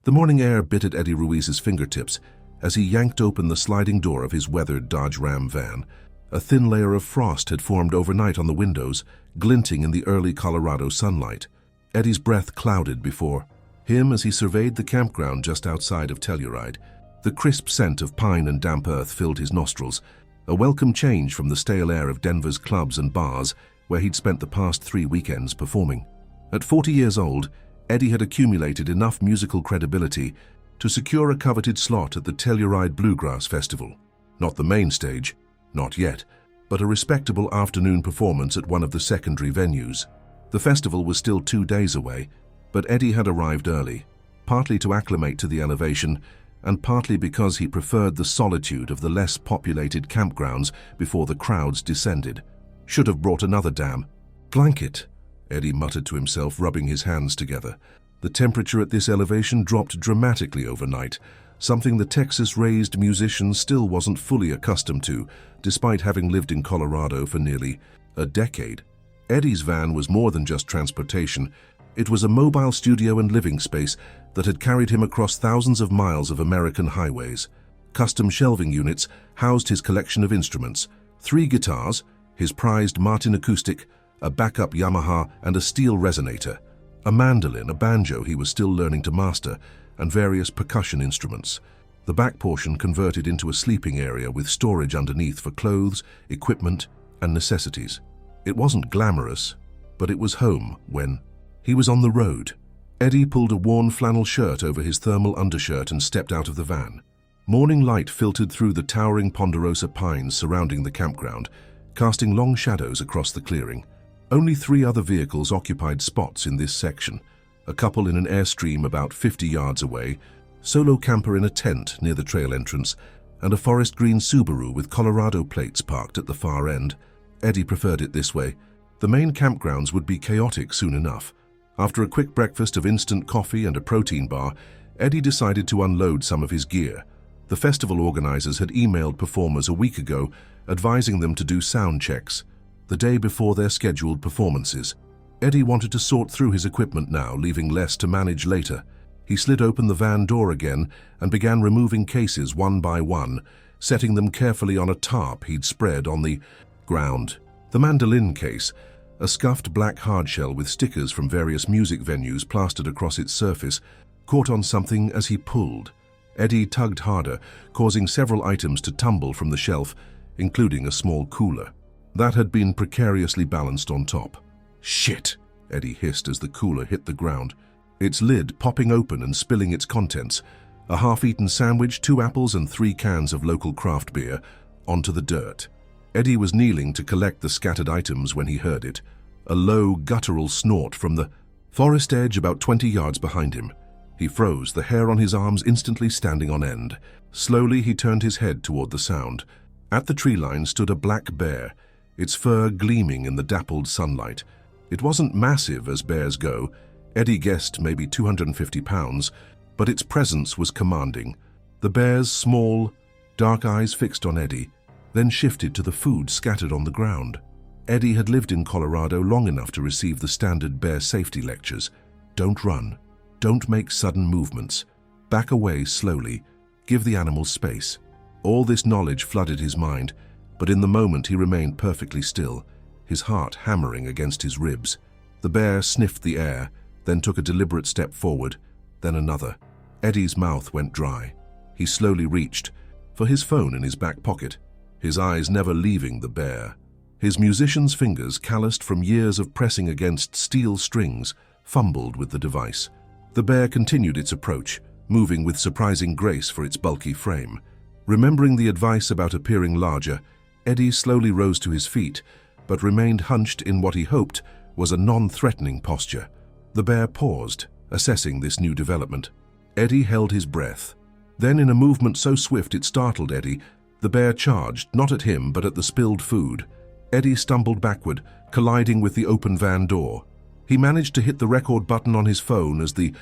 The morning air bit at Eddie Ruiz's fingertips as he yanked open the sliding door of his weathered Dodge Ram van. A thin layer of frost had formed overnight on the windows, glinting in the early Colorado sunlight. Eddie's breath clouded before him as he surveyed the campground just outside of Telluride. The crisp scent of pine and damp earth filled his nostrils, a welcome change from the stale air of Denver's clubs and bars where he'd spent the past 3 weekends performing. At 40 years old, Eddie had accumulated enough musical credibility to secure a coveted slot at the Telluride Bluegrass Festival. Not the main stage, not yet, but a respectable afternoon performance at one of the secondary venues. The festival was still 2 days away, but Eddie had arrived early, partly to acclimate to the elevation and partly because he preferred the solitude of the less populated campgrounds before the crowds descended. Should have brought another damn blanket, Eddie muttered to himself, rubbing his hands together. The temperature at this elevation dropped dramatically overnight, something the Texas-raised musician still wasn't fully accustomed to, despite having lived in Colorado for nearly a decade. Eddie's van was more than just transportation. It was a mobile studio and living space that had carried him across thousands of miles of American highways. Custom shelving units housed his collection of instruments: 3 guitars, his prized Martin acoustic, a backup Yamaha, and a steel resonator, a mandolin, a banjo he was still learning to master, and various percussion instruments. The back portion converted into a sleeping area with storage underneath for clothes, equipment, and necessities. It wasn't glamorous, but it was home when he was on the road. Eddie pulled a worn flannel shirt over his thermal undershirt and stepped out of the van. Morning light filtered through the towering ponderosa pines surrounding the campground, casting long shadows across the clearing. Only 3 other vehicles occupied spots in this section: a couple in an airstream about 50 yards away, solo camper in a tent near the trail entrance, and a forest green Subaru with Colorado plates parked at the far end. Eddie preferred it this way. The main campgrounds would be chaotic soon enough. After a quick breakfast of instant coffee and a protein bar, Eddie decided to unload some of his gear. The festival organizers had emailed performers a week ago, advising them to do sound checks the day before their scheduled performances. Eddie wanted to sort through his equipment now, leaving less to manage later. He slid open the van door again and began removing cases one by one, setting them carefully on a tarp he'd spread on the ground. The mandolin case, a scuffed black hardshell with stickers from various music venues plastered across its surface, caught on something as he pulled. Eddie tugged harder, causing several items to tumble from the shelf, including a small cooler that had been precariously balanced on top. "Shit!" Eddie hissed as the cooler hit the ground, its lid popping open and spilling its contents, a half-eaten sandwich, 2 apples, and 3 cans of local craft beer, onto the dirt. Eddie was kneeling to collect the scattered items when he heard it, a low, guttural snort from the forest edge about 20 yards behind him. He froze, the hair on his arms instantly standing on end. Slowly, he turned his head toward the sound. At the tree line stood a black bear, its fur gleaming in the dappled sunlight. It wasn't massive as bears go. Eddie guessed maybe 250 pounds, but its presence was commanding. The bear's small, dark eyes fixed on Eddie, then shifted to the food scattered on the ground. Eddie had lived in Colorado long enough to receive the standard bear safety lectures. Don't run. Don't make sudden movements. Back away slowly. Give the animal space. All this knowledge flooded his mind, but in the moment he remained perfectly still, his heart hammering against his ribs. The bear sniffed the air, then took a deliberate step forward, then another. Eddie's mouth went dry. He slowly reached for his phone in his back pocket, his eyes never leaving the bear. His musician's fingers, calloused from years of pressing against steel strings, fumbled with the device. The bear continued its approach, moving with surprising grace for its bulky frame. Remembering the advice about appearing larger, Eddie slowly rose to his feet, but remained hunched in what he hoped was a non-threatening posture. The bear paused, assessing this new development. Eddie held his breath. Then, in a movement so swift it startled Eddie, the bear charged, not at him but at the spilled food. Eddie stumbled backward, colliding with the open van door. He managed to hit the record button on his phone as the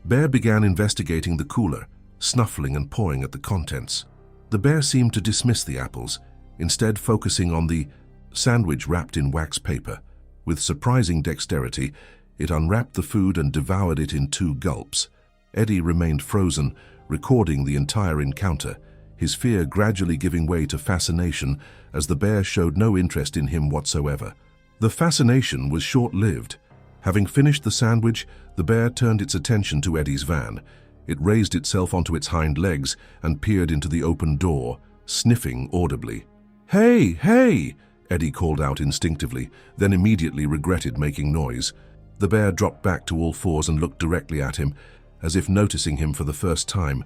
bear began investigating the cooler, snuffling and pawing at the contents. The bear seemed to dismiss the apples, instead focusing on the sandwich wrapped in wax paper. With surprising dexterity, it unwrapped the food and devoured it in 2 gulps. Eddie remained frozen, recording the entire encounter, his fear gradually giving way to fascination as the bear showed no interest in him whatsoever. The fascination was short-lived. Having finished the sandwich, the bear turned its attention to Eddie's van. It raised itself onto its hind legs and peered into the open door, sniffing audibly. "Hey, hey!" Eddie called out instinctively, then immediately regretted making noise. The bear dropped back to all fours and looked directly at him, as if noticing him for the first time.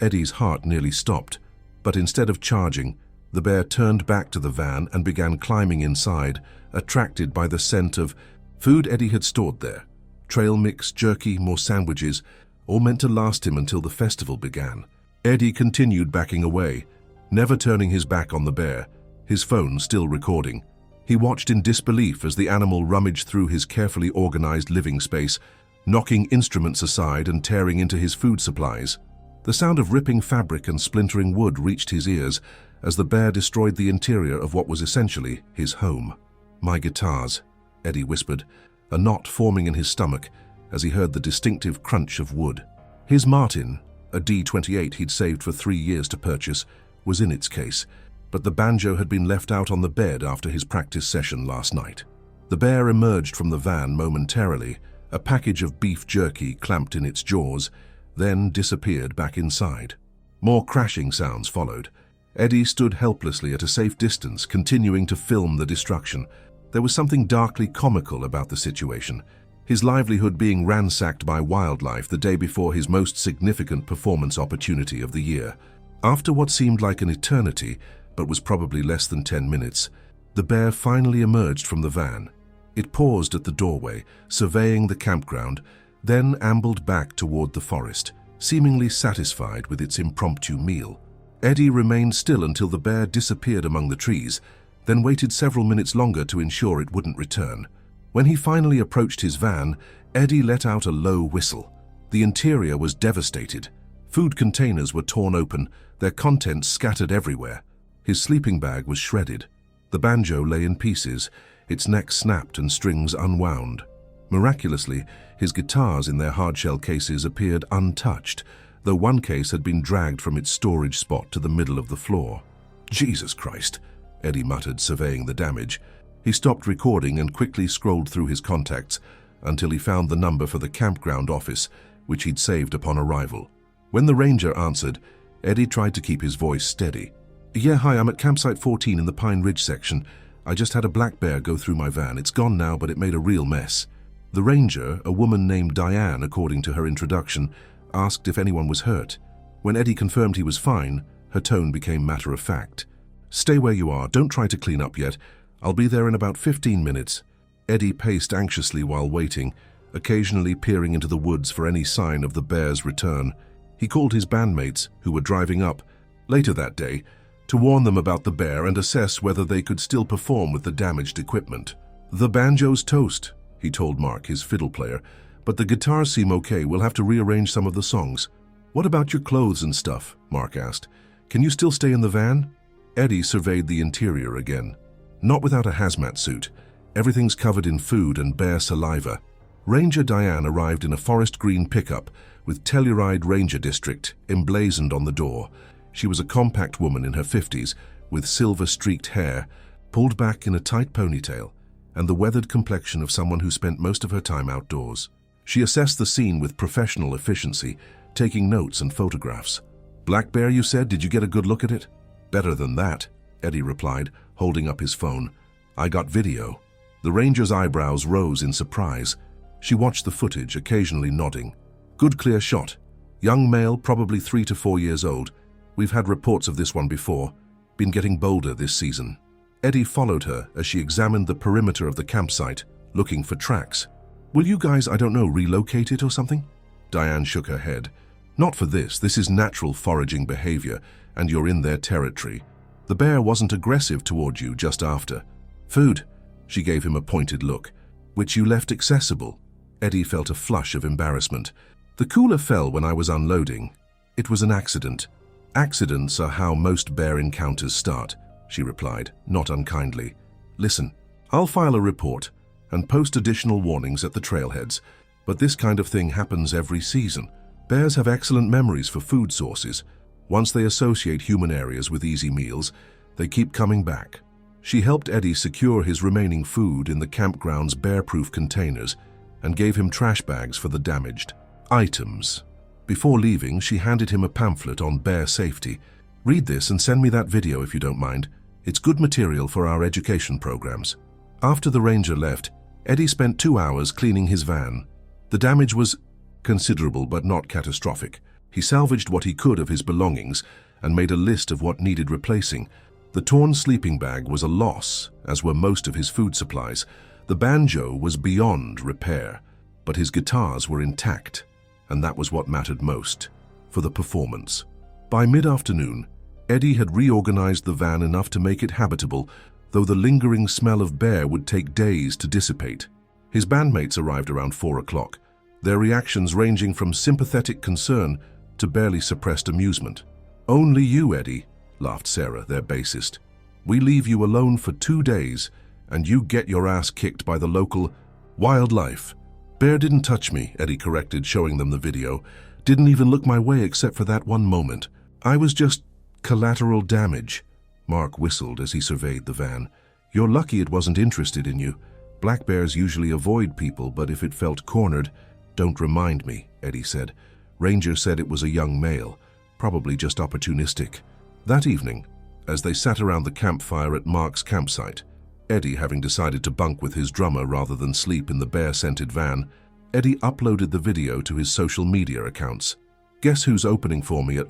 Eddie's heart nearly stopped, but instead of charging, the bear turned back to the van and began climbing inside, attracted by the scent of food Eddie had stored there. Trail mix, jerky, more sandwiches, all meant to last him until the festival began. Eddie continued backing away, never turning his back on the bear, his phone still recording. He watched in disbelief as the animal rummaged through his carefully organized living space, knocking instruments aside and tearing into his food supplies. The sound of ripping fabric and splintering wood reached his ears as the bear destroyed the interior of what was essentially his home. "My guitars," Eddie whispered, a knot forming in his stomach as he heard the distinctive crunch of wood. His Martin, a D28 he'd saved for 3 years to purchase, was in its case, but the banjo had been left out on the bed after his practice session last night. The bear emerged from the van momentarily, a package of beef jerky clamped in its jaws, then disappeared back inside. More crashing sounds followed. Eddie stood helplessly at a safe distance, continuing to film the destruction. There was something darkly comical about the situation, his livelihood being ransacked by wildlife the day before his most significant performance opportunity of the year. After what seemed like an eternity, but was probably less than 10 minutes, the bear finally emerged from the van. It paused at the doorway, surveying the campground, then ambled back toward the forest, seemingly satisfied with its impromptu meal. Eddie remained still until the bear disappeared among the trees, then waited several minutes longer to ensure it wouldn't return. When he finally approached his van, Eddie let out a low whistle. The interior was devastated. Food containers were torn open, their contents scattered everywhere. His sleeping bag was shredded. The banjo lay in pieces, its neck snapped and strings unwound. Miraculously, his guitars in their hardshell cases appeared untouched, though one case had been dragged from its storage spot to the middle of the floor. "Jesus Christ," Eddie muttered, surveying the damage. He stopped recording and quickly scrolled through his contacts until he found the number for the campground office, which he'd saved upon arrival. When the ranger answered, Eddie tried to keep his voice steady. "Yeah, hi, I'm at campsite 14 in the Pine Ridge section. I just had a black bear go through my van. It's gone now, but it made a real mess." The ranger, a woman named Diane according to her introduction, asked if anyone was hurt. When Eddie confirmed he was fine, her tone became matter-of-fact. "Stay where you are, don't try to clean up yet. I'll be there in about 15 minutes. Eddie paced anxiously while waiting, occasionally peering into the woods for any sign of the bear's return. He called his bandmates, who were driving up, later that day, to warn them about the bear and assess whether they could still perform with the damaged equipment. "The banjo's toast," he told Mark, his fiddle player, "but the guitars seem okay. We'll have to rearrange some of the songs." "What about your clothes and stuff?" Mark asked. "Can you still stay in the van?" Eddie surveyed the interior again. "Not without a hazmat suit. Everything's covered in food and bear saliva." Ranger Diane arrived in a forest green pickup with Telluride Ranger District emblazoned on the door. She was a compact woman in her 50s with silver-streaked hair, pulled back in a tight ponytail, and the weathered complexion of someone who spent most of her time outdoors. She assessed the scene with professional efficiency, taking notes and photographs. "Black bear, you said? Did you get a good look at it?" "Better than that," Eddie replied, holding up his phone. "I got video." The ranger's eyebrows rose in surprise. She watched the footage, occasionally nodding. "Good clear shot. Young male, probably 3 to 4 years old. We've had reports of this one before. Been getting bolder this season." Eddie followed her as she examined the perimeter of the campsite, looking for tracks. "Will you guys, I don't know, relocate it or something?" Diane shook her head. "Not for this. This is natural foraging behavior, and you're in their territory. The bear wasn't aggressive toward you just after. Food." She gave him a pointed look. "Which you left accessible." Eddie felt a flush of embarrassment. "The cooler fell when I was unloading. It was an accident." "Accidents are how most bear encounters start," she replied, not unkindly. "Listen, I'll file a report and post additional warnings at the trailheads, but this kind of thing happens every season. Bears have excellent memories for food sources. Once they associate human areas with easy meals, they keep coming back. She helped Eddie secure his remaining food in the campground's bear-proof containers and gave him trash bags for the damaged items. Before leaving, she handed him a pamphlet on bear safety. "Read this and send me that video if you don't mind. It's good material for our education programs." After the ranger left, Eddie spent 2 hours cleaning his van. The damage was considerable but not catastrophic. He salvaged what he could of his belongings and made a list of what needed replacing. The torn sleeping bag was a loss, as were most of his food supplies. The banjo was beyond repair, but his guitars were intact, and that was what mattered most for the performance. By mid-afternoon, Eddie had reorganized the van enough to make it habitable, though the lingering smell of bear would take days to dissipate. His bandmates arrived around 4 o'clock, their reactions ranging from sympathetic concern to barely suppressed amusement. "Only you, Eddie," laughed Sarah, their bassist. "We leave you alone for 2 days, and you get your ass kicked by the local wildlife." "Bear didn't touch me," Eddie corrected, showing them the video. "Didn't even look my way except for that one moment. I was just collateral damage." Mark whistled as he surveyed the van. "You're lucky it wasn't interested in you. Black bears usually avoid people, but if it felt cornered—" "Don't remind me," Eddie said. "Ranger said it was a young male, probably just opportunistic." That evening, as they sat around the campfire at Mark's campsite, Eddie having decided to bunk with his drummer rather than sleep in the bear-scented van, Eddie uploaded the video to his social media accounts. "Guess who's opening for me at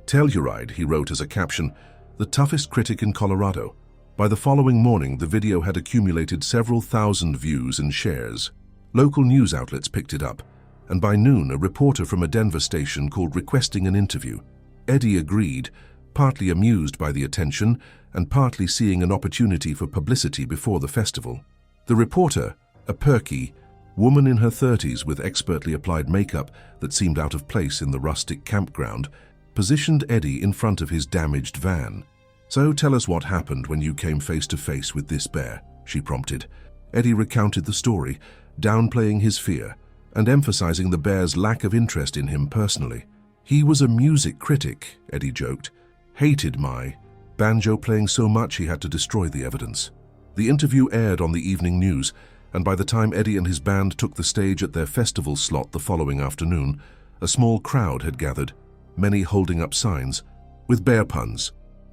Telluride," he wrote as a caption, "the toughest critic in Colorado." By the following morning, the video had accumulated several thousand views and shares. Local news outlets picked it up, and by noon, a reporter from a Denver station called requesting an interview. Eddie agreed, partly amused by the attention and partly seeing an opportunity for publicity before the festival. The reporter, a perky woman in her 30s with expertly applied makeup that seemed out of place in the rustic campground, positioned Eddie in front of his damaged van. "So tell us what happened when you came face to face with this bear," she prompted. Eddie recounted the story, downplaying his fear and emphasizing the bear's lack of interest in him personally. "He was a music critic," Eddie joked. "Hated my banjo playing so much he had to destroy the evidence." The interview aired on the evening news, and by the time Eddie and his band took the stage at their festival slot the following afternoon, a small crowd had gathered, many holding up signs with bear puns.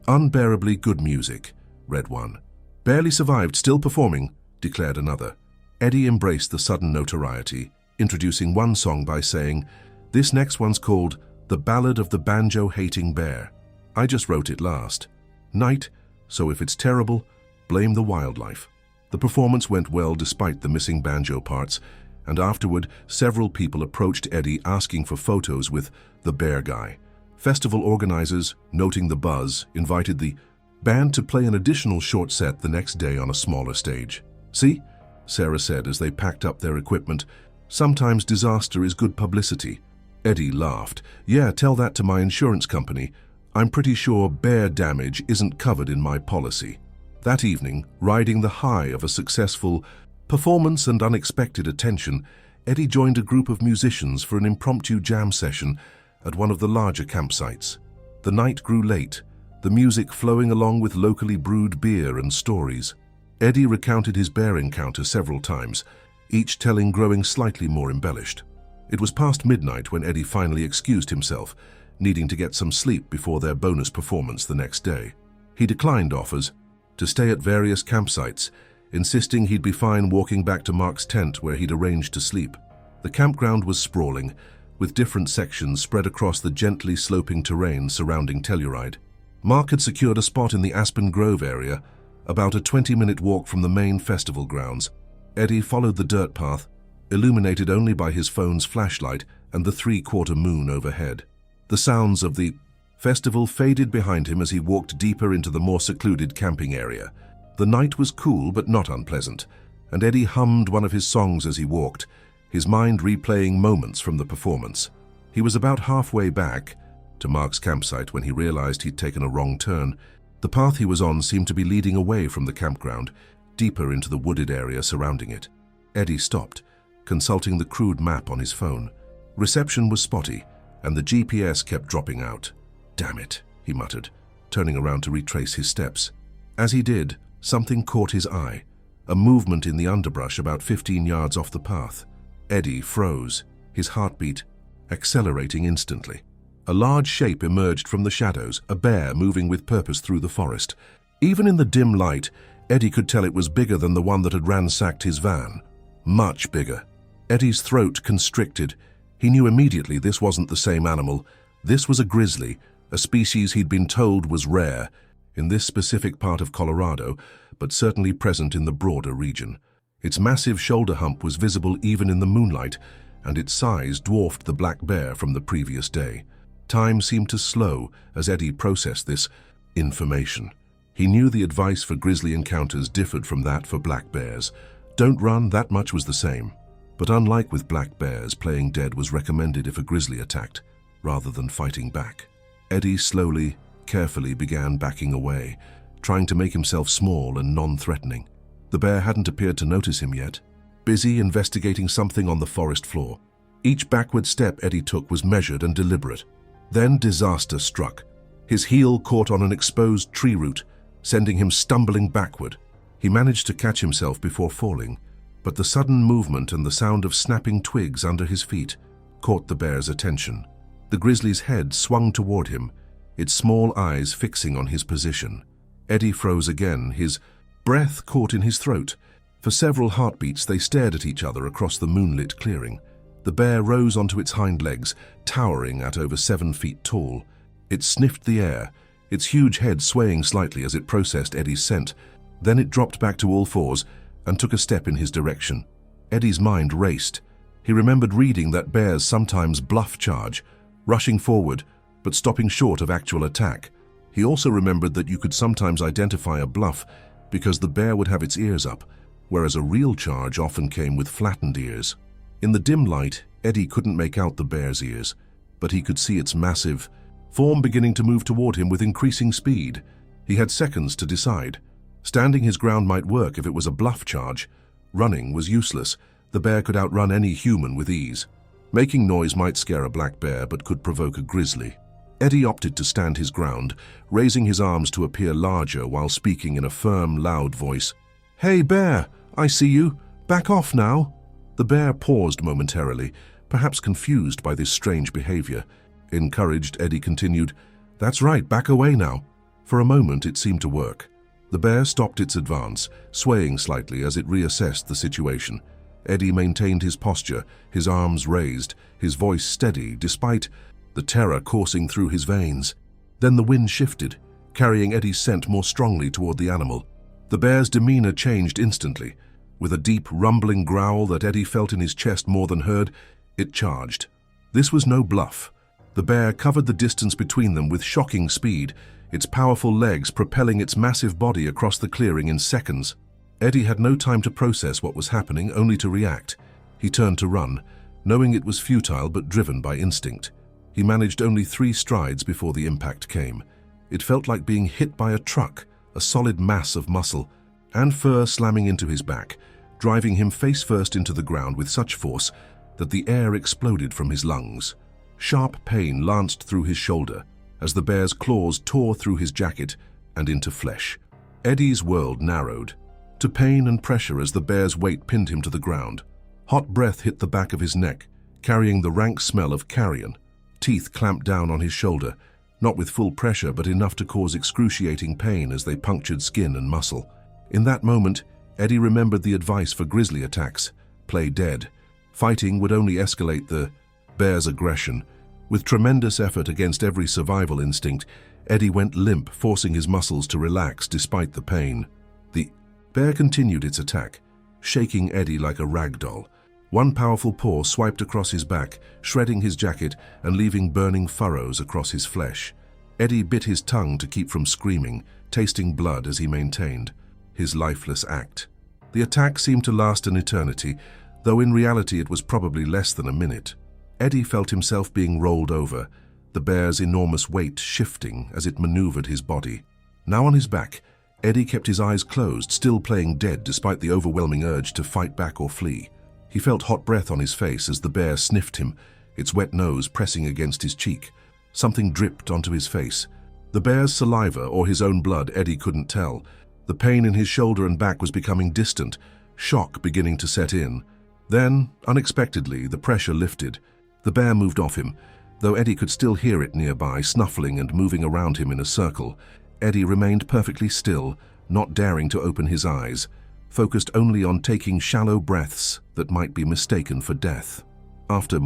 "Unbearably good music," read one. "Barely survived, still performing," declared another. Eddie embraced the sudden notoriety, introducing one song by saying, "This next one's called The Ballad of the Banjo-Hating Bear. I just wrote it last night, so if it's terrible, blame the wildlife." The performance went well despite the missing banjo parts, and afterward, several people approached Eddie asking for photos with the bear guy. Festival organizers, noting the buzz, invited the band to play an additional short set the next day on a smaller stage. "See?" Sarah said as they packed up their equipment. "Sometimes disaster is good publicity." Eddie laughed. "Yeah, tell that to my insurance company. I'm pretty sure bear damage isn't covered in my policy." That evening, riding the high of a successful performance and unexpected attention, Eddie joined a group of musicians for an impromptu jam session at one of the larger campsites. The night grew late, the music flowing along with locally brewed beer and stories. Eddie recounted his bear encounter several times, each telling growing slightly more embellished. It was past midnight when Eddie finally excused himself, needing to get some sleep before their bonus performance the next day. He declined offers to stay at various campsites, insisting he'd be fine walking back to Mark's tent where he'd arranged to sleep. The campground was sprawling, with different sections spread across the gently sloping terrain surrounding Telluride. Mark had secured a spot in the Aspen Grove area, about a 20-minute walk from the main festival grounds. Eddie followed the dirt path, illuminated only by his phone's flashlight and the three-quarter moon overhead. The sounds of the festival faded behind him as he walked deeper into the more secluded camping area. The night was cool but not unpleasant, and Eddie hummed one of his songs as he walked, his mind replaying moments from the performance. He was about halfway back to Mark's campsite when he realized he'd taken a wrong turn. The path he was on seemed to be leading away from the campground, deeper into the wooded area surrounding it. Eddie stopped, consulting the crude map on his phone. Reception was spotty, and the GPS kept dropping out. "Damn it," he muttered, turning around to retrace his steps. As he did, something caught his eye, a movement in the underbrush about 15 yards off the path. Eddie froze, his heartbeat accelerating instantly. A large shape emerged from the shadows, a bear moving with purpose through the forest. Even in the dim light, Eddie could tell it was bigger than the one that had ransacked his van. Much bigger. Eddie's throat constricted. He knew immediately this wasn't the same animal. This was a grizzly, a species he'd been told was rare in this specific part of Colorado, but certainly present in the broader region. Its massive shoulder hump was visible even in the moonlight, and its size dwarfed the black bear from the previous day. Time seemed to slow as Eddie processed this information. He knew the advice for grizzly encounters differed from that for black bears. Don't run, that much was the same. But unlike with black bears, playing dead was recommended if a grizzly attacked, rather than fighting back. Eddie slowly, carefully began backing away, trying to make himself small and non-threatening. The bear hadn't appeared to notice him yet, busy investigating something on the forest floor. Each backward step Eddie took was measured and deliberate. Then disaster struck. His heel caught on an exposed tree root, sending him stumbling backward. He managed to catch himself before falling, but the sudden movement and the sound of snapping twigs under his feet caught the bear's attention. The grizzly's head swung toward him, its small eyes fixing on his position. Eddie froze again, his breath caught in his throat. For several heartbeats they stared at each other across the moonlit clearing. The bear rose onto its hind legs, towering at over 7 feet tall. It sniffed the air, its huge head swaying slightly as it processed Eddie's scent. Then it dropped back to all fours and took a step in his direction. Eddie's mind raced. He remembered reading that bears sometimes bluff charge, rushing forward but stopping short of actual attack. He also remembered that you could sometimes identify a bluff because the bear would have its ears up, whereas a real charge often came with flattened ears. In the dim light, Eddie couldn't make out the bear's ears, but he could see its massive form beginning to move toward him with increasing speed. He had seconds to decide. Standing his ground might work if it was a bluff charge. Running was useless. The bear could outrun any human with ease. Making noise might scare a black bear, but could provoke a grizzly. Eddie opted to stand his ground, raising his arms to appear larger while speaking in a firm, loud voice. "Hey, bear, I see you. Back off now." The bear paused momentarily, perhaps confused by this strange behavior. Encouraged, Eddie continued, "That's right, back away now." For a moment it seemed to work. The bear stopped its advance, swaying slightly as it reassessed the situation. Eddie maintained his posture, his arms raised, his voice steady despite the terror coursing through his veins. Then the wind shifted, carrying Eddie's scent more strongly toward the animal. The bear's demeanor changed instantly. With a deep, rumbling growl that Eddie felt in his chest more than heard, it charged. This was no bluff. The bear covered the distance between them with shocking speed, its powerful legs propelling its massive body across the clearing in seconds. Eddie had no time to process what was happening, only to react. He turned to run, knowing it was futile but driven by instinct. He managed only 3 strides before the impact came. It felt like being hit by a truck, a solid mass of muscle and fur slamming into his back, driving him face first into the ground with such force that the air exploded from his lungs. Sharp pain lanced through his shoulder as the bear's claws tore through his jacket and into flesh. Eddie's world narrowed to pain and pressure as the bear's weight pinned him to the ground. Hot breath hit the back of his neck, carrying the rank smell of carrion. Teeth clamped down on his shoulder, not with full pressure but enough to cause excruciating pain as they punctured skin and muscle. In that moment, Eddie remembered the advice for grizzly attacks: play dead. Fighting would only escalate the bear's aggression. With tremendous effort against every survival instinct, Eddie went limp, forcing his muscles to relax despite the pain. The bear continued its attack, shaking Eddie like a rag doll. One powerful paw swiped across his back, shredding his jacket and leaving burning furrows across his flesh. Eddie bit his tongue to keep from screaming, tasting blood as he maintained his lifeless act. The attack seemed to last an eternity, though in reality it was probably less than a minute. Eddie felt himself being rolled over, the bear's enormous weight shifting as it maneuvered his body. Now on his back, Eddie kept his eyes closed, still playing dead despite the overwhelming urge to fight back or flee. He felt hot breath on his face as the bear sniffed him, its wet nose pressing against his cheek. Something dripped onto his face. The bear's saliva or his own blood, Eddie couldn't tell. The pain in his shoulder and back was becoming distant, shock beginning to set in. Then, unexpectedly, the pressure lifted. The bear moved off him, though Eddie could still hear it nearby, snuffling and moving around him in a circle. Eddie remained perfectly still, not daring to open his eyes, focused only on taking shallow breaths that might be mistaken for death. After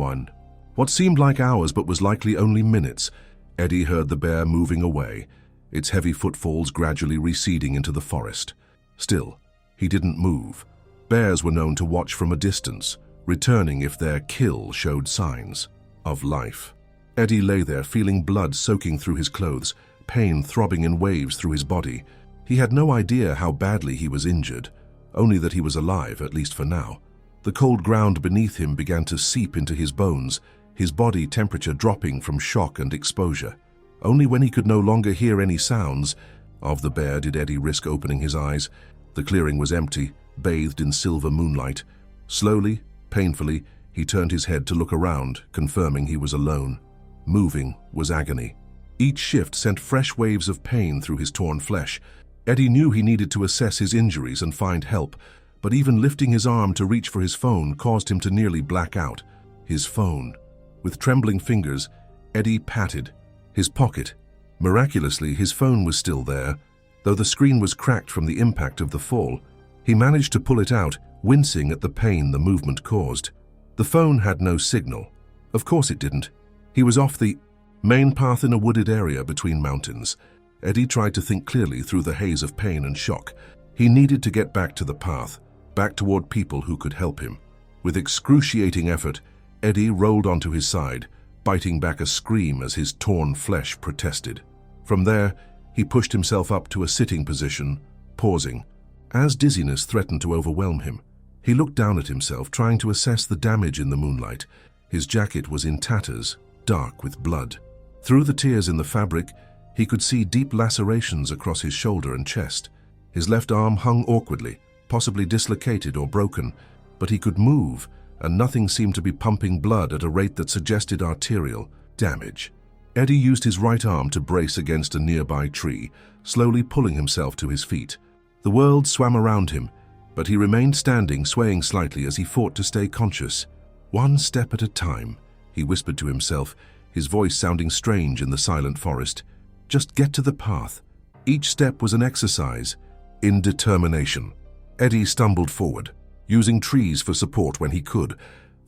what seemed like hours but was likely only minutes, Eddie heard the bear moving away, its heavy footfalls gradually receding into the forest. Still, he didn't move. Bears were known to watch from a distance, returning if their kill showed signs of life. Eddie lay there, feeling blood soaking through his clothes, pain throbbing in waves through his body. He had no idea how badly he was injured, only that he was alive, at least for now. The cold ground beneath him began to seep into his bones, his body temperature dropping from shock and exposure. Only when he could no longer hear any sounds of the bear did Eddie risk opening his eyes. The clearing was empty, bathed in silver moonlight. Slowly, painfully, he turned his head to look around, confirming he was alone. Moving was agony. Each shift sent fresh waves of pain through his torn flesh. Eddie knew he needed to assess his injuries and find help, but even lifting his arm to reach for his phone caused him to nearly black out. His phone. With trembling fingers, Eddie patted his pocket. Miraculously, his phone was still there, though the screen was cracked from the impact of the fall. He managed to pull it out, wincing at the pain the movement caused. The phone had no signal. Of course it didn't. He was off the main path in a wooded area between mountains. Eddie tried to think clearly through the haze of pain and shock. He needed to get back to the path, back toward people who could help him. With excruciating effort, Eddie rolled onto his side, biting back a scream as his torn flesh protested. From there, he pushed himself up to a sitting position, pausing. As dizziness threatened to overwhelm him, he looked down at himself, trying to assess the damage in the moonlight. His jacket was in tatters, dark with blood. Through the tears in the fabric, he could see deep lacerations across his shoulder and chest. His left arm hung awkwardly, possibly dislocated or broken, but he could move, and nothing seemed to be pumping blood at a rate that suggested arterial damage. Eddie used his right arm to brace against a nearby tree, slowly pulling himself to his feet. The world swam around him, but he remained standing, swaying slightly as he fought to stay conscious. One step at a time, he whispered to himself, his voice sounding strange in the silent forest. Just get to the path. Each step was an exercise in determination. Eddie stumbled forward, using trees for support when he could,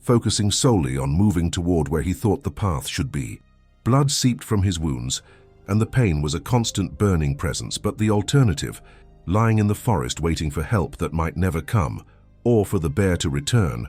focusing solely on moving toward where he thought the path should be. Blood seeped from his wounds, and the pain was a constant burning presence, but the alternative, lying in the forest waiting for help that might never come, or for the bear to return,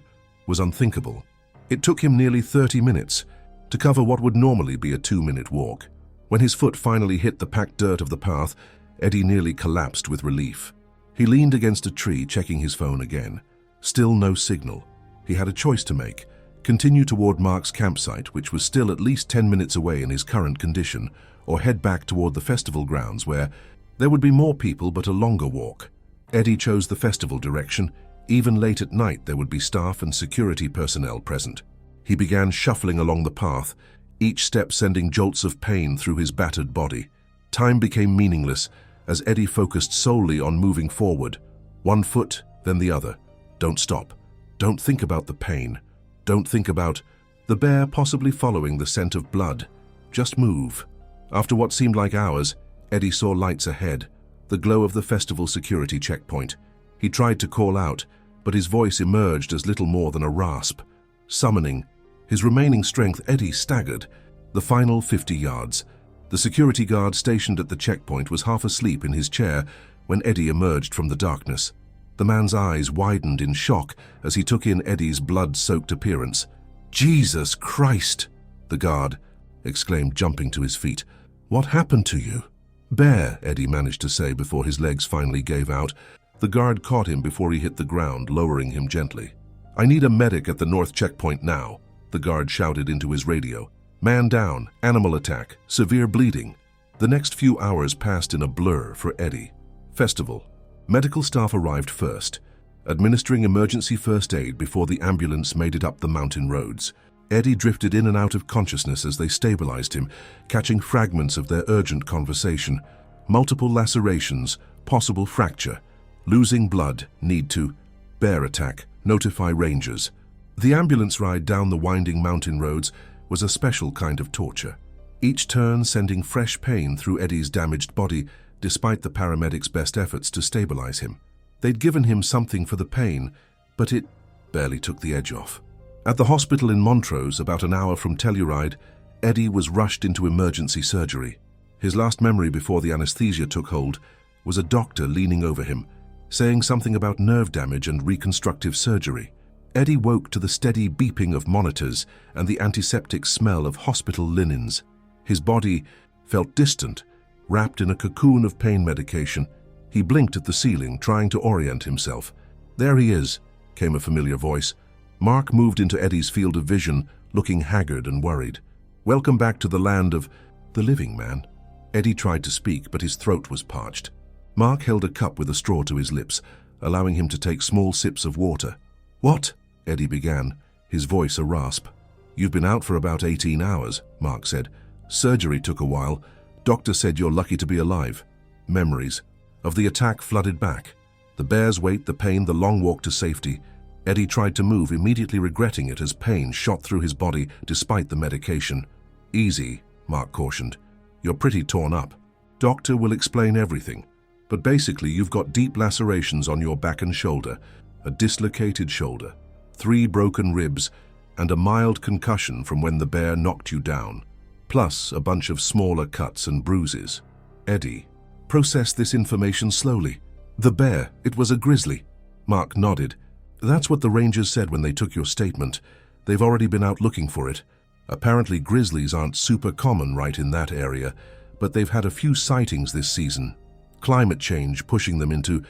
was unthinkable. It took him nearly 30 minutes to cover what would normally be a 2-minute walk. When his foot finally hit the packed dirt of the path, Eddie nearly collapsed with relief. He leaned against a tree, checking his phone again. Still no signal. He had a choice to make: continue toward Mark's campsite, which was still at least 10 minutes away in his current condition, or head back toward the festival grounds where there would be more people but a longer walk. Eddie chose the festival direction. Even late at night there would be staff and security personnel present. He began shuffling along the path, each step sending jolts of pain through his battered body. Time became meaningless as Eddie focused solely on moving forward, one foot, then the other. Don't stop. Don't think about the pain. Don't think about the bear possibly following the scent of blood. Just move. After what seemed like hours, Eddie saw lights ahead, the glow of the festival security checkpoint. He tried to call out, but his voice emerged as little more than a rasp. Summoning his remaining strength, Eddie staggered. The final 50 yards. The security guard stationed at the checkpoint was half asleep in his chair when Eddie emerged from the darkness. The man's eyes widened in shock as he took in Eddie's blood-soaked appearance. "Jesus Christ!" the guard exclaimed, jumping to his feet. "What happened to you?" "Bear," Eddie managed to say before his legs finally gave out. The guard caught him before he hit the ground, lowering him gently. "I need a medic at the north checkpoint now," the guard shouted into his radio. "Man down, animal attack, severe bleeding." The next few hours passed in a blur for Eddie. Festival. Medical staff arrived first, administering emergency first aid before the ambulance made it up the mountain roads. Eddie drifted in and out of consciousness as they stabilized him, catching fragments of their urgent conversation. Multiple lacerations, possible fracture. Losing blood, need to. Bear attack, notify rangers. The ambulance ride down the winding mountain roads was a special kind of torture. Each turn sending fresh pain through Eddie's damaged body, despite the paramedics' best efforts to stabilize him. They'd given him something for the pain, but it barely took the edge off. At the hospital in Montrose, about an hour from Telluride, Eddie was rushed into emergency surgery. His last memory before the anesthesia took hold was a doctor leaning over him, saying something about nerve damage and reconstructive surgery. Eddie woke to the steady beeping of monitors and the antiseptic smell of hospital linens. His body felt distant, wrapped in a cocoon of pain medication. He blinked at the ceiling, trying to orient himself. "There he is," came a familiar voice. Mark moved into Eddie's field of vision, looking haggard and worried. "Welcome back to the land of the living, man." Eddie tried to speak, but his throat was parched. Mark held a cup with a straw to his lips, allowing him to take small sips of water. "What?" Eddie began, his voice a rasp. "You've been out for about 18 hours, Mark said. "Surgery took a while. Doctor said you're lucky to be alive." Memories of the attack flooded back. The bear's weight, the pain, the long walk to safety. Eddie tried to move, immediately regretting it as pain shot through his body despite the medication. "Easy," Mark cautioned. "You're pretty torn up. Doctor will explain everything. But basically, you've got deep lacerations on your back and shoulder, a dislocated shoulder, 3 broken ribs, and a mild concussion from when the bear knocked you down, plus a bunch of smaller cuts and bruises." Eddie processed this information slowly. "The bear, it was a grizzly." Mark nodded. "That's what the rangers said when they took your statement. They've already been out looking for it. Apparently grizzlies aren't super common right in that area, but they've had a few sightings this season. Climate change pushing them into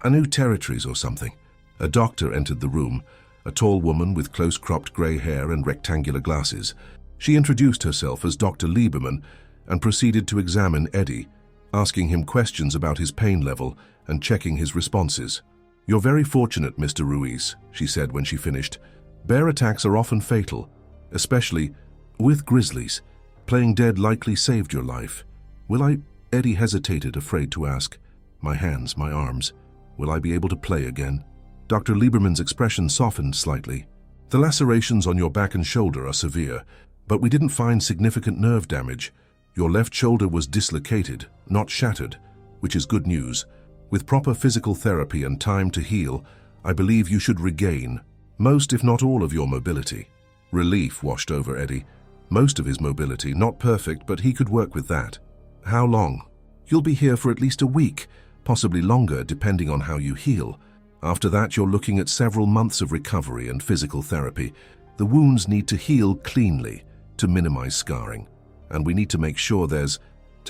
new territories or something." A doctor entered the room, a tall woman with close-cropped grey hair and rectangular glasses. She introduced herself as Dr. Lieberman and proceeded to examine Eddie, asking him questions about his pain level and checking his responses. "You're very fortunate, Mr. Ruiz," she said when she finished. "Bear attacks are often fatal, especially with grizzlies. Playing dead likely saved your life. Will I—" Eddie hesitated, afraid to ask. "My hands, my arms. Will I be able to play again?" Dr. Lieberman's expression softened slightly. "The lacerations on your back and shoulder are severe, but we didn't find significant nerve damage. Your left shoulder was dislocated, not shattered, which is good news. With proper physical therapy and time to heal, I believe you should regain most, if not all, of your mobility." Relief washed over Eddie. Most of his mobility, not perfect, but he could work with that. "How long?" "You'll be here for at least a week, possibly longer, depending on how you heal. After that, you're looking at several months of recovery and physical therapy. The wounds need to heal cleanly to minimize scarring, and we need to make sure there's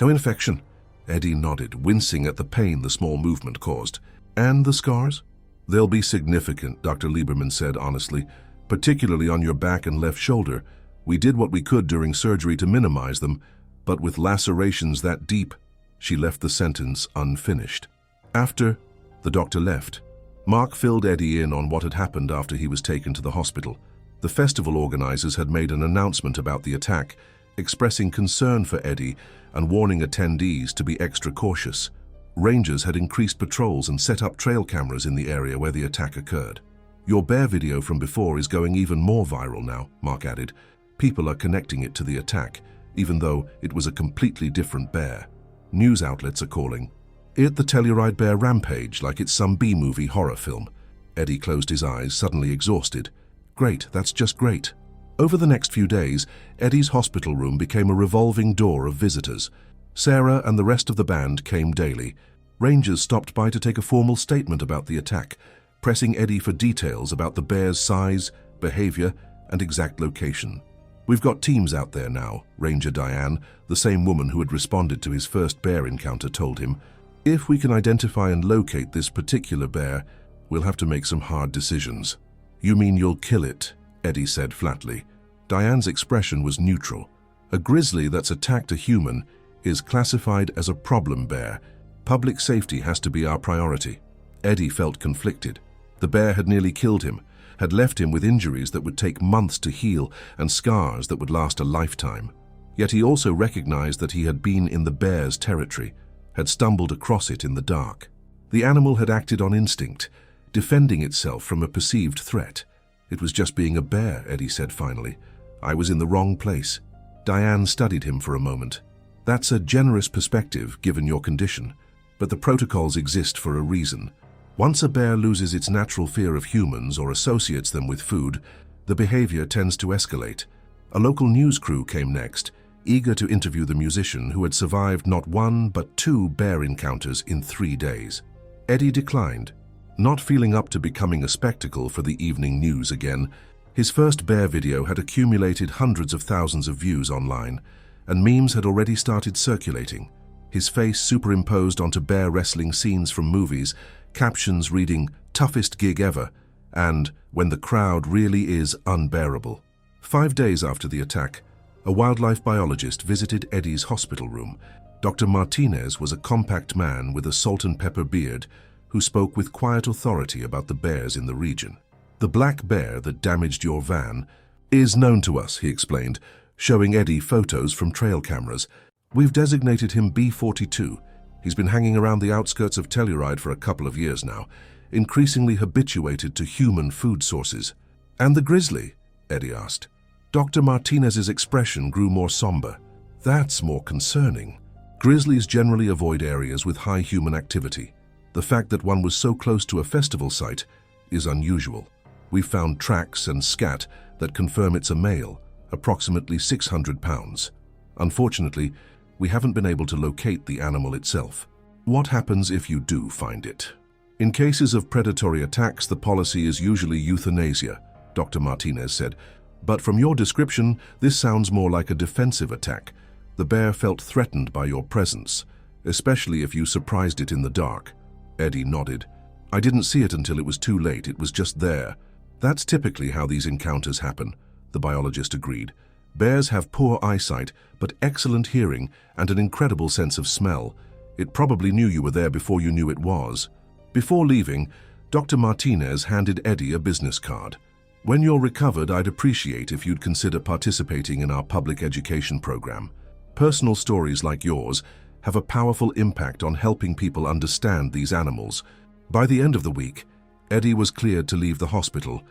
no infection." Eddie nodded, wincing at the pain the small movement caused. "And the scars?" "They'll be significant," Dr. Lieberman said honestly, "particularly on your back and left shoulder. We did what we could during surgery to minimize them, but with lacerations that deep—" She left the sentence unfinished. After the doctor left, Mark filled Eddie in on what had happened after he was taken to the hospital. The festival organizers had made an announcement about the attack, expressing concern for Eddie and warning attendees to be extra cautious. Rangers had increased patrols and set up trail cameras in the area where the attack occurred. "Your bear video from before is going even more viral now," Mark added. "People are connecting it to the attack, even though it was a completely different bear. News outlets are calling it the Telluride Bear Rampage, like it's some B-movie horror film." Eddie closed his eyes, suddenly exhausted. "Great, that's just great." Over the next few days, Eddie's hospital room became a revolving door of visitors. Sarah and the rest of the band came daily. Rangers stopped by to take a formal statement about the attack, pressing Eddie for details about the bear's size, behavior, and exact location. "We've got teams out there now," Ranger Diane, the same woman who had responded to his first bear encounter, told him. "If we can identify and locate this particular bear, we'll have to make some hard decisions." "You mean you'll kill it?" Eddie said flatly. Diane's expression was neutral. "A grizzly that's attacked a human is classified as a problem bear. Public safety has to be our priority." Eddie felt conflicted. The bear had nearly killed him, had left him with injuries that would take months to heal and scars that would last a lifetime. Yet he also recognized that he had been in the bear's territory, had stumbled across it in the dark. The animal had acted on instinct, defending itself from a perceived threat. "It was just being a bear," Eddie said finally. "I was in the wrong place." Diane studied him for a moment. "That's a generous perspective, given your condition, but the protocols exist for a reason. Once a bear loses its natural fear of humans or associates them with food, the behavior tends to escalate." A local news crew came next, eager to interview the musician who had survived not one but 2 bear encounters in 3 days. Eddie declined, not feeling up to becoming a spectacle for the evening news again. His first bear video had accumulated hundreds of thousands of views online, and memes had already started circulating. His face superimposed onto bear wrestling scenes from movies, captions reading, "Toughest gig ever," and "When the crowd really is unbearable." 5 days after the attack, a wildlife biologist visited Eddie's hospital room. Dr. Martinez was a compact man with a salt and pepper beard who spoke with quiet authority about the bears in the region. "The black bear that damaged your van is known to us," he explained, showing Eddie photos from trail cameras. "We've designated him B42. He's been hanging around the outskirts of Telluride for a couple of years now, increasingly habituated to human food sources." "And the grizzly?" Eddie asked. Dr. Martinez's expression grew more somber. "That's more concerning. Grizzlies generally avoid areas with high human activity. The fact that one was so close to a festival site is unusual. We've found tracks and scat that confirm it's a male, approximately 600 pounds. Unfortunately, we haven't been able to locate the animal itself." "What happens if you do find it?" "In cases of predatory attacks, the policy is usually euthanasia," Dr. Martinez said. "But from your description, this sounds more like a defensive attack. The bear felt threatened by your presence, especially if you surprised it in the dark." Eddie nodded. "I didn't see it until it was too late. It was just there." "That's typically how these encounters happen," the biologist agreed. "Bears have poor eyesight, but excellent hearing and an incredible sense of smell. It probably knew you were there before you knew it was." Before leaving, Dr. Martinez handed Eddie a business card. "When you're recovered, I'd appreciate if you'd consider participating in our public education program. Personal stories like yours have a powerful impact on helping people understand these animals." By the end of the week, Eddie was cleared to leave the hospital,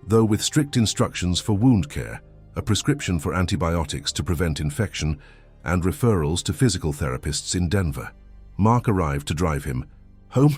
though with strict instructions for wound care, a prescription for antibiotics to prevent infection, and referrals to physical therapists in Denver. Mark arrived to drive him home,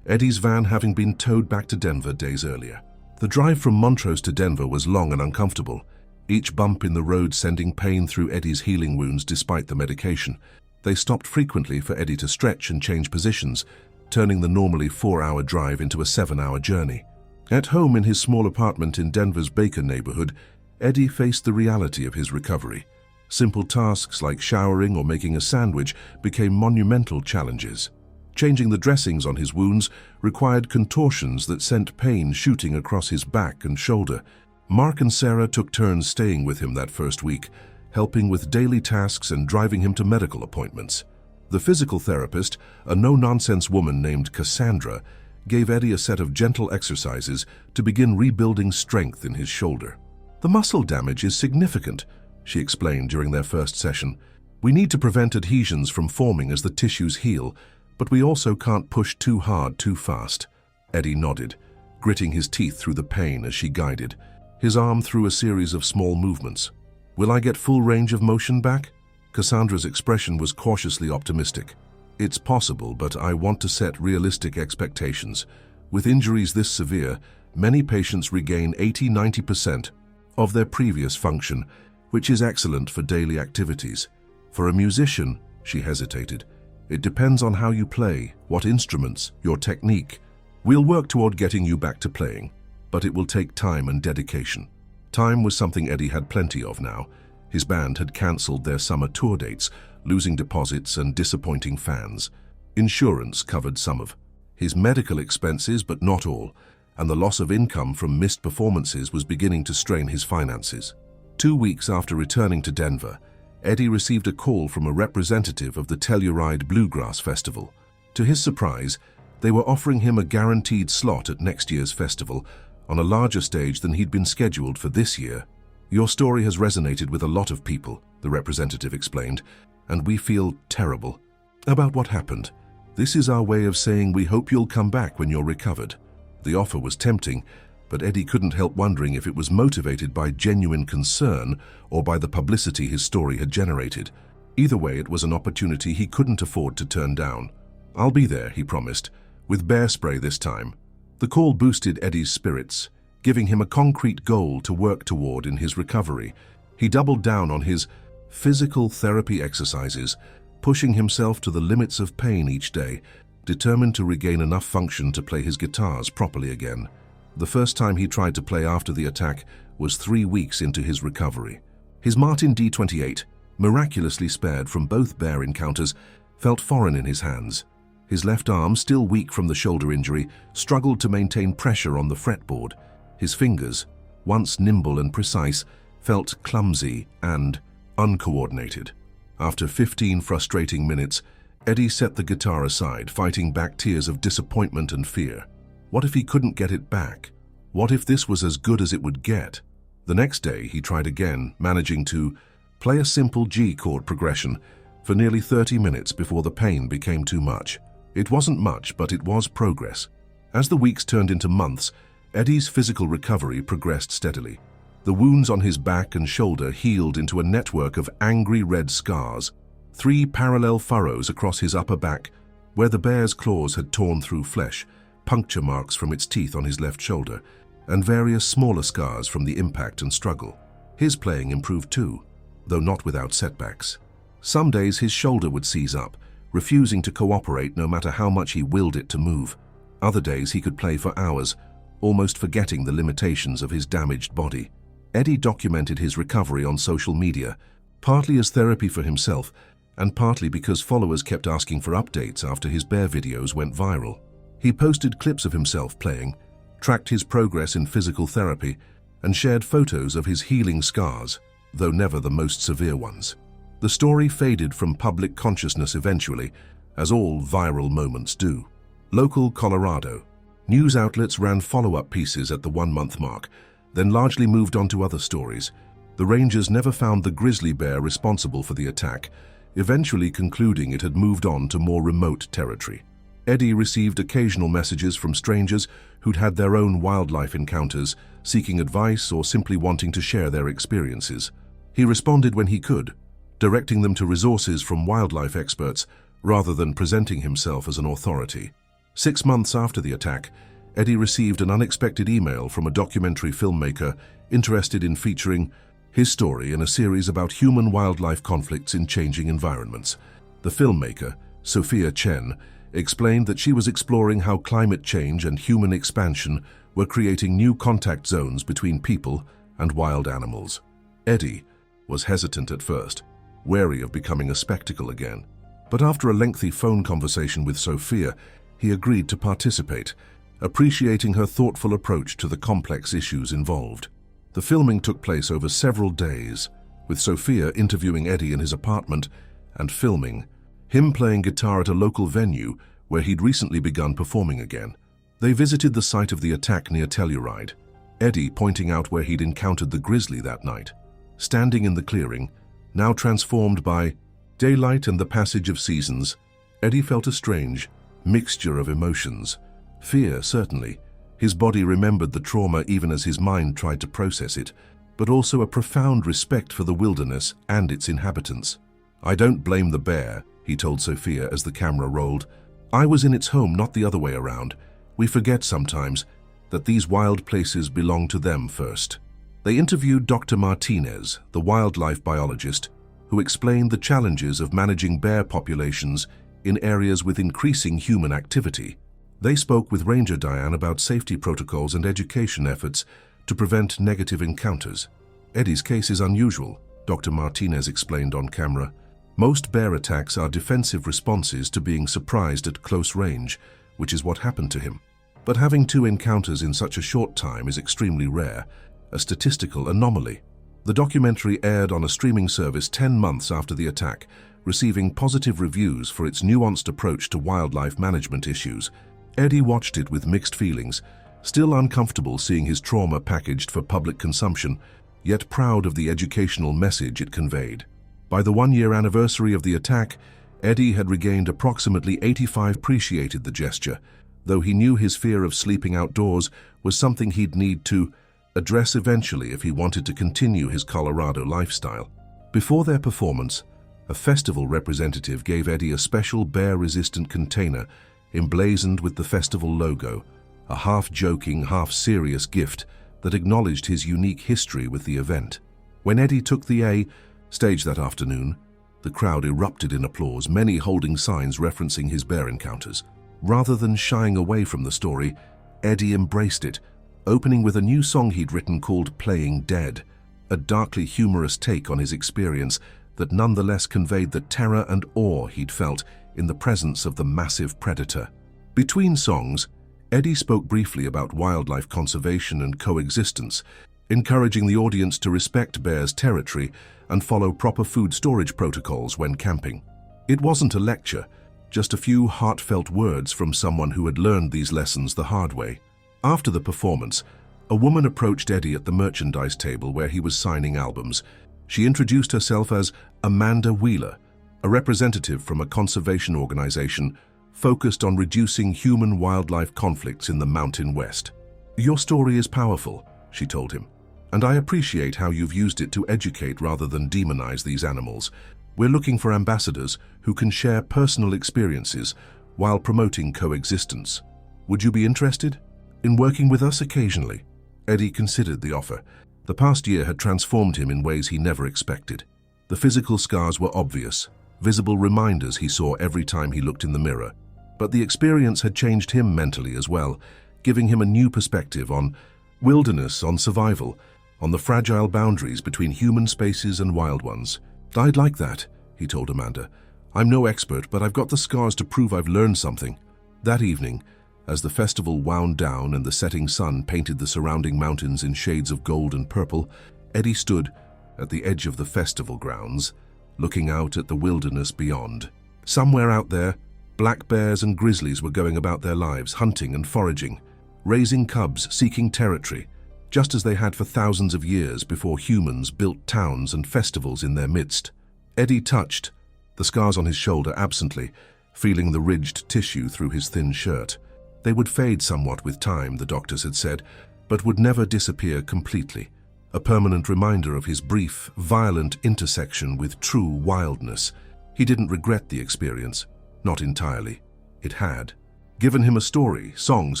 Eddie's van having been towed back to Denver days earlier. The drive from Montrose to Denver was long and uncomfortable, each bump in the road sending pain through Eddie's healing wounds despite the medication. They stopped frequently for Eddie to stretch and change positions, turning the normally 4-hour drive into a 7-hour journey. At home in his small apartment in Denver's Baker neighborhood, Eddie faced the reality of his recovery. Simple tasks like showering or making a sandwich became monumental challenges. Changing the dressings on his wounds required contortions that sent pain shooting across his back and shoulder. Mark and Sarah took turns staying with him that first week, helping with daily tasks and driving him to medical appointments. The physical therapist, a no-nonsense woman named Cassandra, gave Eddie a set of gentle exercises to begin rebuilding strength in his shoulder. "The muscle damage is significant," she explained during their first session. "We need to prevent adhesions from forming as the tissues heal, but we also can't push too hard too fast." Eddie nodded, gritting his teeth through the pain as she guided, his arm through a series of small movements. "Will I get full range of motion back?" Cassandra's expression was cautiously optimistic. "It's possible, but I want to set realistic expectations. With injuries this severe, many patients regain 80–90% of their previous function, which is excellent for daily activities. For a musician," she hesitated, "it depends on how you play, what instruments, your technique. We'll work toward getting you back to playing, but it will take time and dedication." Time was something Eddie had plenty of now. His band had cancelled their summer tour dates, losing deposits and disappointing fans. Insurance covered some of his medical expenses, but not all, and the loss of income from missed performances was beginning to strain his finances. 2 weeks after returning to Denver, Eddie received a call from a representative of the Telluride Bluegrass Festival. To his surprise, they were offering him a guaranteed slot at next year's festival on a larger stage than he'd been scheduled for this year. "Your story has resonated with a lot of people," the representative explained, "and we feel terrible about what happened. This is our way of saying we hope you'll come back when you're recovered." The offer was tempting, but Eddie couldn't help wondering if it was motivated by genuine concern or by the publicity his story had generated. Either way, it was an opportunity he couldn't afford to turn down. "I'll be there," he promised, with bear spray this time. The call boosted Eddie's spirits, giving him a concrete goal to work toward in his recovery. He doubled down on his physical therapy exercises, pushing himself to the limits of pain each day, determined to regain enough function to play his guitars properly again. The first time he tried to play after the attack was 3 weeks into his recovery. His Martin D28, miraculously spared from both bear encounters, felt foreign in his hands. His left arm, still weak from the shoulder injury, struggled to maintain pressure on the fretboard. His fingers, once nimble and precise, felt clumsy and uncoordinated. After 15 frustrating minutes, Eddie set the guitar aside, fighting back tears of disappointment and fear. What if he couldn't get it back? What if this was as good as it would get? The next day, he tried again, managing to play a simple G chord progression for nearly 30 minutes before the pain became too much. It wasn't much, but it was progress. As the weeks turned into months, Eddie's physical recovery progressed steadily. The wounds on his back and shoulder healed into a network of angry red scars, 3 parallel furrows across his upper back, where the bear's claws had torn through flesh, puncture marks from its teeth on his left shoulder, and various smaller scars from the impact and struggle. His playing improved too, though not without setbacks. Some days his shoulder would seize up, refusing to cooperate no matter how much he willed it to move. Other days he could play for hours, almost forgetting the limitations of his damaged body. Eddie documented his recovery on social media, partly as therapy for himself, and partly because followers kept asking for updates after his bear videos went viral. He posted clips of himself playing, tracked his progress in physical therapy, and shared photos of his healing scars, though never the most severe ones. The story faded from public consciousness eventually, as all viral moments do. Local Colorado. News outlets ran follow-up pieces at the 1-month mark, then largely moved on to other stories. The Rangers never found the grizzly bear responsible for the attack, eventually concluding it had moved on to more remote territory. Eddie received occasional messages from strangers who'd had their own wildlife encounters, seeking advice or simply wanting to share their experiences. He responded when he could, directing them to resources from wildlife experts rather than presenting himself as an authority. 6 months after the attack, Eddie received an unexpected email from a documentary filmmaker interested in featuring his story in a series about human-wildlife conflicts in changing environments. The filmmaker, Sophia Chen, explained that she was exploring how climate change and human expansion were creating new contact zones between people and wild animals. Eddie was hesitant at first, wary of becoming a spectacle again. But after a lengthy phone conversation with Sophia, he agreed to participate, appreciating her thoughtful approach to the complex issues involved. The filming took place over several days, with Sophia interviewing Eddie in his apartment and filming him playing guitar at a local venue where he'd recently begun performing again. They visited the site of the attack near Telluride, Eddie pointing out where he'd encountered the grizzly that night. Standing in the clearing, now transformed by daylight and the passage of seasons, Eddie felt a strange mixture of emotions. Fear, certainly. His body remembered the trauma even as his mind tried to process it, but also a profound respect for the wilderness and its inhabitants. "I don't blame the bear," he told Sophia as the camera rolled. "I was in its home, not the other way around. We forget sometimes that these wild places belong to them first." They interviewed Dr. Martinez, the wildlife biologist, who explained the challenges of managing bear populations in areas with increasing human activity. They spoke with Ranger Diane about safety protocols and education efforts to prevent negative encounters. "Eddie's case is unusual," Dr. Martinez explained on camera. "Most bear attacks are defensive responses to being surprised at close range, which is what happened to him. But having 2 encounters in such a short time is extremely rare, a statistical anomaly." The documentary aired on a streaming service 10 months after the attack, receiving positive reviews for its nuanced approach to wildlife management issues. Eddie watched it with mixed feelings, Still uncomfortable seeing his trauma packaged for public consumption, yet proud of the educational message it conveyed. By the one-year anniversary of the attack, Eddie had regained approximately 85. Appreciated the gesture, though he knew his fear of sleeping outdoors was something he'd need to address eventually if he wanted to continue his Colorado lifestyle. Before their performance, a festival representative gave Eddie a special bear-resistant container emblazoned with the festival logo, a half-joking, half-serious gift that acknowledged his unique history with the event. When Eddie took the stage that afternoon, the crowd erupted in applause, many holding signs referencing his bear encounters. Rather than shying away from the story, Eddie embraced it, opening with a new song he'd written called Playing Dead, a darkly humorous take on his experience that nonetheless conveyed the terror and awe he'd felt in the presence of the massive predator. Between songs, Eddie spoke briefly about wildlife conservation and coexistence, encouraging the audience to respect bears' territory and follow proper food storage protocols when camping. It wasn't a lecture, just a few heartfelt words from someone who had learned these lessons the hard way. After the performance, a woman approached Eddie at the merchandise table where he was signing albums. She introduced herself as Amanda Wheeler, a representative from a conservation organization focused on reducing human-wildlife conflicts in the Mountain West. "Your story is powerful," she told him, "and I appreciate how you've used it to educate rather than demonize these animals. We're looking for ambassadors who can share personal experiences while promoting coexistence. Would you be interested in working with us occasionally?" Eddie considered the offer. The past year had transformed him in ways he never expected. The physical scars were obvious, visible reminders he saw every time he looked in the mirror. But the experience had changed him mentally as well, giving him a new perspective on wilderness, on survival, on the fragile boundaries between human spaces and wild ones. "I'd like that," he told Amanda. "I'm no expert, but I've got the scars to prove I've learned something." That evening, as the festival wound down and the setting sun painted the surrounding mountains in shades of gold and purple, Eddie stood at the edge of the festival grounds, looking out at the wilderness beyond. Somewhere out there, black bears and grizzlies were going about their lives, hunting and foraging, raising cubs, seeking territory, just as they had for thousands of years before humans built towns and festivals in their midst. Eddie touched the scars on his shoulder absently, feeling the ridged tissue through his thin shirt. They would fade somewhat with time, the doctors had said, but would never disappear completely, a permanent reminder of his brief, violent intersection with true wildness. He didn't regret the experience, not entirely. It had given him a story, songs,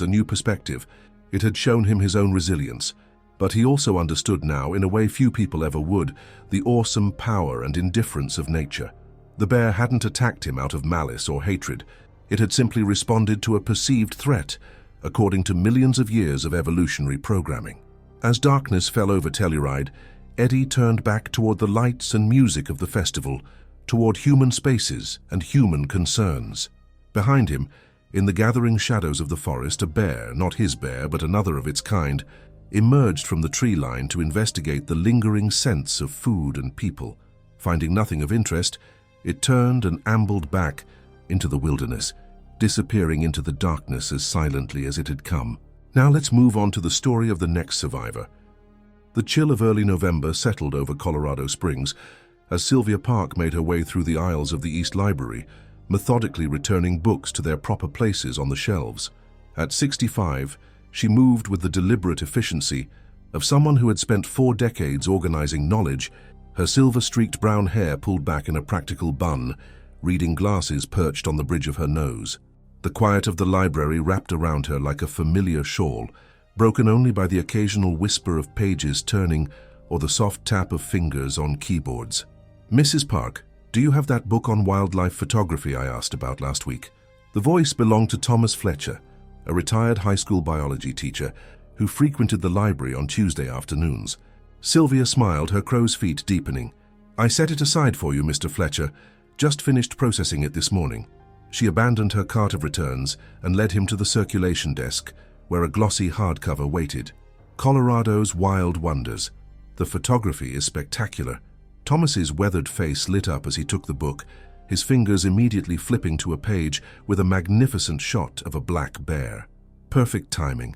a new perspective. It had shown him his own resilience, but he also understood now, in a way few people ever would, the awesome power and indifference of nature. The bear hadn't attacked him out of malice or hatred. It had simply responded to a perceived threat, according to millions of years of evolutionary programming. As darkness fell over Telluride, Eddie turned back toward the lights and music of the festival, toward human spaces and human concerns. Behind him, in the gathering shadows of the forest, a bear, not his bear but another of its kind, emerged from the tree line to investigate the lingering sense of food and people. Finding nothing of interest, it turned and ambled back into the wilderness, disappearing into the darkness as silently as it had come. Now let's move on to the story of the next survivor. The chill of early November settled over Colorado Springs as Sylvia Park made her way through the aisles of the East Library, methodically returning books to their proper places on the shelves. At 65, she moved with the deliberate efficiency of someone who had spent 4 decades organizing knowledge, her silver-streaked brown hair pulled back in a practical bun, reading glasses perched on the bridge of her nose. The quiet of the library wrapped around her like a familiar shawl, broken only by the occasional whisper of pages turning or the soft tap of fingers on keyboards. "Mrs. Park, do you have that book on wildlife photography I asked about last week?" The voice belonged to Thomas Fletcher, a retired high school biology teacher who frequented the library on Tuesday afternoons. Sylvia smiled, her crow's feet deepening. "I set it aside for you, Mr. Fletcher. Just finished processing it this morning." She abandoned her cart of returns and led him to the circulation desk, where a glossy hardcover waited. Colorado's Wild Wonders. The photography is spectacular. Thomas's weathered face lit up as he took the book, his fingers immediately flipping to a page with a magnificent shot of a black bear. Perfect timing.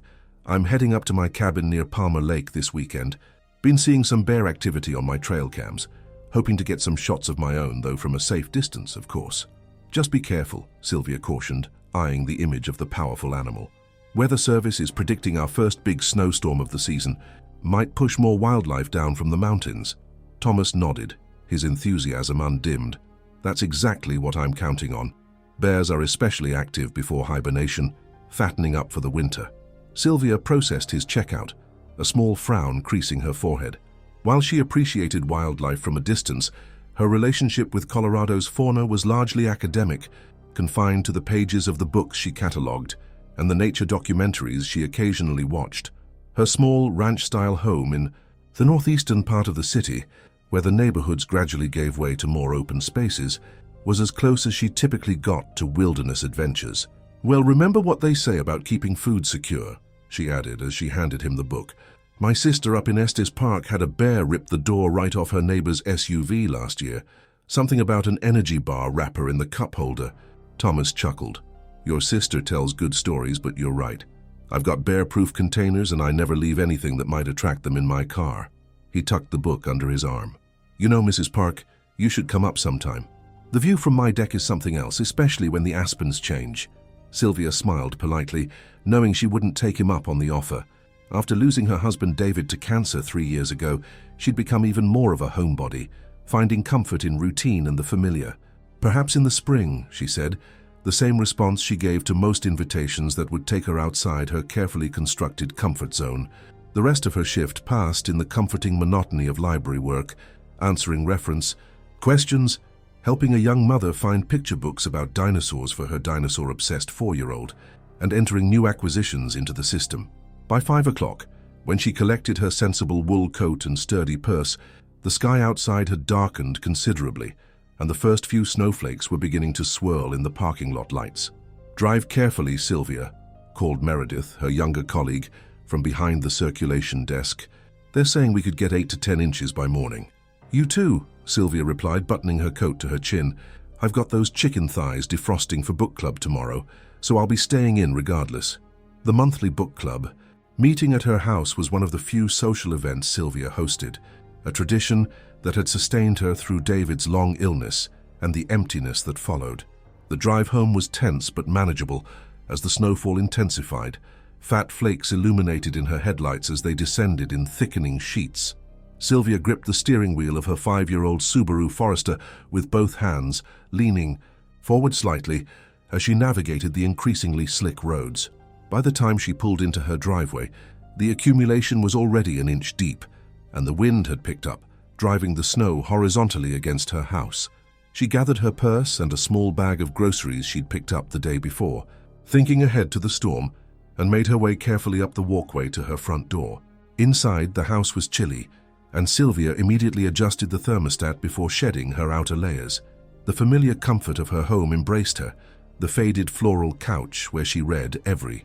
I'm heading up to my cabin near Palmer Lake this weekend. Been seeing some bear activity on my trail cams. Hoping to get some shots of my own, though from a safe distance, of course. Just be careful, Sylvia cautioned, eyeing the image of the powerful animal. Weather Service is predicting our first big snowstorm of the season. Might push more wildlife down from the mountains. Thomas nodded, his enthusiasm undimmed. That's exactly what I'm counting on. Bears are especially active before hibernation, fattening up for the winter. Sylvia processed his checkout, a small frown creasing her forehead. While she appreciated wildlife from a distance, her relationship with Colorado's fauna was largely academic, confined to the pages of the books she catalogued and the nature documentaries she occasionally watched. Her small ranch-style home in the northeastern part of the city, where the neighborhoods gradually gave way to more open spaces, was as close as she typically got to wilderness adventures. "Well, remember what they say about keeping food secure," she added as she handed him the book. "My sister up in Estes Park had a bear rip the door right off her neighbor's SUV last year. Something about an energy bar wrapper in the cup holder." Thomas chuckled. "Your sister tells good stories, but you're right. I've got bear-proof containers and I never leave anything that might attract them in my car." He tucked the book under his arm. "You know, Mrs. Park, you should come up sometime. The view from my deck is something else, especially when the aspens change." Sylvia smiled politely, knowing she wouldn't take him up on the offer. After losing her husband David to cancer 3 years ago, she'd become even more of a homebody, finding comfort in routine and the familiar. "Perhaps in the spring," she said, the same response she gave to most invitations that would take her outside her carefully constructed comfort zone. The rest of her shift passed in the comforting monotony of library work, answering reference questions, helping a young mother find picture books about dinosaurs for her dinosaur-obsessed 4-year-old, and entering new acquisitions into the system. By 5 o'clock, when she collected her sensible wool coat and sturdy purse, the sky outside had darkened considerably, and the first few snowflakes were beginning to swirl in the parking lot lights. "Drive carefully, Sylvia," called Meredith, her younger colleague, from behind the circulation desk. "They're saying we could get 8 to 10 inches by morning." "You too," Sylvia replied, buttoning her coat to her chin. "I've got those chicken thighs defrosting for book club tomorrow, so I'll be staying in regardless." The monthly book club, meeting at her house, was one of the few social events Sylvia hosted, a tradition that had sustained her through David's long illness and the emptiness that followed. The drive home was tense but manageable as the snowfall intensified. Fat flakes illuminated in her headlights as they descended in thickening sheets. Sylvia gripped the steering wheel of her 5-year-old Subaru Forester with both hands, leaning forward slightly as she navigated the increasingly slick roads. By the time she pulled into her driveway, the accumulation was already an inch deep, and the wind had picked up, driving the snow horizontally against her house. She gathered her purse and a small bag of groceries she'd picked up the day before, thinking ahead to the storm, and made her way carefully up the walkway to her front door. Inside, the house was chilly, and Sylvia immediately adjusted the thermostat before shedding her outer layers. The familiar comfort of her home embraced her, the faded floral couch where she read every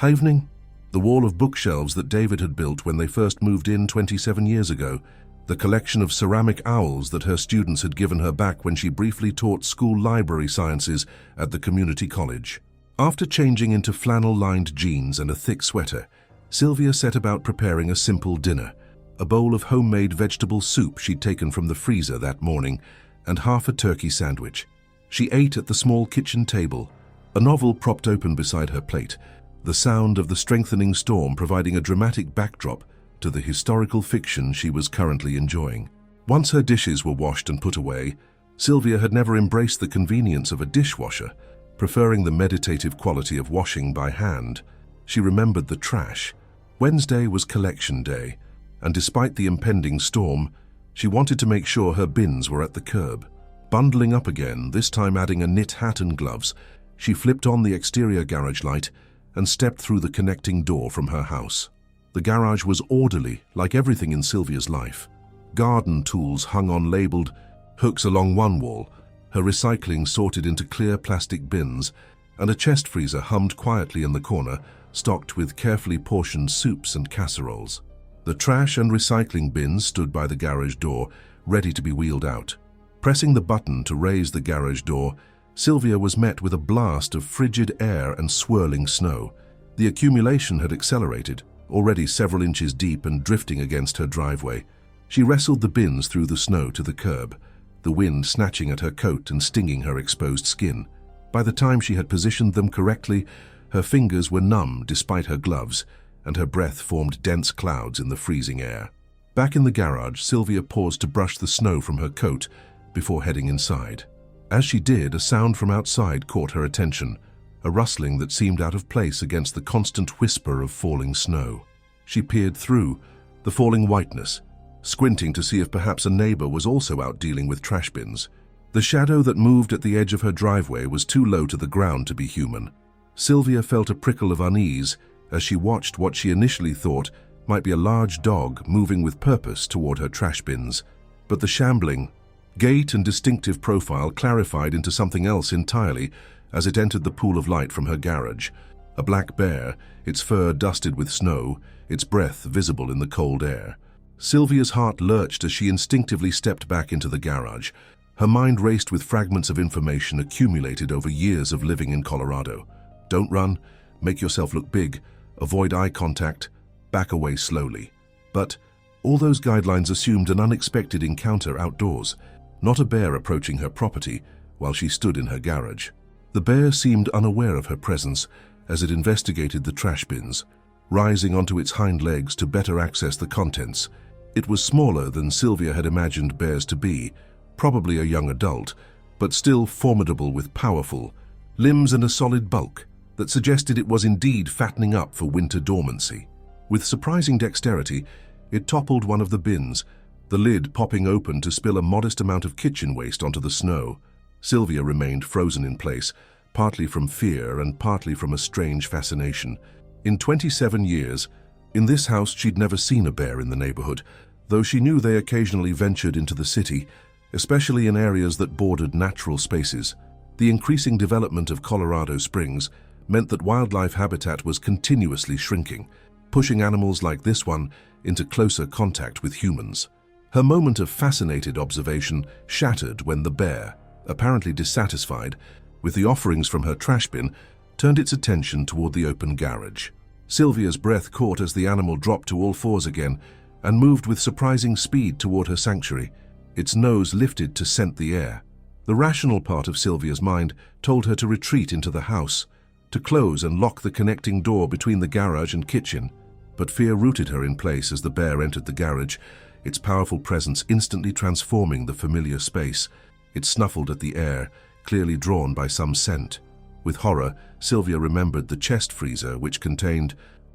evening, the wall of bookshelves that David had built when they first moved in 27 years ago, the collection of ceramic owls that her students had given her back when she briefly taught school library sciences at the community college. After changing into flannel-lined jeans and a thick sweater, Sylvia set about preparing a simple dinner, a bowl of homemade vegetable soup she'd taken from the freezer that morning, and half a turkey sandwich. She ate at the small kitchen table, a novel propped open beside her plate, the sound of the strengthening storm providing a dramatic backdrop to the historical fiction she was currently enjoying. Once her dishes were washed and put away, Sylvia had never embraced the convenience of a dishwasher, preferring the meditative quality of washing by hand. She remembered the trash. Wednesday was collection day, and despite the impending storm, she wanted to make sure her bins were at the curb. Bundling up again, this time adding a knit hat and gloves, she flipped on the exterior garage light and stepped through the connecting door from her house. The garage was orderly, like everything in Sylvia's life. Garden tools hung on labeled hooks along one wall, her recycling sorted into clear plastic bins, and a chest freezer hummed quietly in the corner, stocked with carefully portioned soups and casseroles. The trash and recycling bins stood by the garage door, ready to be wheeled out. Pressing the button to raise the garage door, Sylvia was met with a blast of frigid air and swirling snow. The accumulation had accelerated, already several inches deep and drifting against her driveway. She wrestled the bins through the snow to the curb, the wind snatching at her coat and stinging her exposed skin. By the time she had positioned them correctly, her fingers were numb despite her gloves, and her breath formed dense clouds in the freezing air. Back in the garage, Sylvia paused to brush the snow from her coat before heading inside. As she did, a sound from outside caught her attention, a rustling that seemed out of place against the constant whisper of falling snow. She peered through the falling whiteness, squinting to see if perhaps a neighbor was also out dealing with trash bins. The shadow that moved at the edge of her driveway was too low to the ground to be human. Sylvia felt a prickle of unease as she watched what she initially thought might be a large dog moving with purpose toward her trash bins. But the shambling gait and distinctive profile clarified into something else entirely as it entered the pool of light from her garage. A black bear, its fur dusted with snow, its breath visible in the cold air. Sylvia's heart lurched as she instinctively stepped back into the garage. Her mind raced with fragments of information accumulated over years of living in Colorado. Don't run, make yourself look big, avoid eye contact, back away slowly. But all those guidelines assumed an unexpected encounter outdoors, not a bear approaching her property while she stood in her garage. The bear seemed unaware of her presence as it investigated the trash bins, rising onto its hind legs to better access the contents. It was smaller than Sylvia had imagined bears to be, probably a young adult, but still formidable with powerful limbs and a solid bulk that suggested it was indeed fattening up for winter dormancy. With surprising dexterity, it toppled one of the bins, the lid popping open to spill a modest amount of kitchen waste onto the snow. Sylvia remained frozen in place, partly from fear and partly from a strange fascination. In 27 years, in this house she'd never seen a bear in the neighborhood, though she knew they occasionally ventured into the city, especially in areas that bordered natural spaces. The increasing development of Colorado Springs meant that wildlife habitat was continuously shrinking, pushing animals like this one into closer contact with humans. Her moment of fascinated observation shattered when the bear, apparently dissatisfied with the offerings from her trash bin, turned its attention toward the open garage. Sylvia's breath caught as the animal dropped to all fours again and moved with surprising speed toward her sanctuary, its nose lifted to scent the air. The rational part of Sylvia's mind told her to retreat into the house, to close and lock the connecting door between the garage and kitchen. But fear rooted her in place as the bear entered the garage, its powerful presence instantly transforming the familiar space. It snuffled at the air, clearly drawn by some scent. With horror, Sylvia remembered the chest freezer, which contained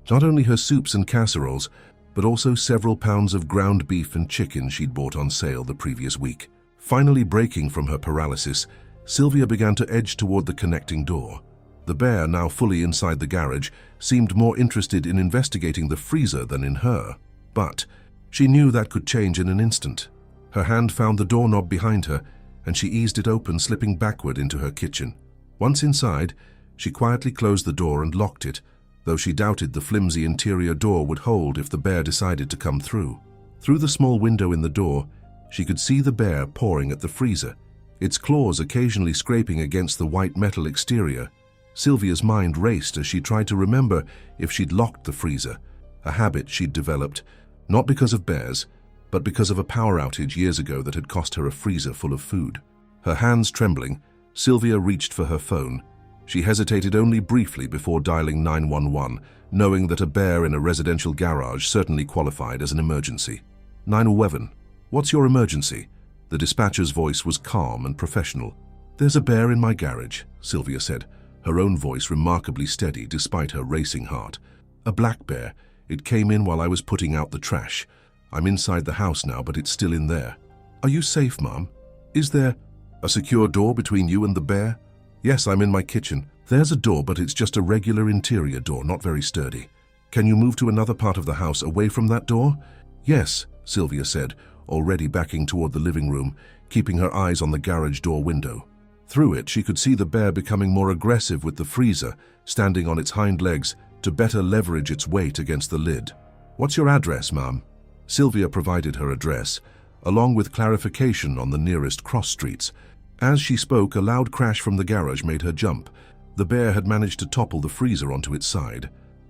not only her soups and casseroles, but also several pounds of ground beef and chicken she'd bought on sale the previous week. Finally breaking from her paralysis, Sylvia began to edge toward the connecting door. The bear, now fully inside the garage, seemed more interested in investigating the freezer than in her. But she knew that could change in an instant. Her hand found the doorknob behind her, and she eased it open, slipping backward into her kitchen. Once inside, she quietly closed the door and locked it, though she doubted the flimsy interior door would hold if the bear decided to come through. Through the small window in the door, she could see the bear pawing at the freezer, its claws occasionally scraping against the white metal exterior. Sylvia's mind raced as she tried to remember if she'd locked the freezer, a habit she'd developed, not because of bears, but because of a power outage years ago that had cost her a freezer full of food. Her hands trembling, Sylvia reached for her phone. She hesitated only briefly before dialing 911, knowing that a bear in a residential garage certainly qualified as an emergency. 911, what's your emergency? The dispatcher's voice was calm and professional. There's a bear in my garage, Sylvia said, her own voice remarkably steady despite her racing heart. A black bear. It came in while I was putting out the trash. I'm inside the house now, but it's still in there. Are you safe, Mom? Is there a secure door between you and the bear? Yes, I'm in my kitchen. There's a door, but it's just a regular interior door, not very sturdy. Can you move to another part of the house away from that door? Yes, Sylvia said, already backing toward the living room, keeping her eyes on the garage door window. Through it, she could see the bear becoming more aggressive with the freezer, standing on its hind legs to better leverage its weight against the lid. What's your address, Mom? Sylvia provided her address, along with clarification on the nearest cross streets. As she spoke, a loud crash from the garage made her jump. The bear had managed to topple the freezer onto its side.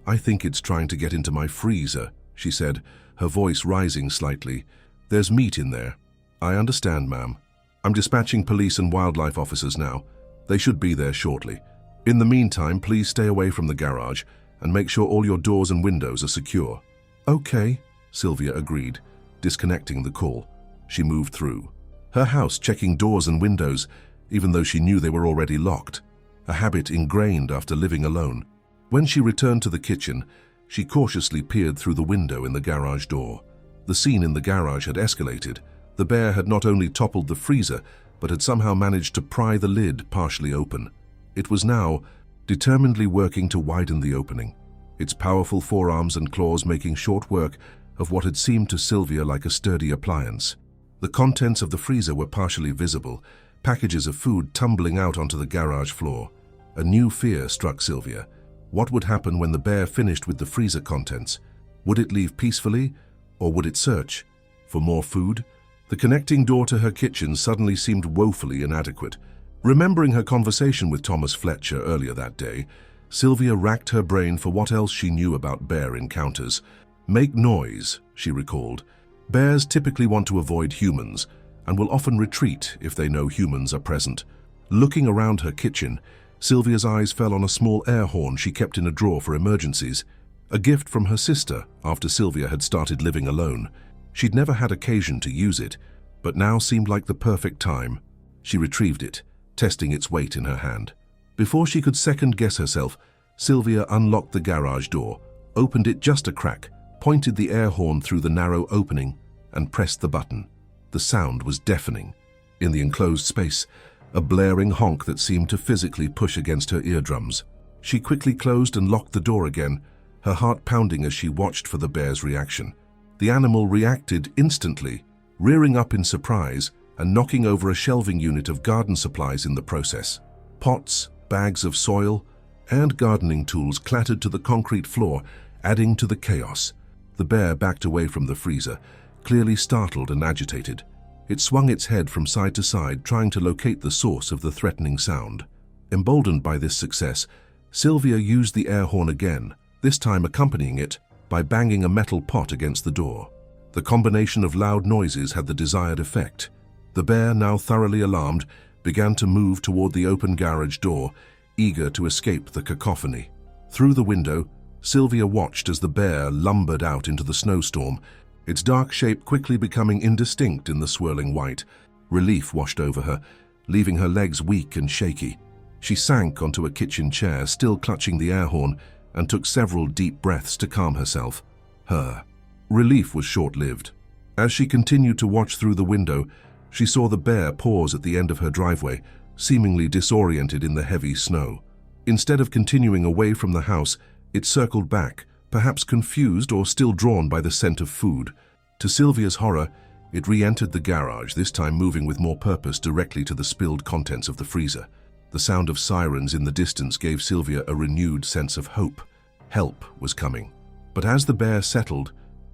I think it's trying to get into my freezer, she said, her voice rising slightly. There's meat in there. I understand, ma'am. I'm dispatching police and wildlife officers now. They should be there shortly. In the meantime, please stay away from the garage and make sure all your doors and windows are secure. Okay, Sylvia agreed, disconnecting the call. She moved through her house, checking doors and windows, even though she knew they were already locked, a habit ingrained after living alone. When she returned to the kitchen, she cautiously peered through the window in the garage door. The scene in the garage had escalated. The bear had not only toppled the freezer, but had somehow managed to pry the lid partially open. It was now determinedly working to widen the opening, its powerful forearms and claws making short work of what had seemed to Sylvia like a sturdy appliance. The contents of the freezer were partially visible, packages of food tumbling out onto the garage floor. A new fear struck Sylvia. What would happen when the bear finished with the freezer contents? Would it leave peacefully, or would it search for more food? The connecting door to her kitchen suddenly seemed woefully inadequate. Remembering her conversation with Thomas Fletcher earlier that day, Sylvia racked her brain for what else she knew about bear encounters. Make noise, she recalled. Bears typically want to avoid humans and will often retreat if they know humans are present. Looking around her kitchen, Sylvia's eyes fell on a small air horn she kept in a drawer for emergencies, a gift from her sister after Sylvia had started living alone. She'd never had occasion to use it, but now seemed like the perfect time. She retrieved it, testing its weight in her hand. Before she could second-guess herself, Sylvia unlocked the garage door, opened it just a crack, pointed the air horn through the narrow opening, and pressed the button. The sound was deafening. In the enclosed space, a blaring honk that seemed to physically push against her eardrums. She quickly closed and locked the door again, her heart pounding as she watched for the bear's reaction. The animal reacted instantly, rearing up in surprise and knocking over a shelving unit of garden supplies in the process. Pots, bags of soil, and gardening tools clattered to the concrete floor, adding to the chaos. The bear backed away from the freezer, clearly startled and agitated. It swung its head from side to side, trying to locate the source of the threatening sound. Emboldened by this success, Sylvia used the air horn again, this time accompanying it by banging a metal pot against the door. The combination of loud noises had the desired effect. The bear, now thoroughly alarmed, began to move toward the open garage door, eager to escape the cacophony. Through the window, Sylvia watched as the bear lumbered out into the snowstorm, its dark shape quickly becoming indistinct in the swirling white. Relief washed over her, leaving her legs weak and shaky. She sank onto a kitchen chair, still clutching the air horn, and took several deep breaths to calm herself. Her relief was short-lived. As she continued to watch through the window, she saw the bear pause at the end of her driveway, seemingly disoriented in the heavy snow. Instead of continuing away from the house, it circled back, perhaps confused or still drawn by the scent of food. To Sylvia's horror, it re-entered the garage, this time moving with more purpose directly to the spilled contents of the freezer. The sound of sirens in the distance gave Sylvia a renewed sense of hope. Help was coming. But as the bear settled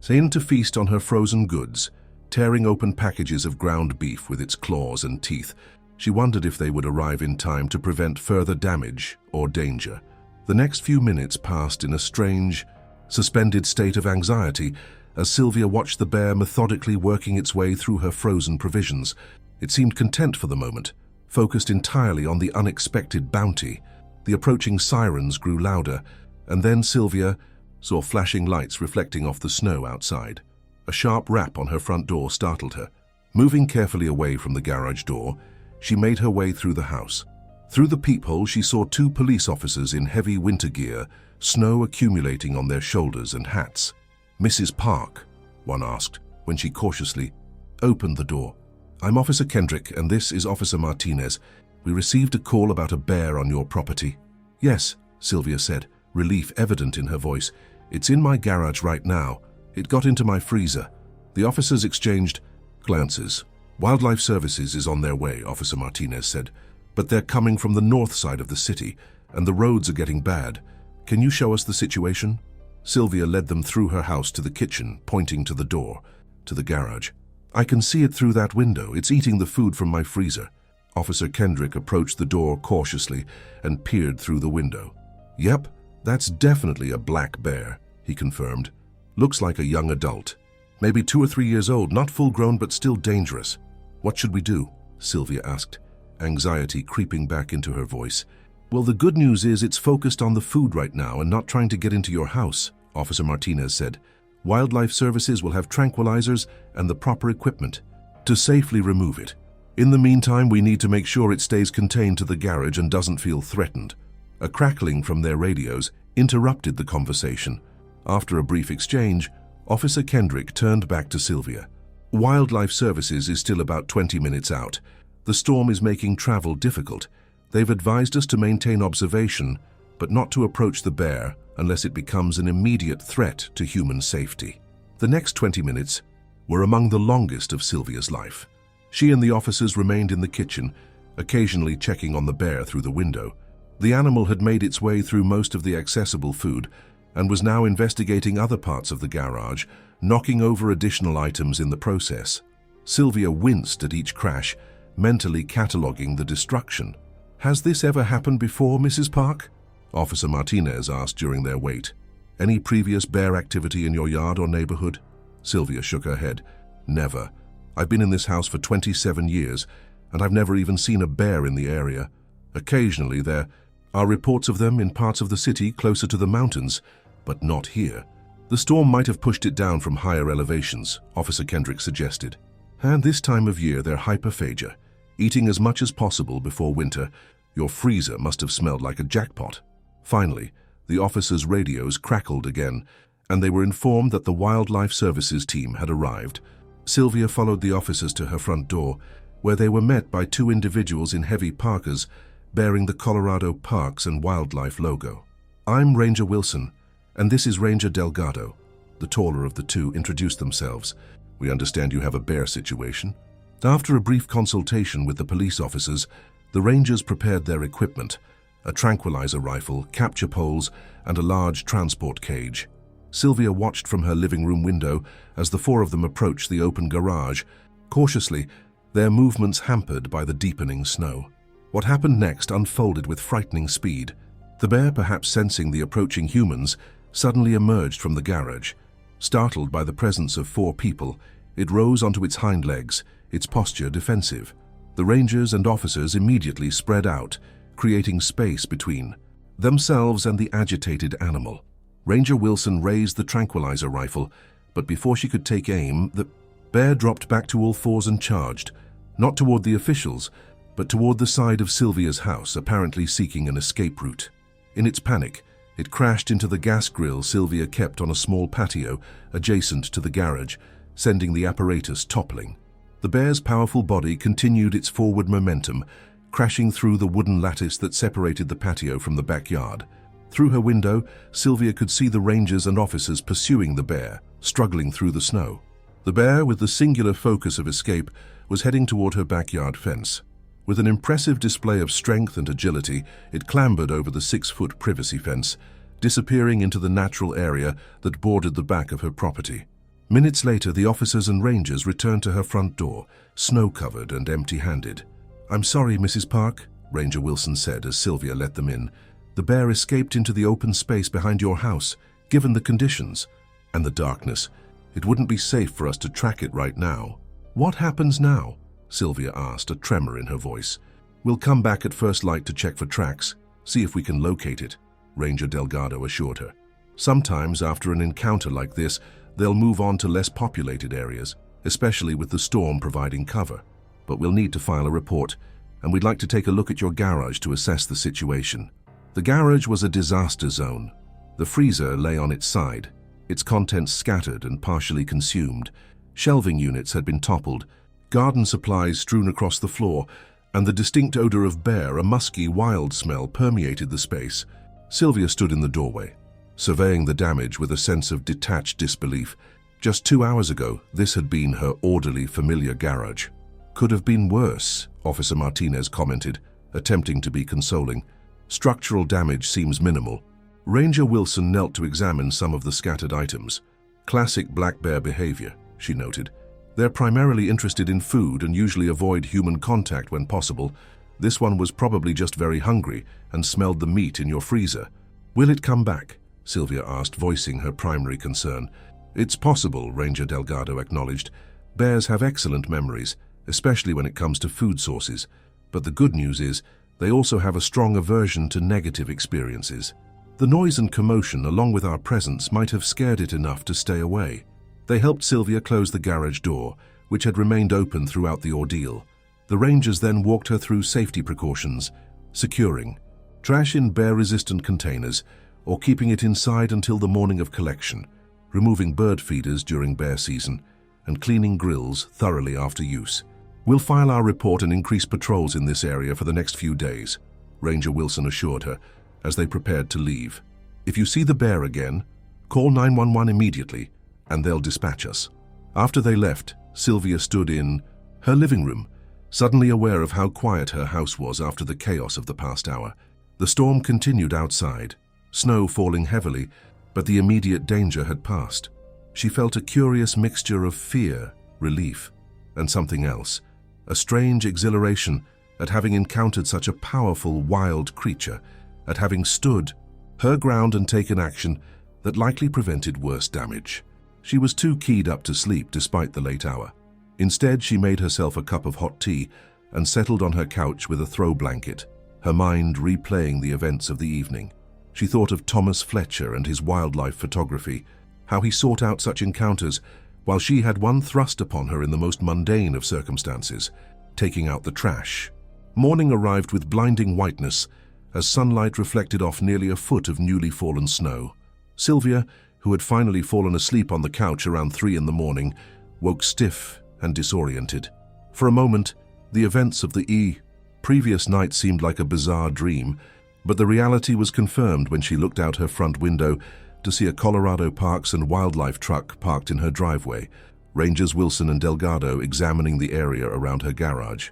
in to feast on her frozen goods, tearing open packages of ground beef with its claws and teeth, she wondered if they would arrive in time to prevent further damage or danger. The next few minutes passed in a strange, suspended state of anxiety as Sylvia watched the bear methodically working its way through her frozen provisions. It seemed content for the moment, focused entirely on the unexpected bounty. The approaching sirens grew louder, and then Sylvia saw flashing lights reflecting off the snow outside. A sharp rap on her front door startled her. Moving carefully away from the garage door, she made her way through the house. Through the peephole, she saw two police officers in heavy winter gear, snow accumulating on their shoulders and hats. "Mrs. Park?" one asked, when she cautiously opened the door. "I'm Officer Kendrick, and this is Officer Martinez. We received a call about a bear on your property." "Yes," Sylvia said, relief evident in her voice. "It's in my garage right now. It got into my freezer." The officers exchanged glances. "Wildlife Services is on their way," Officer Martinez said, "but they're coming from the north side of the city, and the roads are getting bad. Can you show us the situation?" Sylvia led them through her house to the kitchen, pointing to the door, to the garage. "I can see it through that window. It's eating the food from my freezer." Officer Kendrick approached the door cautiously and peered through the window. "Yep, That's definitely a black bear, he confirmed. Looks like a young adult. Maybe 2 or 3 years old, not full-grown but still dangerous. What should we do? Sylvia asked, anxiety creeping back into her voice. Well, the good news is it's focused on the food right now and not trying to get into your house, Officer Martinez said. Wildlife Services will have tranquilizers and the proper equipment to safely remove it. In the meantime, we need to make sure it stays contained to the garage and doesn't feel threatened. A crackling from their radios interrupted the conversation. After a brief exchange, Officer Kendrick turned back to Sylvia. Wildlife Services is still about 20 minutes out. The storm is making travel difficult. They've advised us to maintain observation, but not to approach the bear unless it becomes an immediate threat to human safety. The next 20 minutes were among the longest of Sylvia's life. She and the officers remained in the kitchen, occasionally checking on the bear through the window. The animal had made its way through most of the accessible food and was now investigating other parts of the garage, knocking over additional items in the process. Sylvia winced at each crash, mentally cataloging the destruction. "Has this ever happened before, Mrs. Park?" Officer Martinez asked during their wait. "Any previous bear activity in your yard or neighborhood?" Sylvia shook her head. "Never. I've been in this house for 27 years, and I've never even seen a bear in the area. Occasionally there are reports of them in parts of the city closer to the mountains, but not here. The storm might have pushed it down from higher elevations," Officer Kendrick suggested. "And this time of year they're hyperphagia, eating as much as possible before winter. Your freezer must have smelled like a jackpot." Finally, the officers' radios crackled again, and they were informed that the Wildlife Services team had arrived. Sylvia followed the officers to her front door, where they were met by 2 individuals in heavy parkas bearing the Colorado Parks and Wildlife logo. "I'm Ranger Wilson, and this is Ranger Delgado." The taller of the 2 introduced themselves. "We understand you have a bear situation." After a brief consultation with the police officers, the Rangers prepared their equipment: a tranquilizer rifle, capture poles, and a large transport cage. Sylvia watched from her living room window as the 4 of them approached the open garage, cautiously, their movements hampered by the deepening snow. What happened next unfolded with frightening speed. The bear, perhaps sensing the approaching humans, suddenly emerged from the garage. Startled by the presence of 4 people, it rose onto its hind legs, its posture defensive. The Rangers and officers immediately spread out, creating space between themselves and the agitated animal. Ranger Wilson raised the tranquilizer rifle, but before she could take aim, the bear dropped back to all 4s and charged, not toward the officials, but toward the side of Sylvia's house, apparently seeking an escape route. In its panic, it crashed into the gas grill Sylvia kept on a small patio adjacent to the garage, sending the apparatus toppling. The bear's powerful body continued its forward momentum, crashing through the wooden lattice that separated the patio from the backyard. Through her window, Sylvia could see the Rangers and officers pursuing the bear, struggling through the snow. The bear, with the singular focus of escape, was heading toward her backyard fence. With an impressive display of strength and agility, it clambered over the 6-foot privacy fence, disappearing into the natural area that bordered the back of her property. Minutes later, the officers and Rangers returned to her front door, snow-covered and empty-handed. "I'm sorry, Mrs. Park," Ranger Wilson said as Sylvia let them in. "The bear escaped into the open space behind your house, given the conditions and the darkness. It wouldn't be safe for us to track it right now." "What happens now?" Sylvia asked, a tremor in her voice. "We'll come back at first light to check for tracks, see if we can locate it," Ranger Delgado assured her. "Sometimes, after an encounter like this, they'll move on to less populated areas, especially with the storm providing cover. But we'll need to file a report, and we'd like to take a look at your garage to assess the situation." The garage was a disaster zone. The freezer lay on its side, its contents scattered and partially consumed. Shelving units had been toppled, garden supplies strewn across the floor, and the distinct odor of bear, a musky, wild smell, permeated the space. Sylvia stood in the doorway, surveying the damage with a sense of detached disbelief. Just 2 hours ago, this had been her orderly, familiar garage. "Could have been worse," Officer Martinez commented, attempting to be consoling. "Structural damage seems minimal." Ranger Wilson knelt to examine some of the scattered items. "Classic black bear behavior," she noted. "They're primarily interested in food and usually avoid human contact when possible. This one was probably just very hungry and smelled the meat in your freezer." Will it come back? Sylvia asked, voicing her primary concern. It's possible, Ranger Delgado acknowledged. Bears have excellent memories, especially when it comes to food sources. But the good news is, they also have a strong aversion to negative experiences. The noise and commotion, along with our presence, might have scared it enough to stay away. They helped Sylvia close the garage door, which had remained open throughout the ordeal. The Rangers then walked her through safety precautions, securing trash in bear-resistant containers or keeping it inside until the morning of collection, removing bird feeders during bear season, and cleaning grills thoroughly after use. We'll file our report and increase patrols in this area for the next few days, Ranger Wilson assured her as they prepared to leave. If you see the bear again, call 911 immediately and they'll dispatch us. After they left, Sylvia stood in her living room, suddenly aware of how quiet her house was after the chaos of the past hour. The storm continued outside, snow falling heavily, but the immediate danger had passed. She felt a curious mixture of fear, relief, and something else, a strange exhilaration at having encountered such a powerful, wild creature, at having stood her ground and taken action that likely prevented worse damage. She was too keyed up to sleep despite the late hour. Instead, she made herself a cup of hot tea and settled on her couch with a throw blanket, her mind replaying the events of the evening. She thought of Thomas Fletcher and his wildlife photography, how he sought out such encounters while she had one thrust upon her in the most mundane of circumstances, taking out the trash. Morning arrived with blinding whiteness as sunlight reflected off nearly a foot of newly fallen snow. Sylvia, who had finally fallen asleep on the couch around 3 in the morning, woke stiff and disoriented. For a moment, the events of the previous night seemed like a bizarre dream, but the reality was confirmed when she looked out her front window to see a Colorado Parks and Wildlife truck parked in her driveway, Rangers Wilson and Delgado examining the area around her garage.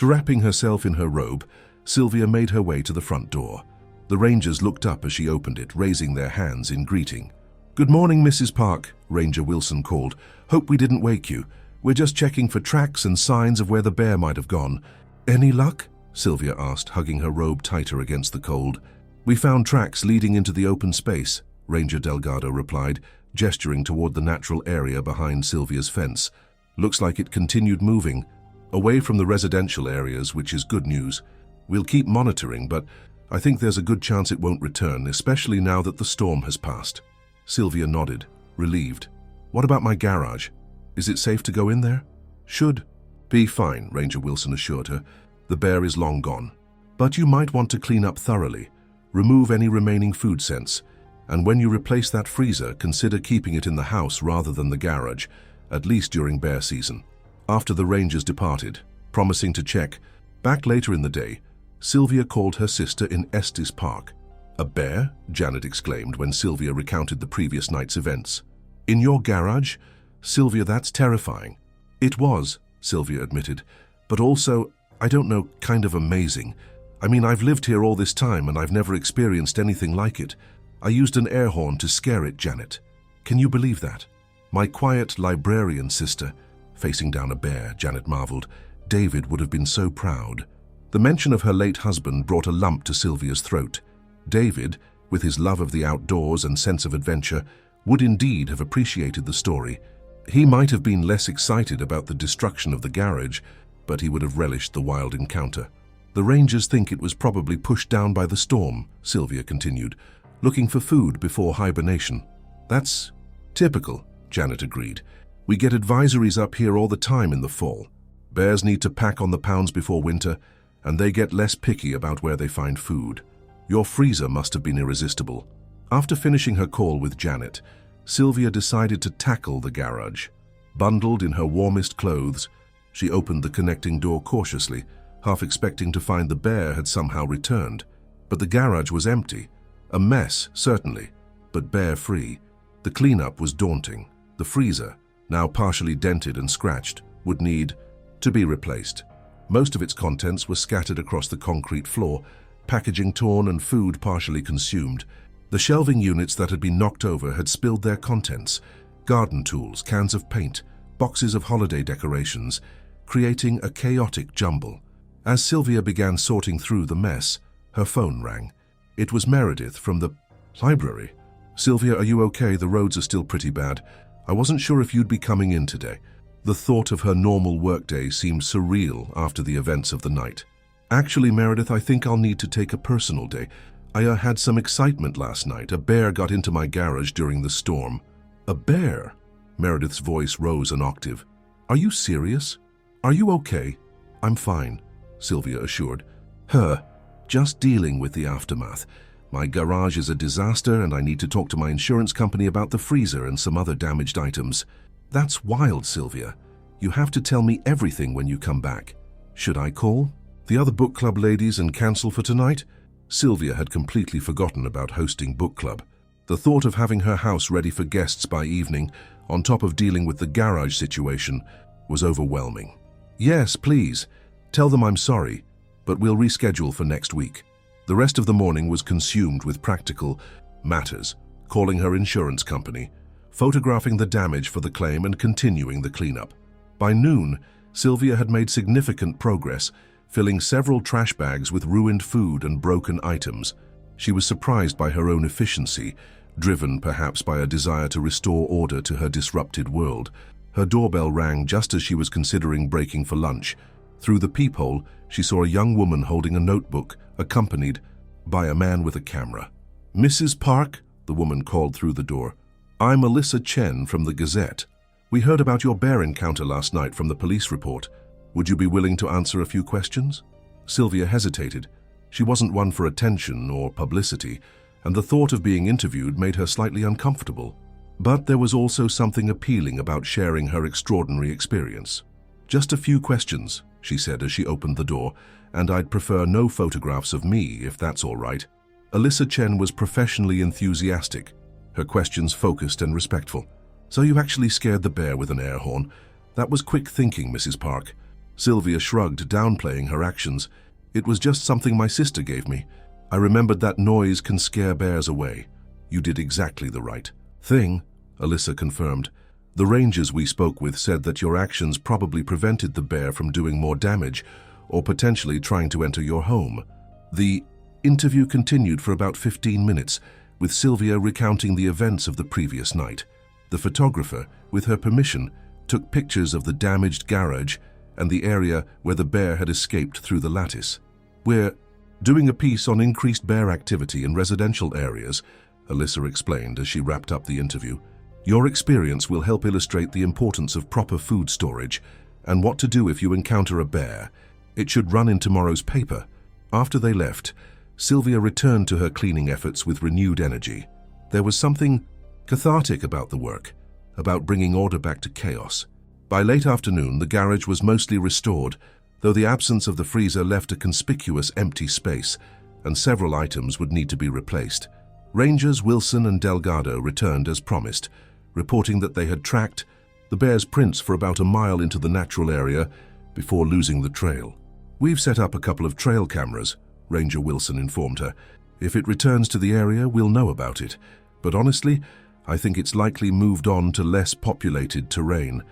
Wrapping herself in her robe, Sylvia made her way to the front door. The Rangers looked up as she opened it, raising their hands in greeting. "Good morning, Mrs. Park," Ranger Wilson called. "Hope we didn't wake you. We're just checking for tracks and signs of where the bear might have gone." "Any luck?" Sylvia asked, hugging her robe tighter against the cold. "We found tracks leading into the open space," Ranger Delgado replied, gesturing toward the natural area behind Sylvia's fence. "Looks like it continued moving, away from the residential areas, which is good news. We'll keep monitoring, but I think there's a good chance it won't return, especially now that the storm has passed." Sylvia nodded, relieved. "What about my garage? Is it safe to go in there?" "Should be fine," Ranger Wilson assured her. "The bear is long gone. But you might want to clean up thoroughly, remove any remaining food scents, and when you replace that freezer, consider keeping it in the house rather than the garage, at least during bear season." After the Rangers departed, promising to check back later in the day, Sylvia called her sister in Estes Park. "A bear?" Janet exclaimed when Sylvia recounted the previous night's events. "In your garage? Sylvia, that's terrifying." "It was," Sylvia admitted, "but also, I don't know, kind of amazing. I mean, I've lived here all this time and I've never experienced anything like it. I used an air horn to scare it, Janet. Can you believe that? My quiet librarian sister, facing down a bear," Janet marveled. "David would have been so proud." The mention of her late husband brought a lump to Sylvia's throat. David, with his love of the outdoors and sense of adventure, would indeed have appreciated the story. He might have been less excited about the destruction of the garage, but he would have relished the wild encounter. "The Rangers think it was probably pushed down by the storm," Sylvia continued, "looking for food before hibernation." "That's typical," Janet agreed. "We get advisories up here all the time in the fall. Bears need to pack on the pounds before winter, and they get less picky about where they find food. Your freezer must have been irresistible." After finishing her call with Janet, Sylvia decided to tackle the garage. Bundled in her warmest clothes, she opened the connecting door cautiously, half expecting to find the bear had somehow returned. But the garage was empty. A mess, certainly, but bear-free. The cleanup was daunting. The freezer, now partially dented and scratched, would need to be replaced. Most of its contents were scattered across the concrete floor, packaging torn and food partially consumed. The shelving units that had been knocked over had spilled their contents: garden tools, cans of paint, boxes of holiday decorations, creating a chaotic jumble. As Sylvia began sorting through the mess, her phone rang. It was Meredith from the Library. Sylvia, are you okay? The roads are still pretty bad. I wasn't sure if you'd be coming in today. The thought of her normal workday seemed surreal after the events of the night. Actually, Meredith, I think I'll need to take a personal day. I had some excitement last night. A bear got into my garage during the storm. A bear? Meredith's voice rose an octave. Are you serious? Are you okay? I'm fine, Sylvia assured. Just dealing with the aftermath. My garage is a disaster and I need to talk to my insurance company about the freezer and some other damaged items. That's wild, Sylvia. You have to tell me everything when you come back. Should I call the other book club ladies and cancel for tonight? Sylvia had completely forgotten about hosting book club. The thought of having her house ready for guests by evening, on top of dealing with the garage situation, was overwhelming. Yes, please. Tell them I'm sorry, but we'll reschedule for next week. The rest of the morning was consumed with practical matters, calling her insurance company, photographing the damage for the claim and continuing the cleanup. By noon, Sylvia had made significant progress, filling several trash bags with ruined food and broken items. She was surprised by her own efficiency, driven perhaps by a desire to restore order to her disrupted world. Her doorbell rang just as she was considering breaking for lunch. Through the peephole, she saw a young woman holding a notebook, accompanied by a man with a camera. Mrs. Park, the woman called through the door. I'm Alyssa Chen from the Gazette. We heard about your bear encounter last night from the police report. Would you be willing to answer a few questions? Sylvia hesitated. She wasn't one for attention or publicity, and the thought of being interviewed made her slightly uncomfortable. But there was also something appealing about sharing her extraordinary experience. Just a few questions, she said as she opened the door, and I'd prefer no photographs of me, if that's all right. Alyssa Chen was professionally enthusiastic, her questions focused and respectful. So you actually scared the bear with an air horn? That was quick thinking, Mrs. Park. Sylvia shrugged, downplaying her actions. It was just something my sister gave me. I remembered that noise can scare bears away. You did exactly the right thing, Alyssa confirmed. The rangers we spoke with said that your actions probably prevented the bear from doing more damage or potentially trying to enter your home. The interview continued for about 15 minutes, with Sylvia recounting the events of the previous night. The photographer, with her permission, took pictures of the damaged garage and the area where the bear had escaped through the lattice. We're doing a piece on increased bear activity in residential areas, Alyssa explained as she wrapped up the interview. Your experience will help illustrate the importance of proper food storage and what to do if you encounter a bear. It should run in tomorrow's paper. After they left, Sylvia returned to her cleaning efforts with renewed energy. There was something cathartic about the work, about bringing order back to chaos. By late afternoon, the garage was mostly restored, though the absence of the freezer left a conspicuous empty space, and several items would need to be replaced. Rangers Wilson and Delgado returned as promised, reporting that they had tracked the bear's prints for about a mile into the natural area before losing the trail. We've set up a couple of trail cameras, Ranger Wilson informed her. If it returns to the area, we'll know about it. But honestly, I think it's likely moved on to less populated terrain.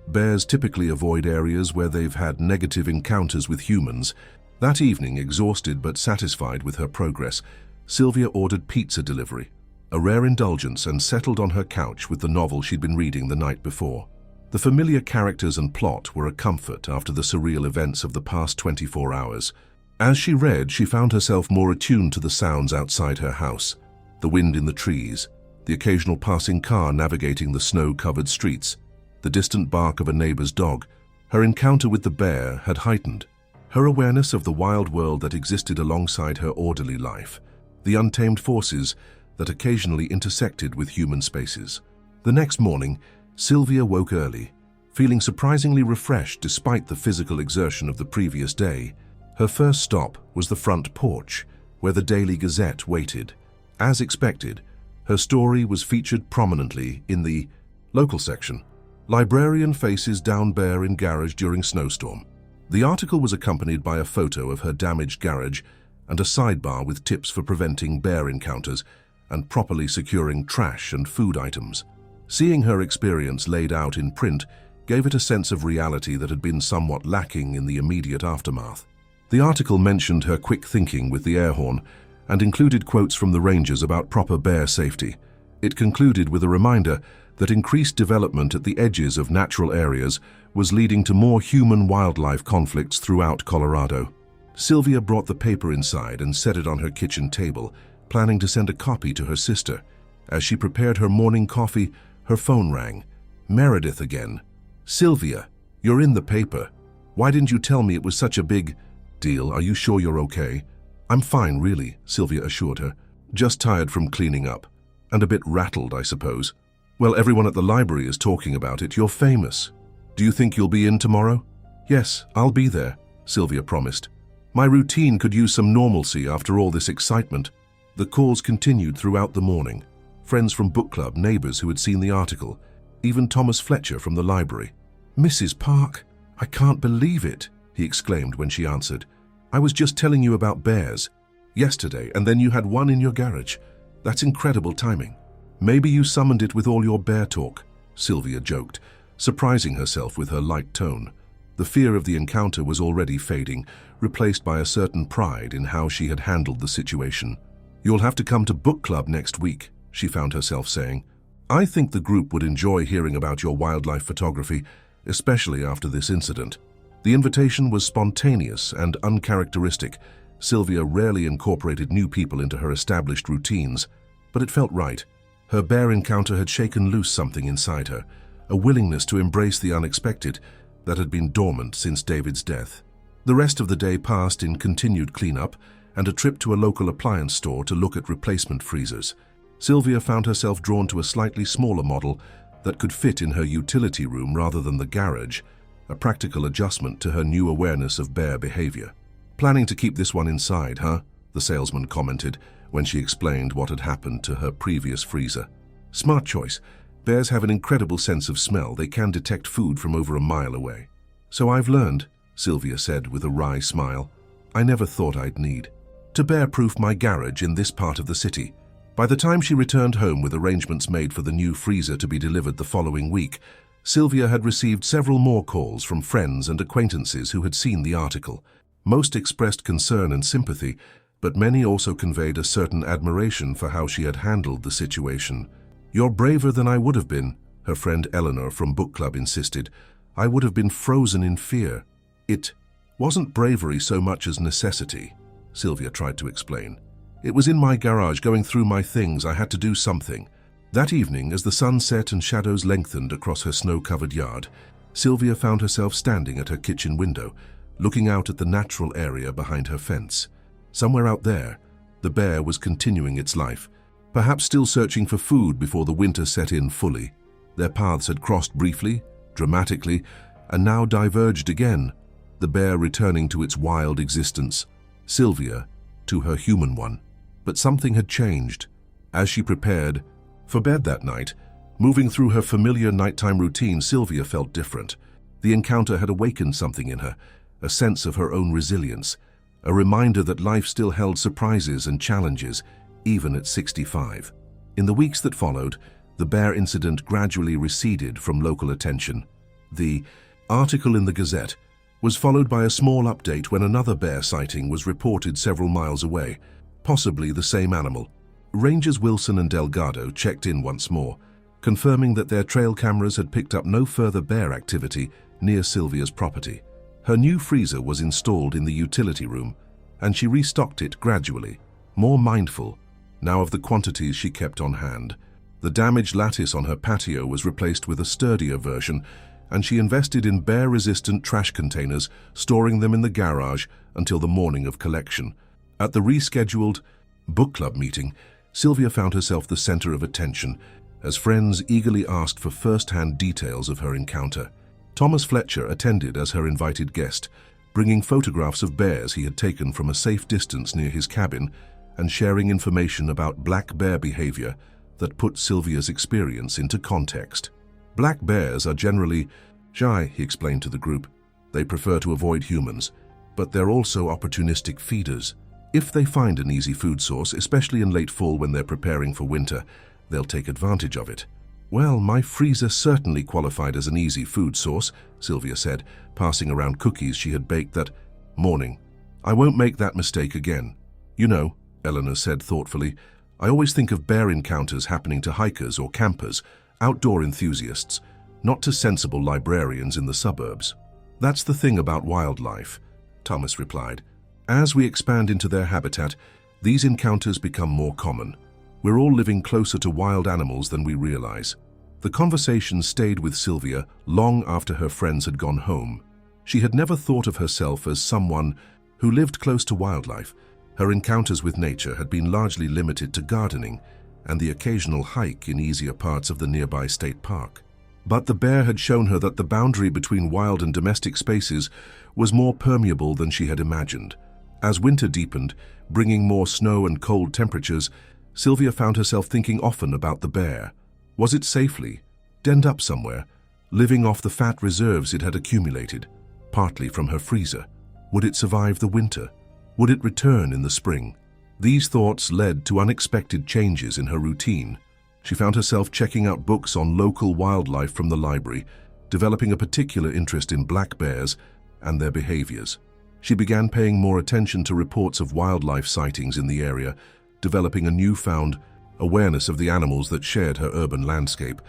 Bears typically avoid areas where they've had negative encounters with humans. That evening, exhausted but satisfied with her progress, Sylvia ordered pizza delivery, a rare indulgence, and settled on her couch with the novel she'd been reading the night before. The familiar characters and plot were a comfort after the surreal events of the past 24 hours. As she read, she found herself more attuned to the sounds outside her house, the wind in the trees, the occasional passing car navigating the snow-covered streets, the distant bark of a neighbor's dog. Her encounter with the bear had heightened her awareness of the wild world that existed alongside her orderly life, the untamed forces that occasionally intersected with human spaces. The next morning, Sylvia woke early, feeling surprisingly refreshed despite the physical exertion of the previous day. Her first stop was the front porch, where the Daily Gazette waited. As expected, her story was featured prominently in the local section. Librarian faces down bear in garage during snowstorm. The article was accompanied by a photo of her damaged garage and a sidebar with tips for preventing bear encounters and properly securing trash and food items. Seeing her experience laid out in print gave it a sense of reality that had been somewhat lacking in the immediate aftermath. The article mentioned her quick thinking with the air horn and included quotes from the rangers about proper bear safety. It concluded with a reminder that increased development at the edges of natural areas was leading to more human-wildlife conflicts throughout Colorado. Sylvia brought the paper inside and set it on her kitchen table, planning to send a copy to her sister. As she prepared her morning coffee, her phone rang. Meredith again. "Sylvia, you're in the paper. Why didn't you tell me it was such a big deal? Are you sure you're okay?" "I'm fine, really," Sylvia assured her. "Just tired from cleaning up. And a bit rattled, I suppose." "Well, everyone at the library is talking about it. You're famous. Do you think you'll be in tomorrow?" "Yes, I'll be there," Sylvia promised. "My routine could use some normalcy after all this excitement." The calls continued throughout the morning. Friends from book club, neighbors who had seen the article, even Thomas Fletcher from the library. "Mrs. Park, I can't believe it," he exclaimed when she answered. "I was just telling you about bears yesterday, and then you had one in your garage. That's incredible timing." "Maybe you summoned it with all your bear talk," Sylvia joked, surprising herself with her light tone. The fear of the encounter was already fading, replaced by a certain pride in how she had handled the situation. "You'll have to come to book club next week," she found herself saying. "I think the group would enjoy hearing about your wildlife photography, especially after this incident." The invitation was spontaneous and uncharacteristic. Sylvia rarely incorporated new people into her established routines, but it felt right. Her bear encounter had shaken loose something inside her, a willingness to embrace the unexpected that had been dormant since David's death. The rest of the day passed in continued cleanup and a trip to a local appliance store to look at replacement freezers. Sylvia found herself drawn to a slightly smaller model that could fit in her utility room rather than the garage, a practical adjustment to her new awareness of bear behavior. "Planning to keep this one inside, huh?" the salesman commented when she explained what had happened to her previous freezer. "Smart choice. Bears have an incredible sense of smell. They can detect food from over a mile away." "So I've learned," Sylvia said with a wry smile. "I never thought I'd need to bear-proof my garage in this part of the city." By the time she returned home with arrangements made for the new freezer to be delivered the following week, Sylvia had received several more calls from friends and acquaintances who had seen the article. Most expressed concern and sympathy, but many also conveyed a certain admiration for how she had handled the situation. "You're braver than I would have been," her friend Eleanor from book club insisted. "I would have been frozen in fear." "It wasn't bravery so much as necessity," Sylvia tried to explain. "It was in my garage going through my things. I had to do something." That evening, as the sun set and shadows lengthened across her snow-covered yard, Sylvia found herself standing at her kitchen window, looking out at the natural area behind her fence. Somewhere out there, the bear was continuing its life, perhaps still searching for food before the winter set in fully. Their paths had crossed briefly, dramatically, and now diverged again, the bear returning to its wild existence, Sylvia to her human one. But something had changed. As she prepared for bed that night, moving through her familiar nighttime routine, Sylvia felt different. The encounter had awakened something in her, a sense of her own resilience, a reminder that life still held surprises and challenges, even at 65. In the weeks that followed, the bear incident gradually receded from local attention. The article in the Gazette was followed by a small update when another bear sighting was reported several miles away, possibly the same animal. Rangers Wilson and Delgado checked in once more, confirming that their trail cameras had picked up no further bear activity near Sylvia's property. Her new freezer was installed in the utility room, and she restocked it gradually, more mindful now of the quantities she kept on hand. The damaged lattice on her patio was replaced with a sturdier version, and she invested in bear-resistant trash containers, storing them in the garage until the morning of collection. At the rescheduled book club meeting, Sylvia found herself the center of attention, as friends eagerly asked for first-hand details of her encounter. Thomas Fletcher attended as her invited guest, bringing photographs of bears he had taken from a safe distance near his cabin and sharing information about black bear behavior that put Sylvia's experience into context. "Black bears are generally shy," he explained to the group. "They prefer to avoid humans, but they're also opportunistic feeders. If they find an easy food source, especially in late fall when they're preparing for winter, they'll take advantage of it." "Well, my freezer certainly qualified as an easy food source," Sylvia said, passing around cookies she had baked that morning. "I won't make that mistake again. You know, Eleanor said thoughtfully. "I always think of bear encounters happening to hikers or campers, outdoor enthusiasts, not to sensible librarians in the suburbs." "That's the thing about wildlife," Thomas replied. "As we expand into their habitat, these encounters become more common. We're all living closer to wild animals than we realize." The conversation stayed with Sylvia long after her friends had gone home. She had never thought of herself as someone who lived close to wildlife. Her encounters with nature had been largely limited to gardening and the occasional hike in easier parts of the nearby state park. But the bear had shown her that the boundary between wild and domestic spaces was more permeable than she had imagined. As winter deepened, bringing more snow and cold temperatures, Sylvia found herself thinking often about the bear. Was it safely, denned up somewhere, living off the fat reserves it had accumulated, partly from her freezer? Would it survive the winter? Would it return in the spring? These thoughts led to unexpected changes in her routine. She found herself checking out books on local wildlife from the library, developing a particular interest in black bears and their behaviors. She began paying more attention to reports of wildlife sightings in the area, developing a newfound awareness of the animals that shared her urban landscape,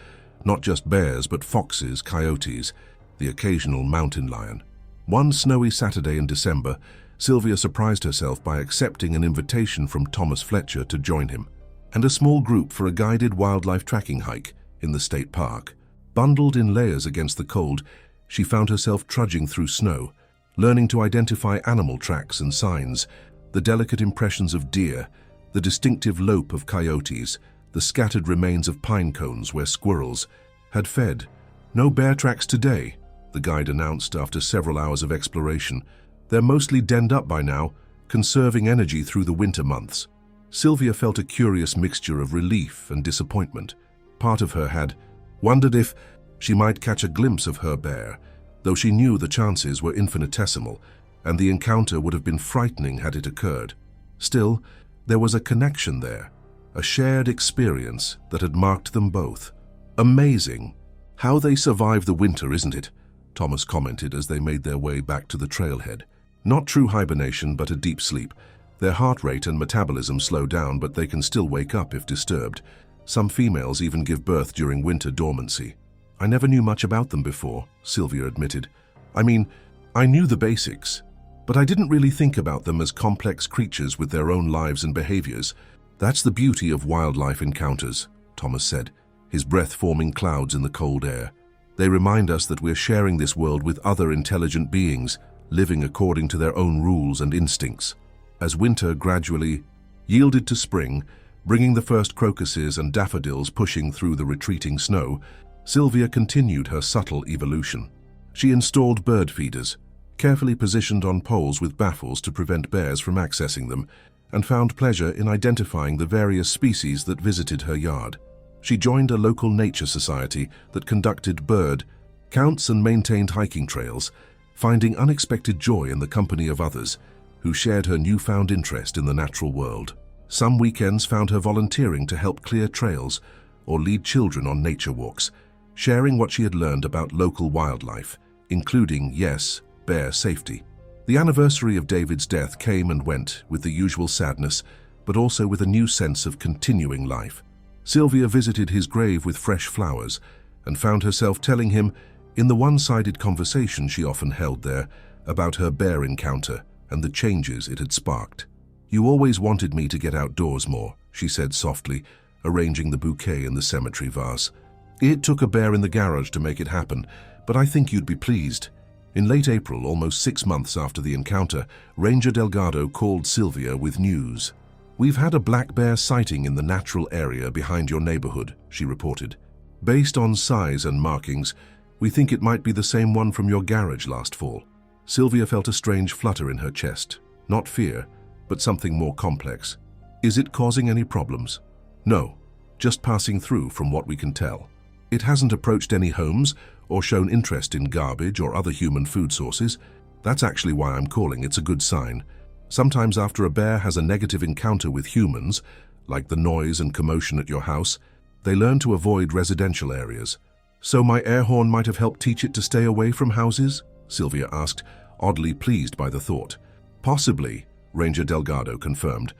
not just bears but foxes, coyotes, the occasional mountain lion. One snowy Saturday in December, Sylvia surprised herself by accepting an invitation from Thomas Fletcher to join him and a small group for a guided wildlife tracking hike in the state park. Bundled in layers against the cold, she found herself trudging through snow, learning to identify animal tracks and signs, the delicate impressions of deer, the distinctive lope of coyotes, the scattered remains of pine cones where squirrels had fed. "No bear tracks today," the guide announced after several hours of exploration. "They're mostly denned up by now, conserving energy through the winter months." Sylvia felt a curious mixture of relief and disappointment. Part of her had wondered if she might catch a glimpse of her bear, though she knew the chances were infinitesimal, and the encounter would have been frightening had it occurred. Still, there was a connection there, a shared experience that had marked them both. "Amazing. How they survive the winter, isn't it?" Thomas commented as they made their way back to the trailhead. "Not true hibernation, but a deep sleep. Their heart rate and metabolism slow down, but they can still wake up if disturbed. Some females even give birth during winter dormancy." "I never knew much about them before," Sylvia admitted. "I mean, I knew the basics, but I didn't really think about them as complex creatures with their own lives and behaviors. That's the beauty of wildlife encounters," Thomas said, his breath forming clouds in the cold air. "They remind us that we're sharing this world with other intelligent beings, living according to their own rules and instincts." As winter gradually yielded to spring, bringing the first crocuses and daffodils pushing through the retreating snow, Sylvia continued her subtle evolution. She installed bird feeders, carefully positioned on poles with baffles to prevent bears from accessing them, and found pleasure in identifying the various species that visited her yard. She joined a local nature society that conducted bird counts and maintained hiking trails, finding unexpected joy in the company of others who shared her newfound interest in the natural world. Some weekends found her volunteering to help clear trails or lead children on nature walks, sharing what she had learned about local wildlife, including, yes, bear safety. The anniversary of David's death came and went with the usual sadness, but also with a new sense of continuing life. Sylvia visited his grave with fresh flowers and found herself telling him, in the one-sided conversation she often held there, about her bear encounter and the changes it had sparked. "You always wanted me to get outdoors more," she said softly, arranging the bouquet in the cemetery vase. "It took a bear in the garage to make it happen, but I think you'd be pleased." In late April, almost 6 months after the encounter, Ranger Delgado called Sylvia with news. "We've had a black bear sighting in the natural area behind your neighborhood," she reported. "Based on size and markings, we think it might be the same one from your garage last fall." Sylvia felt a strange flutter in her chest. Not fear, but something more complex. "Is it causing any problems?" "No, just passing through from what we can tell. It hasn't approached any homes or shown interest in garbage or other human food sources. That's actually why I'm calling. It's a good sign. Sometimes after a bear has a negative encounter with humans, like the noise and commotion at your house, they learn to avoid residential areas." "So my air horn might have helped teach it to stay away from houses?" Sylvia asked, oddly pleased by the thought. "Possibly," Ranger Delgado confirmed.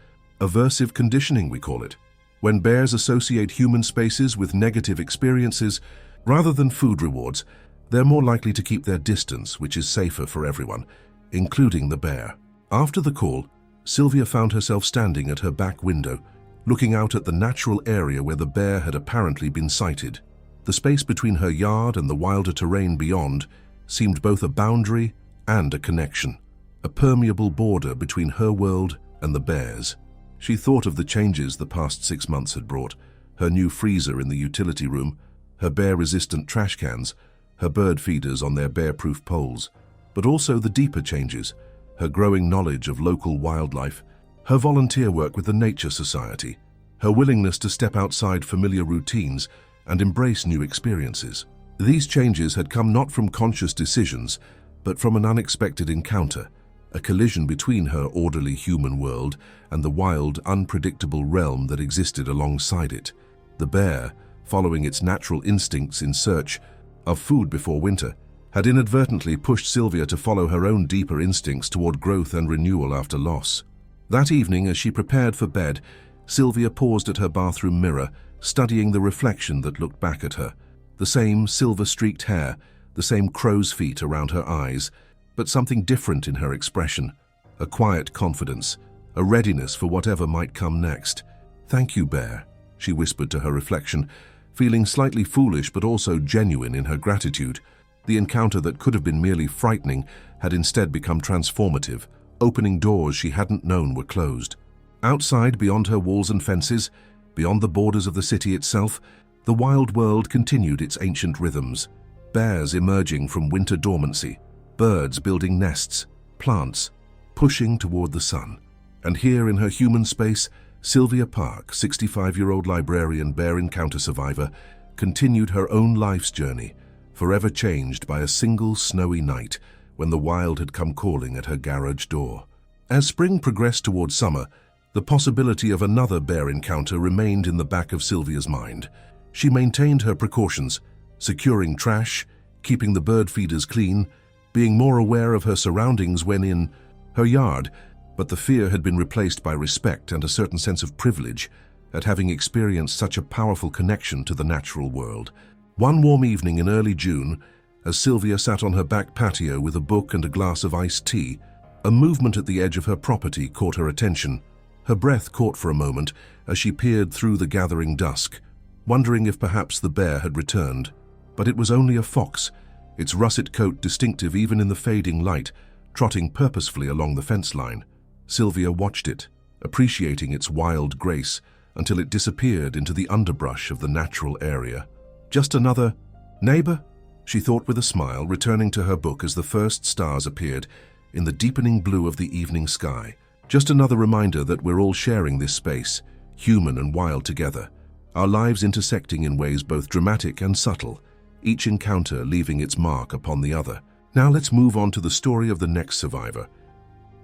Aversive conditioning, we call it. When bears associate human spaces with negative experiences, rather than food rewards, they're more likely to keep their distance, which is safer for everyone, including the bear. After the call, Sylvia found herself standing at her back window, looking out at the natural area where the bear had apparently been sighted. The space between her yard and the wilder terrain beyond seemed both a boundary and a connection, a permeable border between her world and the bear's. She thought of the changes the past 6 months had brought: her new freezer in the utility room, her bear-resistant trash cans, her bird feeders on their bear-proof poles, but also the deeper changes: her growing knowledge of local wildlife, her volunteer work with the Nature Society, her willingness to step outside familiar routines and embrace new experiences. These changes had come not from conscious decisions, but from an unexpected encounter, a collision between her orderly human world and the wild, unpredictable realm that existed alongside it. The bear, following its natural instincts in search of food before winter, had inadvertently pushed Sylvia to follow her own deeper instincts toward growth and renewal after loss. That evening, as she prepared for bed, Sylvia paused at her bathroom mirror, studying the reflection that looked back at her. The same silver-streaked hair, the same crow's feet around her eyes, but something different in her expression: a quiet confidence, a readiness for whatever might come next. "Thank you, bear," she whispered to her reflection, feeling slightly foolish but also genuine in her gratitude. The encounter that could have been merely frightening had instead become transformative, opening doors she hadn't known were closed. Outside, beyond her walls and fences, beyond the borders of the city itself, the wild world continued its ancient rhythms. Bears emerging from winter dormancy, birds building nests, plants pushing toward the sun. And here in her human space, Sylvia Park, 65-year-old librarian bear encounter survivor, continued her own life's journey, forever changed by a single snowy night when the wild had come calling at her garage door. As spring progressed toward summer, the possibility of another bear encounter remained in the back of Sylvia's mind. She maintained her precautions, securing trash, keeping the bird feeders clean, being more aware of her surroundings when in her yard, but the fear had been replaced by respect and a certain sense of privilege at having experienced such a powerful connection to the natural world. One warm evening in early June, as Sylvia sat on her back patio with a book and a glass of iced tea, a movement at the edge of her property caught her attention. Her breath caught for a moment as she peered through the gathering dusk, wondering if perhaps the bear had returned. But it was only a fox, its russet coat distinctive even in the fading light, trotting purposefully along the fence line. Sylvia watched it, appreciating its wild grace, until it disappeared into the underbrush of the natural area. Just another neighbor, she thought with a smile, returning to her book as the first stars appeared in the deepening blue of the evening sky. Just another reminder that we're all sharing this space, human and wild together, our lives intersecting in ways both dramatic and subtle, each encounter leaving its mark upon the other. Now let's move on to the story of the next survivor.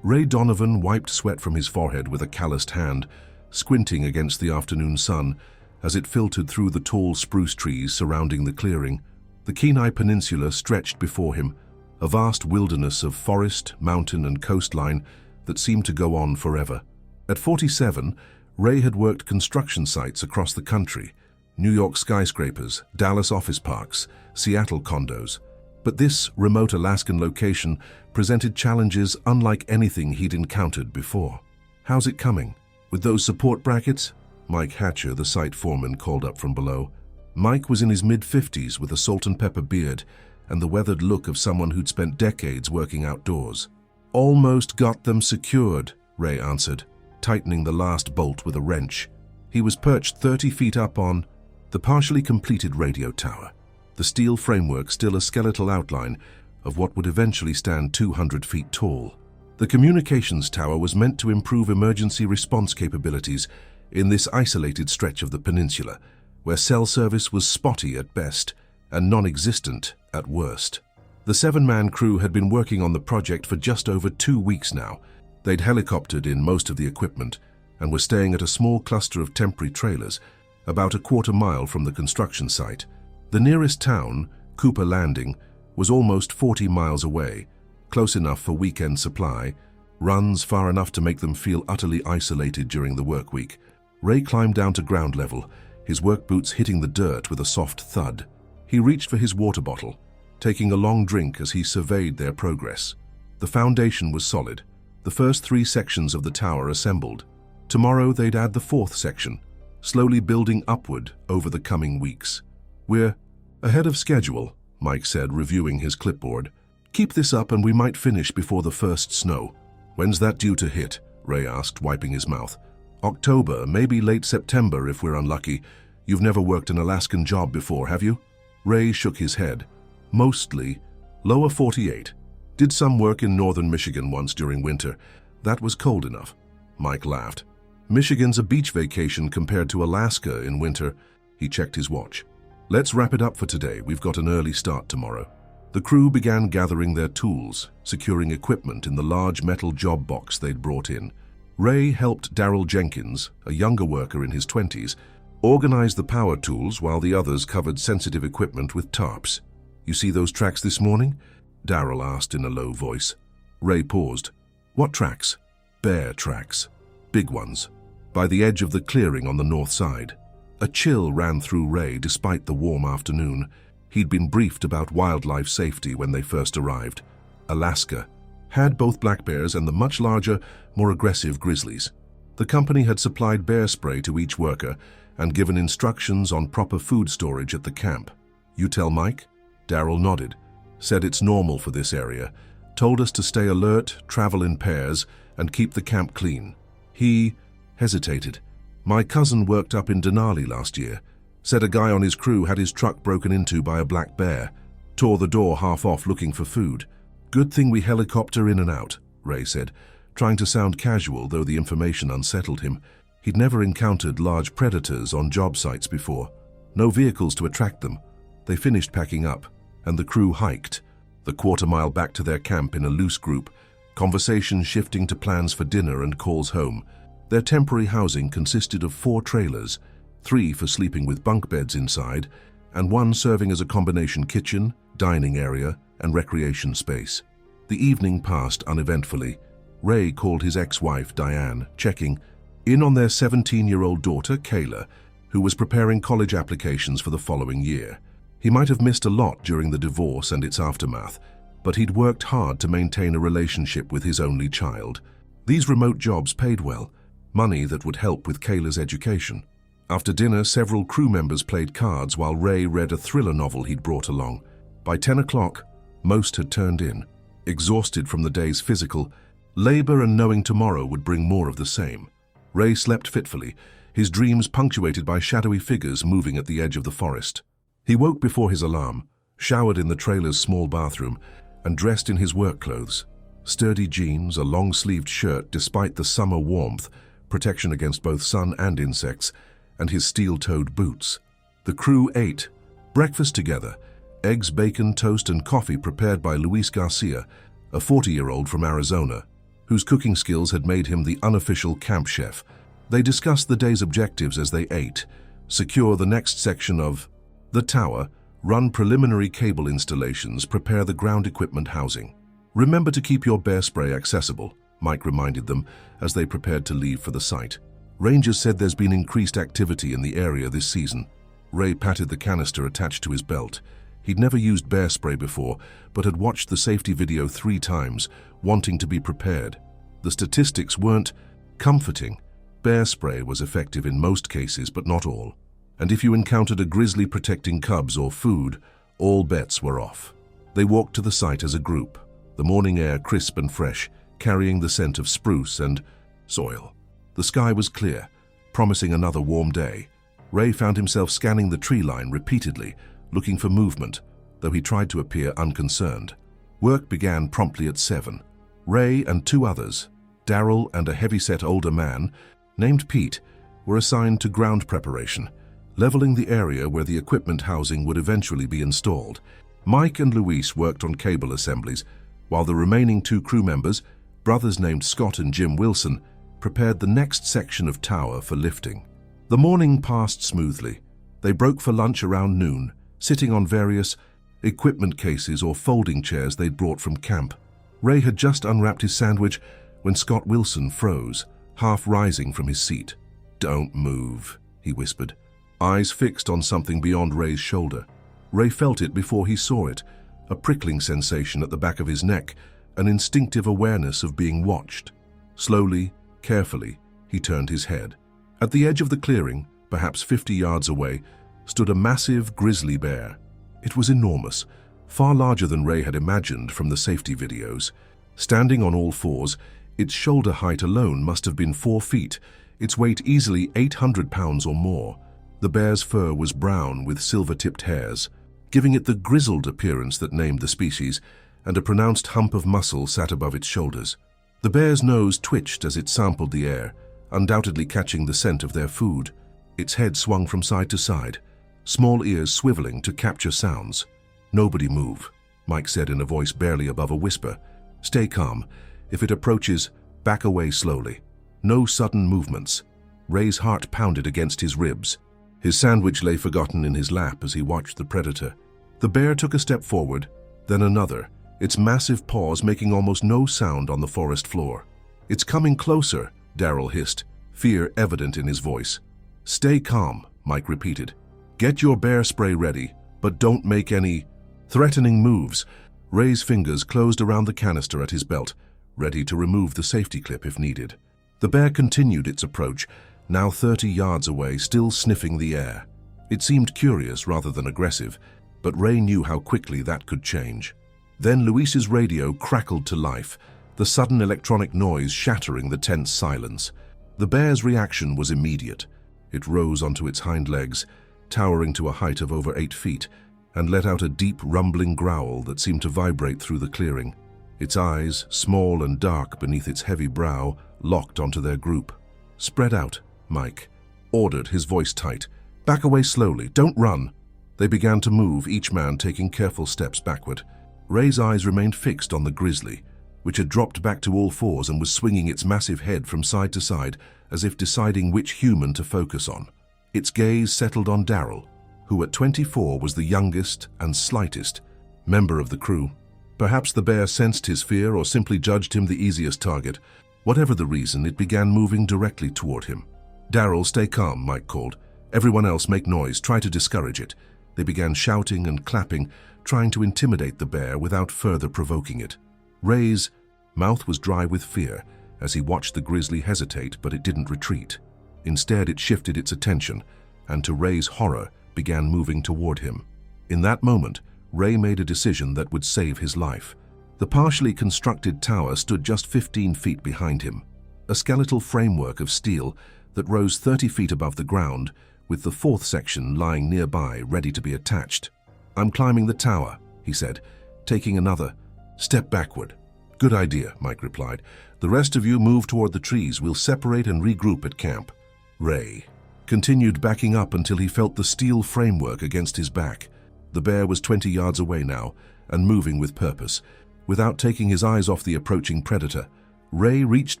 Ray Donovan wiped sweat from his forehead with a calloused hand, squinting against the afternoon sun as it filtered through the tall spruce trees surrounding the clearing. The Kenai Peninsula stretched before him, a vast wilderness of forest, mountain, and coastline that seemed to go on forever. At 47, Ray had worked construction sites across the country: New York skyscrapers, Dallas office parks, Seattle condos. But this remote Alaskan location presented challenges unlike anything he'd encountered before. "How's it coming? With those support brackets?" Mike Hatcher, the site foreman, called up from below. Mike was in his mid-50s with a salt-and-pepper beard and the weathered look of someone who'd spent decades working outdoors. "Almost got them secured," Ray answered, tightening the last bolt with a wrench. He was perched 30 feet up on the partially completed radio tower, the steel framework still a skeletal outline of what would eventually stand 200 feet tall. The communications tower was meant to improve emergency response capabilities in this isolated stretch of the peninsula, where cell service was spotty at best and non-existent at worst. The 7-man crew had been working on the project for just over 2 weeks now. They'd helicoptered in most of the equipment and were staying at a small cluster of temporary trailers about a quarter-mile from the construction site. The nearest town, Cooper Landing, was almost 40 miles away, close enough for weekend supply, runs far enough to make them feel utterly isolated during the work week. Ray climbed down to ground level, his work boots hitting the dirt with a soft thud. He reached for his water bottle, taking a long drink as he surveyed their progress. The foundation was solid, the first 3 sections of the tower assembled. Tomorrow they'd add the 4th section, slowly building upward over the coming weeks. "We're ahead of schedule," Mike said, reviewing his clipboard. "Keep this up and we might finish before the first snow." "When's that due to hit?" Ray asked, wiping his mouth. "October, maybe late September if we're unlucky. You've never worked an Alaskan job before, have you?" Ray shook his head. "Mostly. Lower 48. Did some work in northern Michigan once during winter. That was cold enough." Mike laughed. "Michigan's a beach vacation compared to Alaska in winter." He checked his watch. "Let's wrap it up for today. We've got an early start tomorrow." The crew began gathering their tools, securing equipment in the large metal job box they'd brought in. Ray helped Darrell Jenkins, a younger worker in his 20s, organize the power tools while the others covered sensitive equipment with tarps. "You see those tracks this morning?" Darrell asked in a low voice. Ray paused. "What tracks?" "Bear tracks. Big ones. By the edge of the clearing on the north side." A chill ran through Ray despite the warm afternoon. He'd been briefed about wildlife safety when they first arrived. Alaska had both black bears and the much larger, more aggressive grizzlies. The company had supplied bear spray to each worker and given instructions on proper food storage at the camp. "You tell Mike?" Darrell nodded, said it's normal for this area, told us to stay alert, travel in pairs, and keep the camp clean. He hesitated. "My cousin worked up in Denali last year. Said a guy on his crew had his truck broken into by a black bear. Tore the door half off looking for food. Good thing we helicopter in and out," Ray said, trying to sound casual though the information unsettled him. He'd never encountered large predators on job sites before. No vehicles to attract them. They finished packing up, and the crew hiked, the quarter-mile back to their camp in a loose group, conversation shifting to plans for dinner and calls home. Their temporary housing consisted of 4 trailers, 3 for sleeping with bunk beds inside, and 1 serving as a combination kitchen, dining area, and recreation space. The evening passed uneventfully. Ray called his ex-wife, Diane, checking in on their 17-year-old daughter, Kayla, who was preparing college applications for the following year. He might have missed a lot during the divorce and its aftermath, but he'd worked hard to maintain a relationship with his only child. These remote jobs paid well, money that would help with Kayla's education. After dinner, several crew members played cards while Ray read a thriller novel he'd brought along. By 10 o'clock, most had turned in, exhausted from the day's physical labor and knowing tomorrow would bring more of the same. Ray slept fitfully, his dreams punctuated by shadowy figures moving at the edge of the forest. He woke before his alarm, showered in the trailer's small bathroom, and dressed in his work clothes. Sturdy jeans, a long-sleeved shirt despite the summer warmth, protection against both sun and insects, and his steel-toed boots. The crew ate breakfast together, eggs, bacon, toast, and coffee prepared by Luis Garcia, a 40-year-old from Arizona, whose cooking skills had made him the unofficial camp chef. They discussed the day's objectives as they ate: secure the next section of the tower, run preliminary cable installations, prepare the ground equipment housing. "Remember to keep your bear spray accessible," Mike reminded them as they prepared to leave for the site. "Rangers said there's been increased activity in the area this season." Ray patted the canister attached to his belt. He'd never used bear spray before, but had watched the safety video 3 times, wanting to be prepared. The statistics weren't comforting. Bear spray was effective in most cases, but not all. And if you encountered a grizzly protecting cubs or food, all bets were off. They walked to the site as a group, the morning air crisp and fresh, carrying the scent of spruce and soil. The sky was clear, promising another warm day. Ray found himself scanning the tree line repeatedly, looking for movement, though he tried to appear unconcerned. Work began promptly at 7. Ray and 2 others, Darrell and a heavy-set older man named Pete, were assigned to ground preparation, leveling the area where the equipment housing would eventually be installed. Mike and Luis worked on cable assemblies, while the remaining 2 crew members, brothers named Scott and Jim Wilson, prepared the next section of tower for lifting. The morning passed smoothly. They broke for lunch around noon, sitting on various equipment cases or folding chairs they'd brought from camp. Ray had just unwrapped his sandwich when Scott Wilson froze, half rising from his seat. "Don't move," he whispered, eyes fixed on something beyond Ray's shoulder. Ray felt it before he saw it, a prickling sensation at the back of his neck, an instinctive awareness of being watched. Slowly, carefully, he turned his head. At the edge of the clearing, perhaps 50 yards away, stood a massive grizzly bear. It was enormous, far larger than Ray had imagined from the safety videos. Standing on all fours, its shoulder height alone must have been 4 feet, its weight easily 800 pounds or more. The bear's fur was brown with silver-tipped hairs, giving it the grizzled appearance that named the species, and a pronounced hump of muscle sat above its shoulders. The bear's nose twitched as it sampled the air, undoubtedly catching the scent of their food. Its head swung from side to side, small ears swiveling to capture sounds. "Nobody move," Mike said in a voice barely above a whisper. "Stay calm. If it approaches, back away slowly. No sudden movements." Ray's heart pounded against his ribs. His sandwich lay forgotten in his lap as he watched the predator. The bear took a step forward, then another, its massive paws making almost no sound on the forest floor. "It's coming closer," Darrell hissed, fear evident in his voice. "Stay calm," Mike repeated. "Get your bear spray ready, but don't make any threatening moves." Ray's fingers closed around the canister at his belt, ready to remove the safety clip if needed. The bear continued its approach, now 30 yards away, still sniffing the air. It seemed curious rather than aggressive, but Ray knew how quickly that could change. Then Luis's radio crackled to life, the sudden electronic noise shattering the tense silence. The bear's reaction was immediate. It rose onto its hind legs, towering to a height of over 8 feet, and let out a deep, rumbling growl that seemed to vibrate through the clearing. Its eyes, small and dark beneath its heavy brow, locked onto their group. "Spread out," Mike ordered, his voice tight. "Back away slowly, don't run." They began to move, each man taking careful steps backward. Ray's eyes remained fixed on the grizzly, which had dropped back to all fours and was swinging its massive head from side to side as if deciding which human to focus on. Its gaze settled on Darrell, who at 24 was the youngest and slightest member of the crew. Perhaps the bear sensed his fear or simply judged him the easiest target. Whatever the reason, it began moving directly toward him. "Darrell, stay calm," Mike called. "Everyone else make noise, try to discourage it." They began shouting and clapping, trying to intimidate the bear without further provoking it. Ray's mouth was dry with fear as he watched the grizzly hesitate, but it didn't retreat. Instead, it shifted its attention, and to Ray's horror, began moving toward him. In that moment, Ray made a decision that would save his life. The partially constructed tower stood just 15 feet behind him, a skeletal framework of steel that rose 30 feet above the ground, with the 4th section lying nearby, ready to be attached. "I'm climbing the tower," he said, taking another step backward. "Good idea," Mike replied. "The rest of you move toward the trees. We'll separate and regroup at camp." Ray continued backing up until he felt the steel framework against his back. The bear was 20 yards away now, and moving with purpose. Without taking his eyes off the approaching predator, Ray reached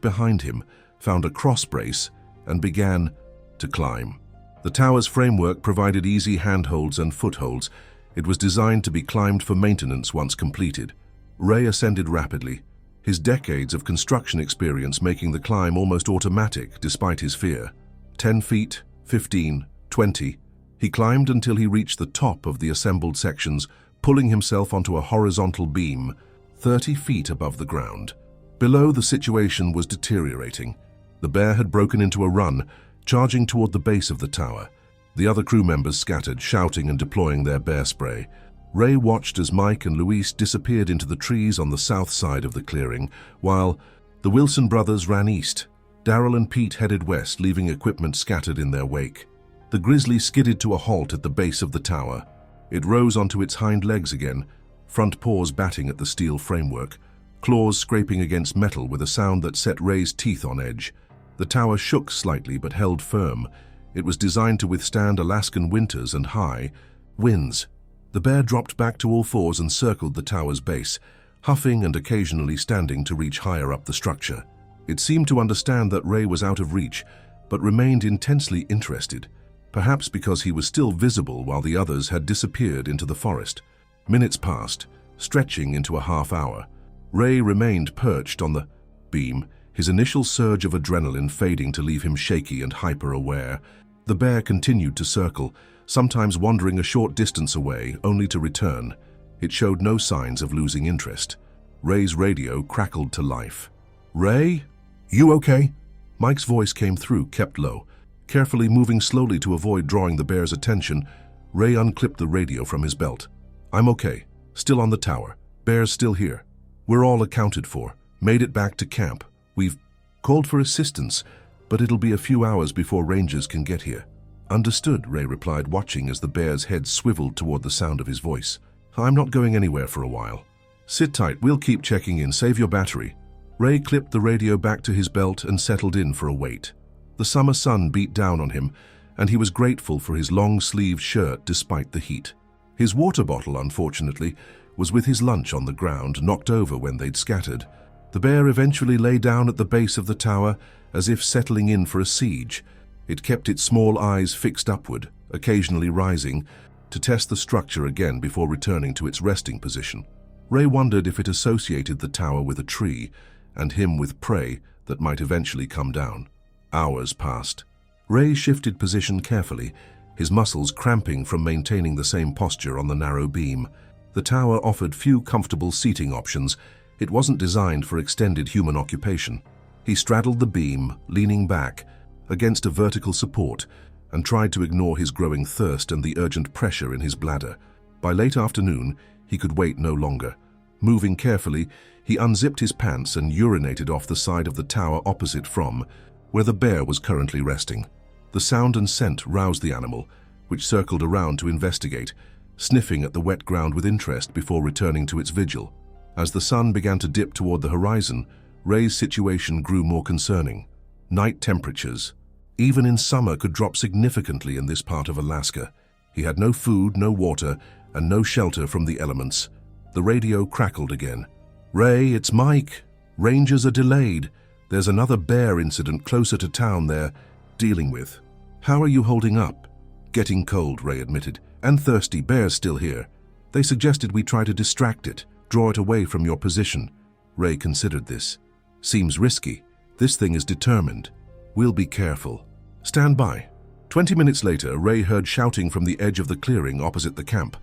behind him, found a cross brace, and began to climb. The tower's framework provided easy handholds and footholds. It was designed to be climbed for maintenance once completed. Ray ascended rapidly, his decades of construction experience making the climb almost automatic despite his fear. 10 feet, 15, 20. He climbed until he reached the top of the assembled sections, pulling himself onto a horizontal beam 30 feet above the ground. Below, the situation was deteriorating. The bear had broken into a run, charging toward the base of the tower. The other crew members scattered, shouting and deploying their bear spray. Ray watched as Mike and Luis disappeared into the trees on the south side of the clearing, while the Wilson brothers ran east. Darrell and Pete headed west, leaving equipment scattered in their wake. The grizzly skidded to a halt at the base of the tower. It rose onto its hind legs again, front paws batting at the steel framework, claws scraping against metal with a sound that set Ray's teeth on edge. The tower shook slightly but held firm. It was designed to withstand Alaskan winters and high winds. The bear dropped back to all fours and circled the tower's base, huffing and occasionally standing to reach higher up the structure. It seemed to understand that Ray was out of reach, but remained intensely interested, perhaps because he was still visible while the others had disappeared into the forest. Minutes passed, stretching into a half hour. Ray remained perched on the beam, his initial surge of adrenaline fading to leave him shaky and hyper-aware. The bear continued to circle, sometimes wandering a short distance away, only to return. It showed no signs of losing interest. Ray's radio crackled to life. "Ray? You okay?" Mike's voice came through, kept low. Carefully moving slowly to avoid drawing the bear's attention, Ray unclipped the radio from his belt. "I'm okay. Still on the tower. Bear's still here. We're all accounted for. Made it back to camp. We've called for assistance, but it'll be a few hours before rangers can get here." "Understood," Ray replied, watching as the bear's head swiveled toward the sound of his voice. "I'm not going anywhere for a while. Sit tight, we'll keep checking in. Save your battery." Ray clipped the radio back to his belt and settled in for a wait. The summer sun beat down on him, and he was grateful for his long-sleeved shirt despite the heat. His water bottle, unfortunately, was with his lunch on the ground, knocked over when they'd scattered. The bear eventually lay down at the base of the tower, as if settling in for a siege. It kept its small eyes fixed upward, occasionally rising, to test the structure again before returning to its resting position. Ray wondered if it associated the tower with a tree, and him with prey that might eventually come down. Hours passed. Ray shifted position carefully, his muscles cramping from maintaining the same posture on the narrow beam. The tower offered few comfortable seating options. It wasn't designed for extended human occupation. He straddled the beam, leaning back, against a vertical support, and tried to ignore his growing thirst and the urgent pressure in his bladder. By late afternoon, he could wait no longer. Moving carefully, he unzipped his pants and urinated off the side of the tower opposite from where the bear was currently resting. The sound and scent roused the animal, which circled around to investigate, sniffing at the wet ground with interest before returning to its vigil. As the sun began to dip toward the horizon, Ray's situation grew more concerning. Night temperatures, even in summer, could drop significantly in this part of Alaska. He had no food, no water, and no shelter from the elements. The radio crackled again. "Ray, it's Mike. Rangers are delayed. There's another bear incident closer to town they're dealing with." "How are you holding up?" "Getting cold," Ray admitted, "and thirsty. Bear's still here. They suggested we try to distract it, draw it away from your position." Ray considered this. "Seems risky. This thing is determined. We'll be careful. Stand by." 20 minutes later, Ray heard shouting from the edge of the clearing opposite the camp.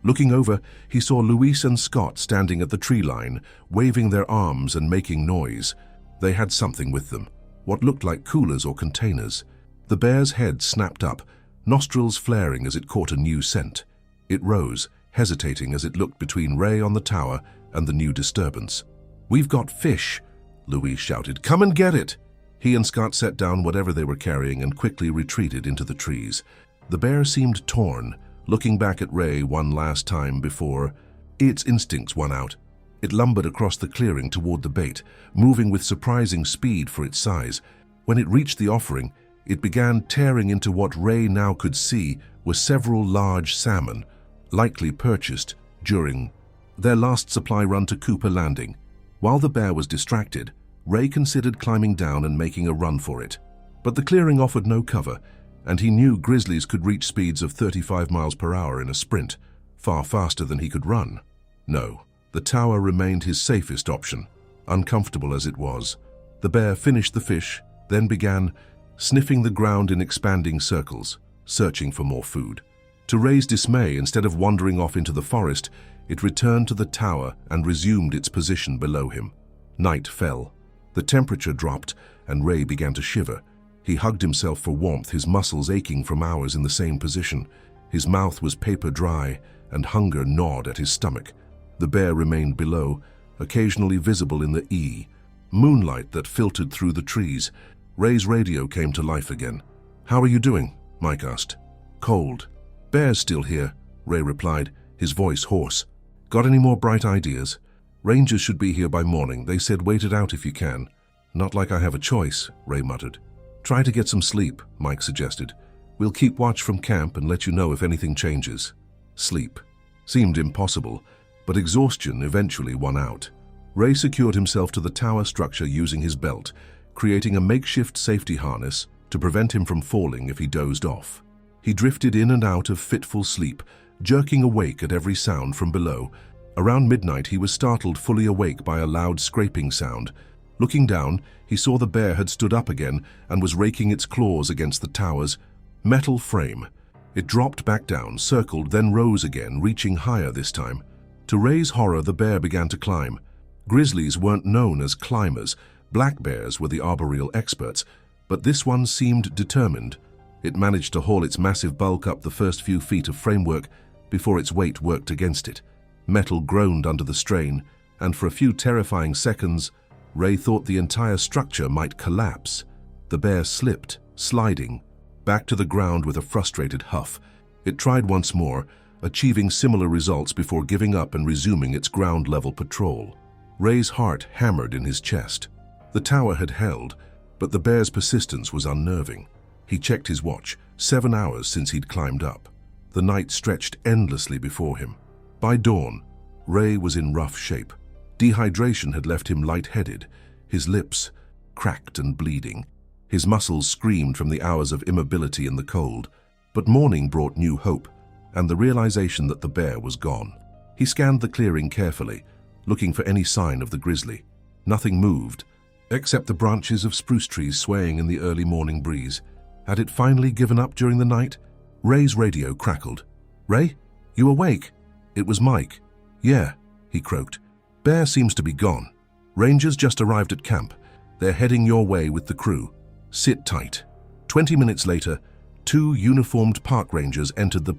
Looking over, he saw Luis and Scott standing at the tree line, waving their arms and making noise. They had something with them, what looked like coolers or containers. The bear's head snapped up, nostrils flaring as it caught a new scent. It rose, hesitating as it looked between Ray on the tower and the new disturbance. "We've got fish," Luis shouted. "Come and get it." He and Scott set down whatever they were carrying and quickly retreated into the trees. The bear seemed torn, looking back at Ray one last time before its instincts won out. It lumbered across the clearing toward the bait, moving with surprising speed for its size. When it reached the offering, it began tearing into what Ray now could see were several large salmon, likely purchased during their last supply run to Cooper Landing. While the bear was distracted, Ray considered climbing down and making a run for it. But the clearing offered no cover, and he knew grizzlies could reach speeds of 35 miles per hour in a sprint, far faster than he could run. No, the tower remained his safest option, uncomfortable as it was. The bear finished the fish, then began sniffing the ground in expanding circles, searching for more food. To Ray's dismay, instead of wandering off into the forest, it returned to the tower and resumed its position below him. Night fell. The temperature dropped, and Ray began to shiver. He hugged himself for warmth, his muscles aching from hours in the same position. His mouth was paper dry, and hunger gnawed at his stomach. The bear remained below, occasionally visible in the moonlight that filtered through the trees. Ray's radio came to life again. "How are you doing?" Mike asked. "Cold. Bear's still here," Ray replied, his voice hoarse. "Got any more bright ideas?" "Rangers should be here by morning. They said wait it out if you can." "Not like I have a choice," Ray muttered. "Try to get some sleep," Mike suggested. "We'll keep watch from camp and let you know if anything changes." Sleep seemed impossible, but exhaustion eventually won out. Ray secured himself to the tower structure using his belt, creating a makeshift safety harness to prevent him from falling if he dozed off. He drifted in and out of fitful sleep, jerking awake at every sound from below. Around midnight, he was startled fully awake by a loud scraping sound. Looking down, he saw the bear had stood up again and was raking its claws against the tower's metal frame. It dropped back down, circled, then rose again, reaching higher this time. To Ray's horror, the bear began to climb. Grizzlies weren't known as climbers. Black bears were the arboreal experts, but this one seemed determined. It managed to haul its massive bulk up the first few feet of framework before its weight worked against it. Metal groaned under the strain, and for a few terrifying seconds, Ray thought the entire structure might collapse. The bear slipped, sliding, back to the ground with a frustrated huff. It tried once more, achieving similar results before giving up and resuming its ground-level patrol. Ray's heart hammered in his chest. The tower had held, but the bear's persistence was unnerving. He checked his watch, 7 hours since he'd climbed up. The night stretched endlessly before him. By dawn, Ray was in rough shape. Dehydration had left him lightheaded, his lips cracked and bleeding. His muscles screamed from the hours of immobility in the cold. But morning brought new hope, and the realization that the bear was gone. He scanned the clearing carefully, looking for any sign of the grizzly. Nothing moved, except the branches of spruce trees swaying in the early morning breeze. Had it finally given up during the night? Ray's radio crackled. "Ray, you awake?" It was Mike. "Yeah," he croaked. "Bear seems to be gone. Rangers just arrived at camp. They're heading your way with the crew. Sit tight." 20 minutes later, 2 uniformed park rangers entered the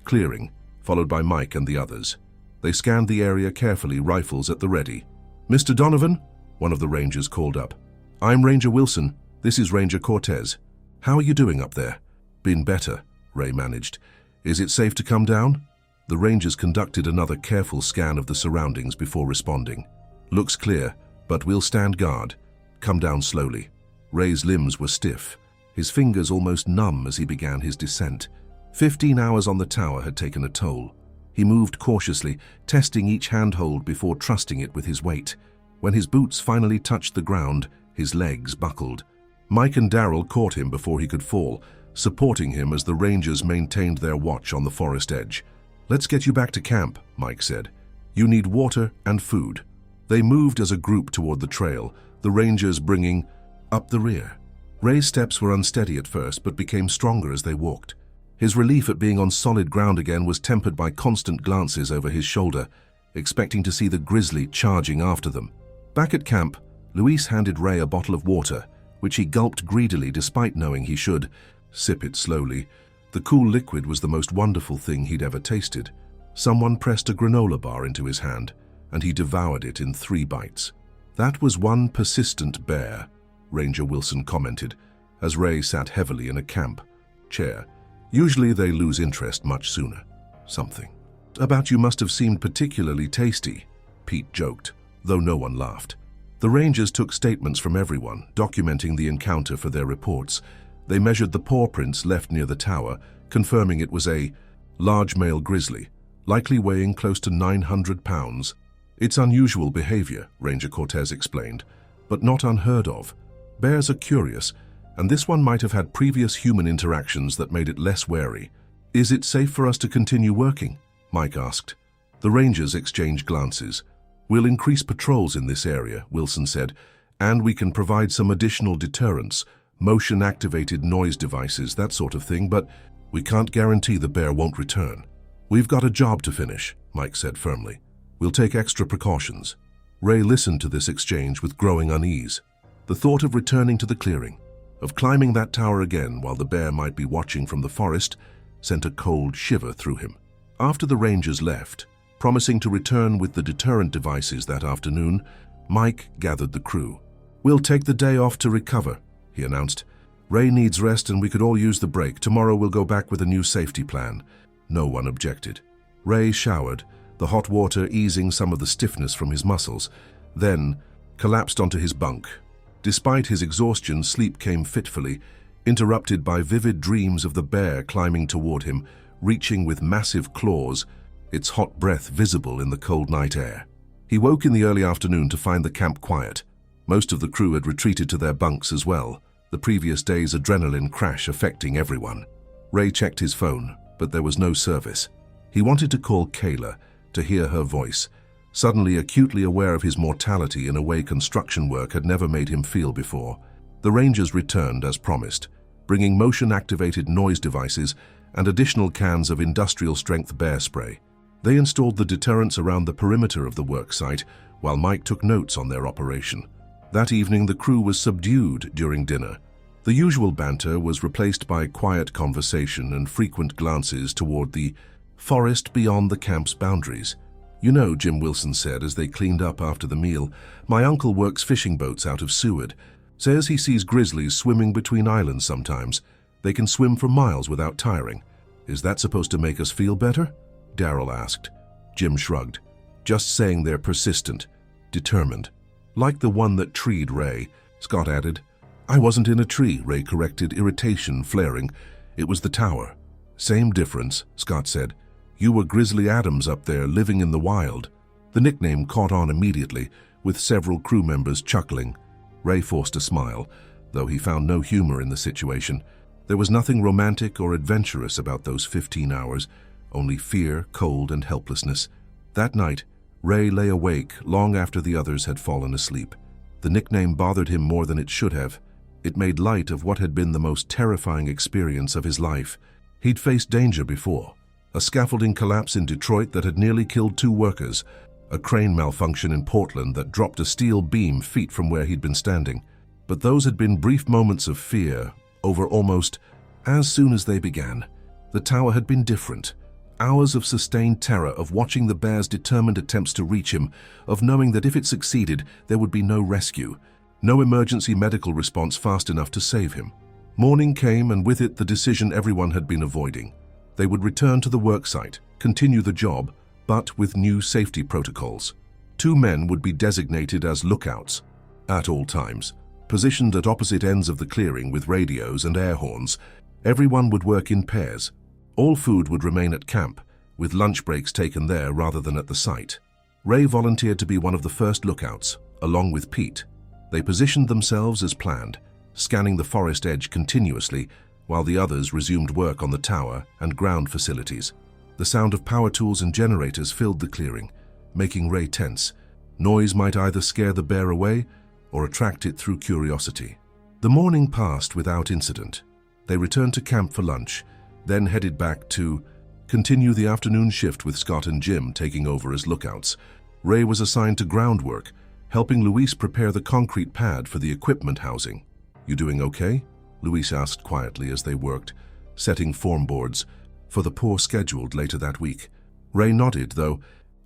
clearing, followed by Mike and the others. They scanned the area carefully, rifles at the ready. "Mr. Donovan?" one of the rangers called up. "I'm Ranger Wilson. This is Ranger Cortez. How are you doing up there?" "Been better," Ray managed. "Is it safe to come down?" The rangers conducted another careful scan of the surroundings before responding. "Looks clear, but we'll stand guard. Come down slowly." Ray's limbs were stiff, his fingers almost numb as he began his descent. 15 hours on the tower had taken a toll. He moved cautiously, testing each handhold before trusting it with his weight. When his boots finally touched the ground, his legs buckled. Mike and Darryl caught him before he could fall, supporting him as the rangers maintained their watch on the forest edge. "Let's get you back to camp," Mike said. "You need water and food." They moved as a group toward the trail, the rangers bringing up the rear. Ray's steps were unsteady at first, but became stronger as they walked. His relief at being on solid ground again was tempered by constant glances over his shoulder, expecting to see the grizzly charging after them. Back at camp, Luis handed Ray a bottle of water, which he gulped greedily despite knowing he should sip it slowly. The cool liquid was the most wonderful thing he'd ever tasted. Someone pressed a granola bar into his hand, and he devoured it in 3 bites. "That was one persistent bear," Ranger Wilson commented, as Ray sat heavily in a camp chair. "Usually they lose interest much sooner." "Something about you must have seemed particularly tasty," Pete joked, though no one laughed. The rangers took statements from everyone, documenting the encounter for their reports. They measured the paw prints left near the tower, confirming it was a large male grizzly, likely weighing close to 900 pounds. "It's unusual behavior," Ranger Cortez explained, "but not unheard of. Bears are curious, and this one might have had previous human interactions that made it less wary." "Is it safe for us to continue working?" Mike asked. The rangers exchanged glances. "We'll increase patrols in this area," Wilson said, "and we can provide some additional deterrents, motion-activated noise devices, that sort of thing, but we can't guarantee the bear won't return." "We've got a job to finish," Mike said firmly. "We'll take extra precautions." Ray listened to this exchange with growing unease. The thought of returning to the clearing, of climbing that tower again while the bear might be watching from the forest, sent a cold shiver through him. After the rangers left, promising to return with the deterrent devices that afternoon, Mike gathered the crew. "We'll take the day off to recover," he announced. "Ray needs rest and we could all use the break. Tomorrow we'll go back with a new safety plan." No one objected. Ray showered, the hot water easing some of the stiffness from his muscles, then collapsed onto his bunk. Despite his exhaustion, sleep came fitfully, interrupted by vivid dreams of the bear climbing toward him, reaching with massive claws, its hot breath visible in the cold night air. He woke in the early afternoon to find the camp quiet. Most of the crew had retreated to their bunks as well, the previous day's adrenaline crash affecting everyone. Ray checked his phone, but there was no service. He wanted to call Kayla, to hear her voice, suddenly acutely aware of his mortality in a way construction work had never made him feel before. The Rangers returned as promised, bringing motion-activated noise devices and additional cans of industrial-strength bear spray. They installed the deterrents around the perimeter of the work site, while Mike took notes on their operation. That evening, the crew was subdued during dinner. The usual banter was replaced by quiet conversation and frequent glances toward the forest beyond the camp's boundaries. "You know," Jim Wilson said as they cleaned up after the meal, "my uncle works fishing boats out of Seward. Says he sees grizzlies swimming between islands sometimes. They can swim for miles without tiring. Is that supposed to make us feel better?" Darrell asked. Jim shrugged. "Just saying they're persistent, determined. Like the one that treed Ray," Scott added. "I wasn't in a tree," Ray corrected, irritation flaring. "It was the tower." "Same difference," Scott said. "You were Grizzly Adams up there, living in the wild." The nickname caught on immediately, with several crew members chuckling. Ray forced a smile, though he found no humor in the situation. There was nothing romantic or adventurous about those 15 hours, only fear, cold, and helplessness. That night, Ray lay awake long after the others had fallen asleep. The nickname bothered him more than it should have. It made light of what had been the most terrifying experience of his life. He'd faced danger before. A scaffolding collapse in Detroit that had nearly killed 2 workers. A crane malfunction in Portland that dropped a steel beam feet from where he'd been standing. But those had been brief moments of fear, over almost as soon as they began. The tower had been different. Hours of sustained terror, of watching the bear's determined attempts to reach him, of knowing that if it succeeded, there would be no rescue, no emergency medical response fast enough to save him. Morning came, and with it the decision everyone had been avoiding. They would return to the worksite, continue the job, but with new safety protocols. 2 men would be designated as lookouts at all times, positioned at opposite ends of the clearing with radios and air horns. Everyone would work in pairs. All food would remain at camp, with lunch breaks taken there rather than at the site. Ray volunteered to be one of the first lookouts, along with Pete. They positioned themselves as planned, scanning the forest edge continuously, while the others resumed work on the tower and ground facilities. The sound of power tools and generators filled the clearing, making Ray tense. Noise might either scare the bear away or attract it through curiosity. The morning passed without incident. They returned to camp for lunch, then headed back to continue the afternoon shift with Scott and Jim taking over as lookouts. Ray was assigned to groundwork, helping Luis prepare the concrete pad for the equipment housing. "You doing okay?" Luis asked quietly as they worked, setting form boards for the pour scheduled later that week. Ray nodded, though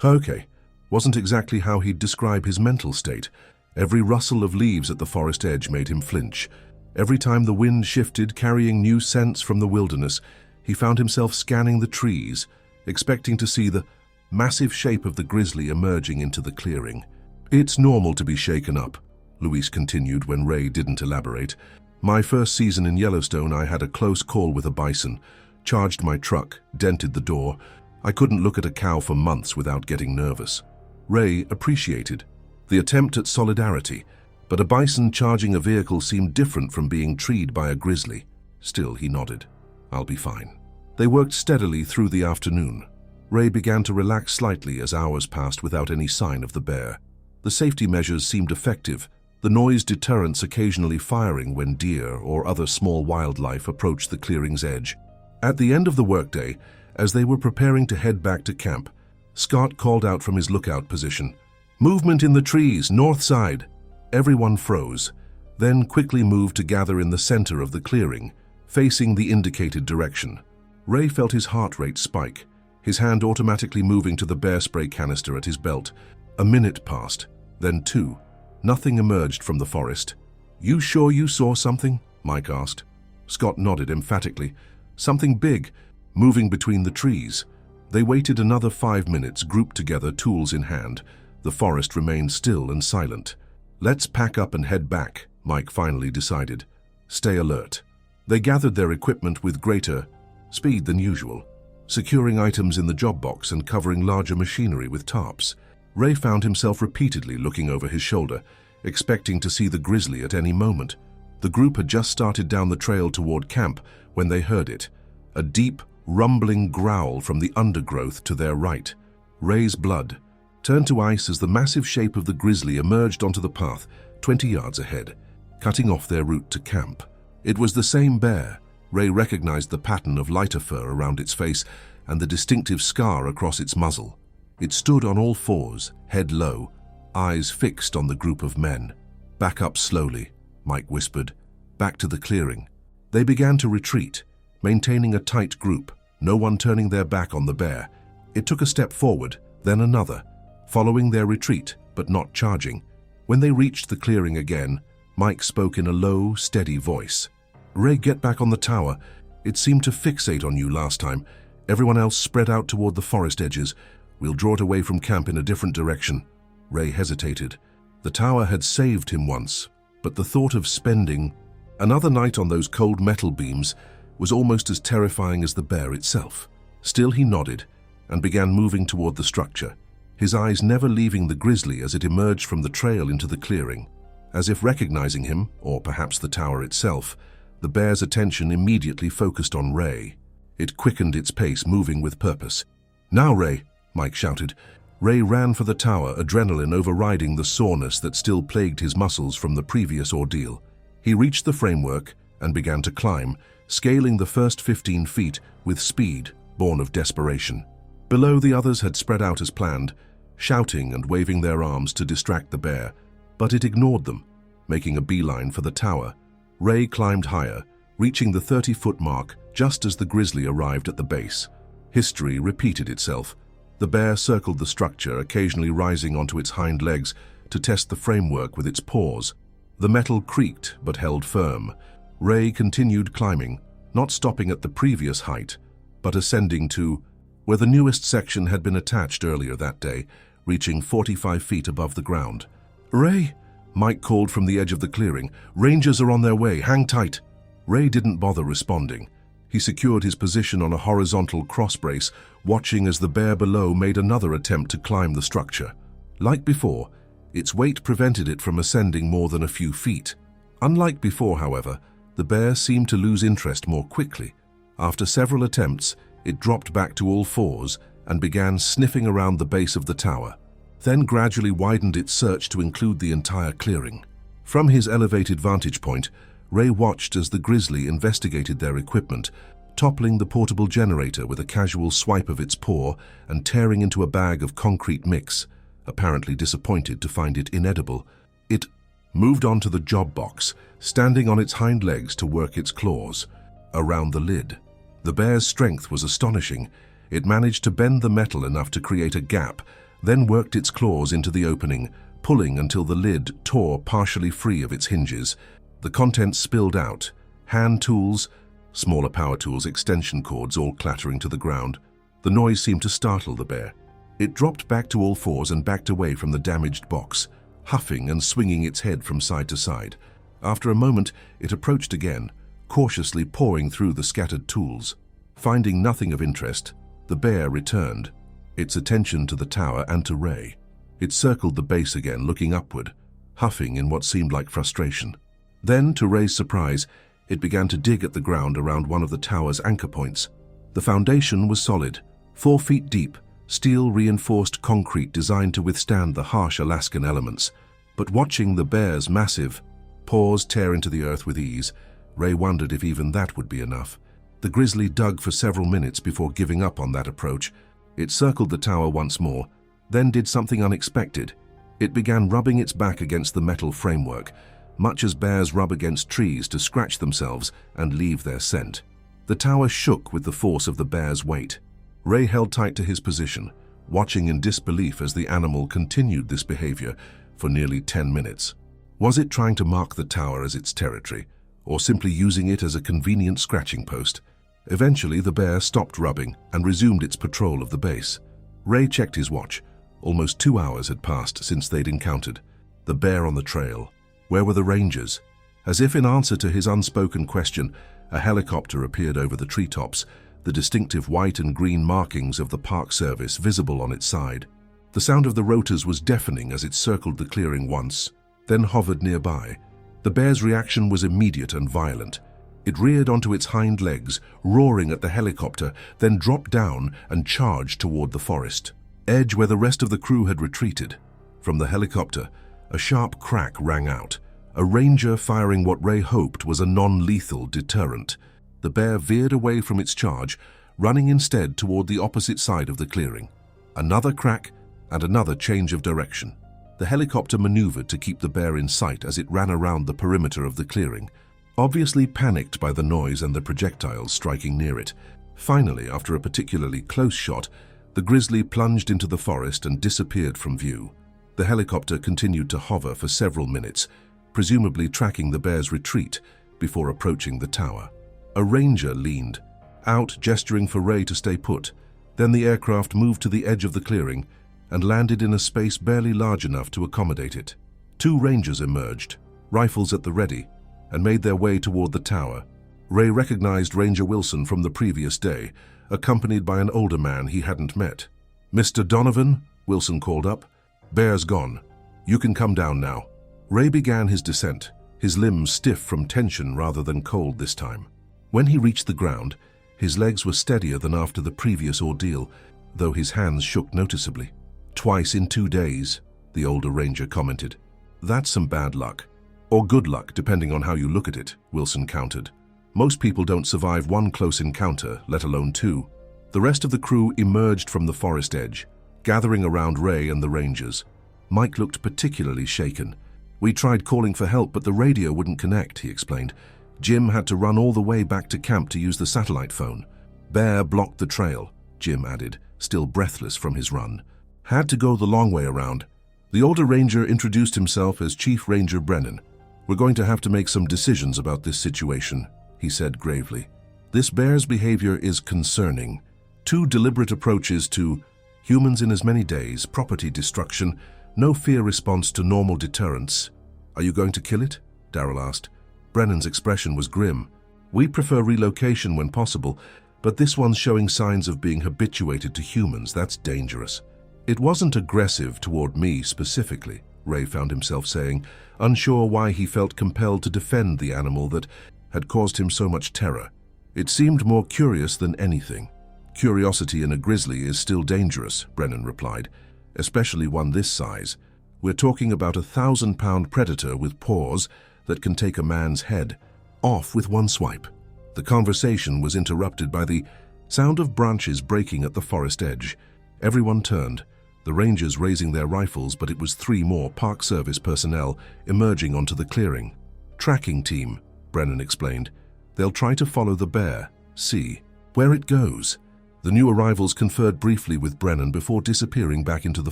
okay wasn't exactly how he'd describe his mental state. Every rustle of leaves at the forest edge made him flinch. Every time the wind shifted, carrying new scents from the wilderness, he found himself scanning the trees, expecting to see the massive shape of the grizzly emerging into the clearing. "It's normal to be shaken up," Luis continued when Ray didn't elaborate. "My first season in Yellowstone, I had a close call with a bison. Charged my truck, dented the door. I couldn't look at a cow for months without getting nervous." Ray appreciated the attempt at solidarity, but a bison charging a vehicle seemed different from being treed by a grizzly. Still, he nodded. "I'll be fine." They worked steadily through the afternoon. Ray began to relax slightly as hours passed without any sign of the bear. The safety measures seemed effective, the noise deterrents occasionally firing when deer or other small wildlife approached the clearing's edge. At the end of the workday, as they were preparing to head back to camp, Scott called out from his lookout position, "Movement in the trees, north side." Everyone froze, then quickly moved to gather in the center of the clearing, facing the indicated direction. Ray felt his heart rate spike, his hand automatically moving to the bear spray canister at his belt. A minute passed, then 2. Nothing emerged from the forest. "You sure you saw something?" Mike asked. Scott nodded emphatically. "Something big, moving between the trees." They waited another 5 minutes, grouped together, tools in hand. The forest remained still and silent. "Let's pack up and head back," Mike finally decided. "Stay alert." They gathered their equipment with greater speed than usual, securing items in the job box and covering larger machinery with tarps. Ray found himself repeatedly looking over his shoulder, expecting to see the grizzly at any moment. The group had just started down the trail toward camp when they heard it, a deep, rumbling growl from the undergrowth to their right. Ray's blood turned to ice as the massive shape of the grizzly emerged onto the path 20 yards ahead, cutting off their route to camp. It was the same bear. Ray recognized the pattern of lighter fur around its face and the distinctive scar across its muzzle. It stood on all fours, head low, eyes fixed on the group of men. "Back up slowly," Mike whispered. "Back to the clearing." They began to retreat, maintaining a tight group, no one turning their back on the bear. It took a step forward, then another, following their retreat, but not charging. When they reached the clearing again, Mike spoke in a low, steady voice. "Ray, get back on the tower. It seemed to fixate on you last time. Everyone else spread out toward the forest edges. We'll draw it away from camp in a different direction." Ray hesitated. The tower had saved him once, but the thought of spending another night on those cold metal beams was almost as terrifying as the bear itself. Still, he nodded and began moving toward the structure, his eyes never leaving the grizzly as it emerged from the trail into the clearing. As if recognizing him, or perhaps the tower itself, the bear's attention immediately focused on Ray. It quickened its pace, moving with purpose. "Now, Ray!" Mike shouted. Ray ran for the tower, adrenaline overriding the soreness that still plagued his muscles from the previous ordeal. He reached the framework and began to climb, scaling the first 15 feet with speed born of desperation. Below, the others had spread out as planned, shouting and waving their arms to distract the bear, but it ignored them, making a beeline for the tower. Ray climbed higher, reaching the 30-foot mark just as the grizzly arrived at the base. History repeated itself. The bear circled the structure, occasionally rising onto its hind legs to test the framework with its paws. The metal creaked but held firm. Ray continued climbing, not stopping at the previous height, but ascending to where the newest section had been attached earlier that day, reaching 45 feet above the ground. "Ray!" Mike called from the edge of the clearing. "Rangers are on their way. Hang tight." Ray didn't bother responding. He secured his position on a horizontal crossbrace, watching as the bear below made another attempt to climb the structure. Like before, its weight prevented it from ascending more than a few feet. Unlike before, however, the bear seemed to lose interest more quickly. After several attempts, it dropped back to all fours and began sniffing around the base of the tower, then gradually widened its search to include the entire clearing. From his elevated vantage point, Ray watched as the grizzly investigated their equipment, toppling the portable generator with a casual swipe of its paw and tearing into a bag of concrete mix, apparently disappointed to find it inedible. It moved on to the job box, standing on its hind legs to work its claws around the lid. The bear's strength was astonishing. It managed to bend the metal enough to create a gap, then worked its claws into the opening, pulling until the lid tore partially free of its hinges. The contents spilled out, hand tools, smaller power tools, extension cords all clattering to the ground. The noise seemed to startle the bear. It dropped back to all fours and backed away from the damaged box, huffing and swinging its head from side to side. After a moment, it approached again, cautiously pawing through the scattered tools. Finding nothing of interest, the bear returned, its attention to the tower and to Ray. It circled the base again, looking upward, huffing in what seemed like frustration. Then, to Ray's surprise, it began to dig at the ground around one of the tower's anchor points. The foundation was solid, 4 feet deep, steel-reinforced concrete designed to withstand the harsh Alaskan elements. But watching the bear's massive paws tear into the earth with ease, Ray wondered if even that would be enough. The grizzly dug for several minutes before giving up on that approach. It circled the tower once more, then did something unexpected. It began rubbing its back against the metal framework, much as bears rub against trees to scratch themselves and leave their scent. The tower shook with the force of the bear's weight. Ray held tight to his position, watching in disbelief as the animal continued this behavior for nearly 10 minutes. Was it trying to mark the tower as its territory, or simply using it as a convenient scratching post? Eventually, the bear stopped rubbing and resumed its patrol of the base. Ray checked his watch. Almost 2 hours had passed since they'd encountered the bear on the trail. Where were the rangers? As if in answer to his unspoken question, a helicopter appeared over the treetops, the distinctive white and green markings of the Park Service visible on its side. The sound of the rotors was deafening as it circled the clearing once, then hovered nearby. The bear's reaction was immediate and violent. It reared onto its hind legs, roaring at the helicopter, then dropped down and charged toward the forest. edge where the rest of the crew had retreated. From the helicopter, a sharp crack rang out, a ranger firing what Ray hoped was a non-lethal deterrent. The bear veered away from its charge, running instead toward the opposite side of the clearing. Another crack and another change of direction. The helicopter maneuvered to keep the bear in sight as it ran around the perimeter of the clearing, obviously panicked by the noise and the projectiles striking near it. Finally, after a particularly close shot, the grizzly plunged into the forest and disappeared from view. The helicopter continued to hover for several minutes, presumably tracking the bear's retreat before approaching the tower. A ranger leaned out, gesturing for Ray to stay put. Then the aircraft moved to the edge of the clearing and landed in a space barely large enough to accommodate it. Two rangers emerged, rifles at the ready, and made their way toward the tower. Ray recognized Ranger Wilson from the previous day, accompanied by an older man he hadn't met. "Mr. Donovan," Wilson called up, "bear's gone. You can come down now." Ray began his descent, his limbs stiff from tension rather than cold this time. When he reached the ground, his legs were steadier than after the previous ordeal, though his hands shook noticeably. "Twice in 2 days," the older ranger commented. "That's some bad luck. Or good luck, depending on how you look at it," Wilson countered. "Most people don't survive one close encounter, let alone 2. The rest of the crew emerged from the forest edge, gathering around Ray and the rangers. Mike looked particularly shaken. "We tried calling for help, but the radio wouldn't connect," he explained. "Jim had to run all the way back to camp to use the satellite phone. Bear blocked the trail," Jim added, still breathless from his run. "Had to go the long way around." The older ranger introduced himself as Chief Ranger Brennan. "We're going to have to make some decisions about this situation," he said gravely. "This bear's behavior is concerning. 2 deliberate approaches to humans in as many days, property destruction, no fear response to normal deterrence. Are you going to kill it?" Darrell asked. Brennan's expression was grim. "We prefer relocation when possible, but this one's showing signs of being habituated to humans. That's dangerous." "It wasn't aggressive toward me specifically," Ray found himself saying, unsure why he felt compelled to defend the animal that had caused him so much terror. "It seemed more curious than anything." "Curiosity in a grizzly is still dangerous," Brennan replied, "especially one this size. We're talking about a 1,000-pound predator with paws that can take a man's head off with one swipe." The conversation was interrupted by the sound of branches breaking at the forest edge. Everyone turned, the rangers raising their rifles, but it was 3 more Park Service personnel emerging onto the clearing. "Tracking team," Brennan explained. "They'll try to follow the bear, see where it goes." The new arrivals conferred briefly with Brennan before disappearing back into the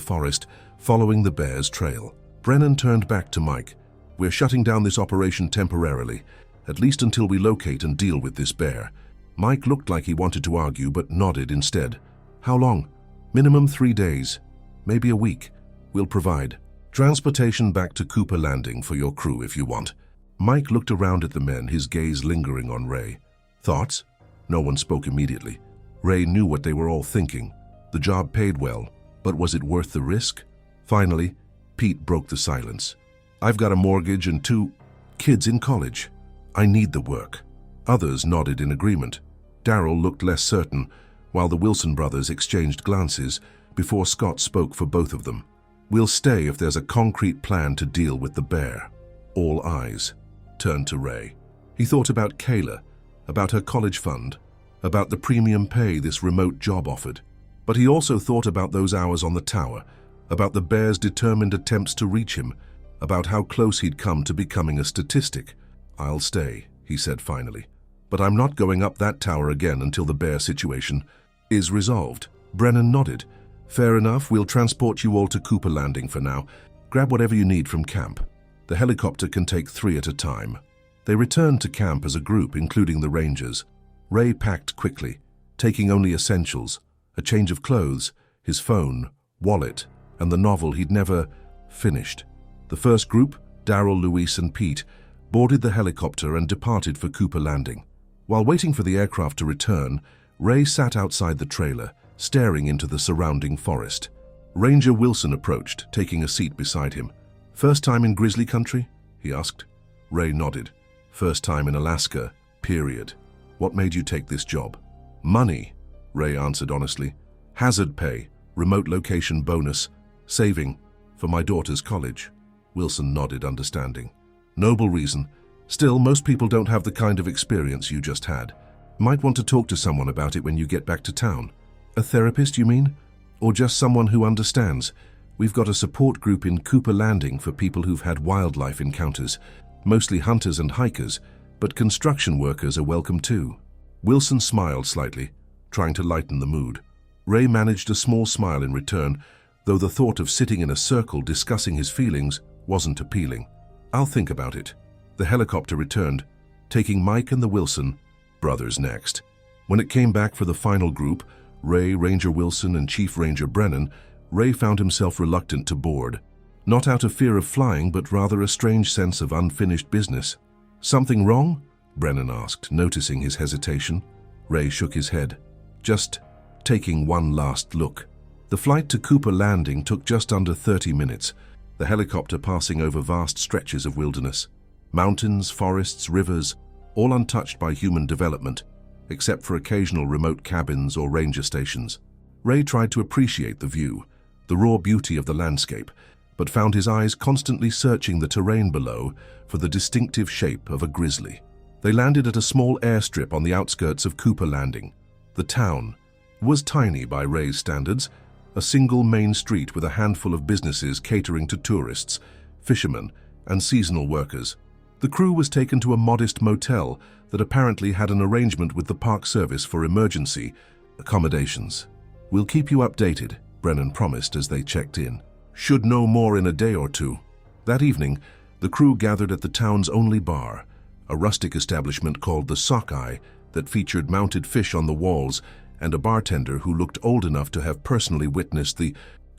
forest, following the bear's trail. Brennan turned back to Mike. "We're shutting down this operation temporarily, at least until we locate and deal with this bear." Mike looked like he wanted to argue, but nodded instead. "How long?" "Minimum 3 days. Maybe a week. We'll provide transportation back to Cooper Landing for your crew if you want." Mike looked around at the men, his gaze lingering on Ray. "Thoughts?" No one spoke immediately. Ray knew what they were all thinking. The job paid well, but was it worth the risk? Finally, Pete broke the silence. "I've got a mortgage and 2 kids in college. I need the work." Others nodded in agreement. Darrell looked less certain, while the Wilson brothers exchanged glances before Scott spoke for both of them. "We'll stay if there's a concrete plan to deal with the bear." All eyes turned to Ray. He thought about Kayla, about her college fund, about the premium pay this remote job offered. But he also thought about those hours on the tower, about the bear's determined attempts to reach him, about how close he'd come to becoming a statistic. "I'll stay," he said finally. "But I'm not going up that tower again until the bear situation is resolved." Brennan nodded. "Fair enough, we'll transport you all to Cooper Landing for now. Grab whatever you need from camp. The helicopter can take 3 at a time." They returned to camp as a group, including the rangers. Ray packed quickly, taking only essentials, a change of clothes, his phone, wallet, and the novel he'd never finished. The first group, Darrell, Luis, and Pete, boarded the helicopter and departed for Cooper Landing. While waiting for the aircraft to return, Ray sat outside the trailer, staring into the surrounding forest. Ranger Wilson approached, taking a seat beside him. "First time in grizzly country?" he asked. Ray nodded. "First time in Alaska, period." "What made you take this job?" "Money," Ray answered honestly. "Hazard pay. Remote location bonus. Saving. For my daughter's college. Wilson nodded, understanding. Noble reason. Still, most people don't have the kind of experience you just had. Might want to talk to someone about it when you get back to town. A therapist, you mean? Or just someone who understands? We've got a support group in Cooper Landing for people who've had wildlife encounters. Mostly hunters and hikers, but construction workers are welcome too. Wilson smiled slightly, trying to lighten the mood. Ray managed a small smile in return, though the thought of sitting in a circle discussing his feelings wasn't appealing. I'll think about it. The helicopter returned, taking Mike and the Wilson brothers next. When it came back for the final group, Ray, Ranger Wilson, and Chief Ranger Brennan, Ray found himself reluctant to board. Not out of fear of flying, but rather a strange sense of unfinished business. Something wrong? Brennan asked, noticing his hesitation. Ray shook his head, just taking one last look. The flight to Cooper Landing took just under 30 minutes, the helicopter passing over vast stretches of wilderness. Mountains, forests, rivers, all untouched by human development, except for occasional remote cabins or ranger stations. Ray tried to appreciate the view, the raw beauty of the landscape, but found his eyes constantly searching the terrain below for the distinctive shape of a grizzly. They landed at a small airstrip on the outskirts of Cooper Landing. The town was tiny by Ray's standards, a single main street with a handful of businesses catering to tourists, fishermen, and seasonal workers. The crew was taken to a modest motel that apparently had an arrangement with the Park Service for emergency accommodations. We'll keep you updated, Brennan promised as they checked in. Should know more in a day or two. That evening, the crew gathered at the town's only bar, a rustic establishment called the Sockeye that featured mounted fish on the walls and a bartender who looked old enough to have personally witnessed the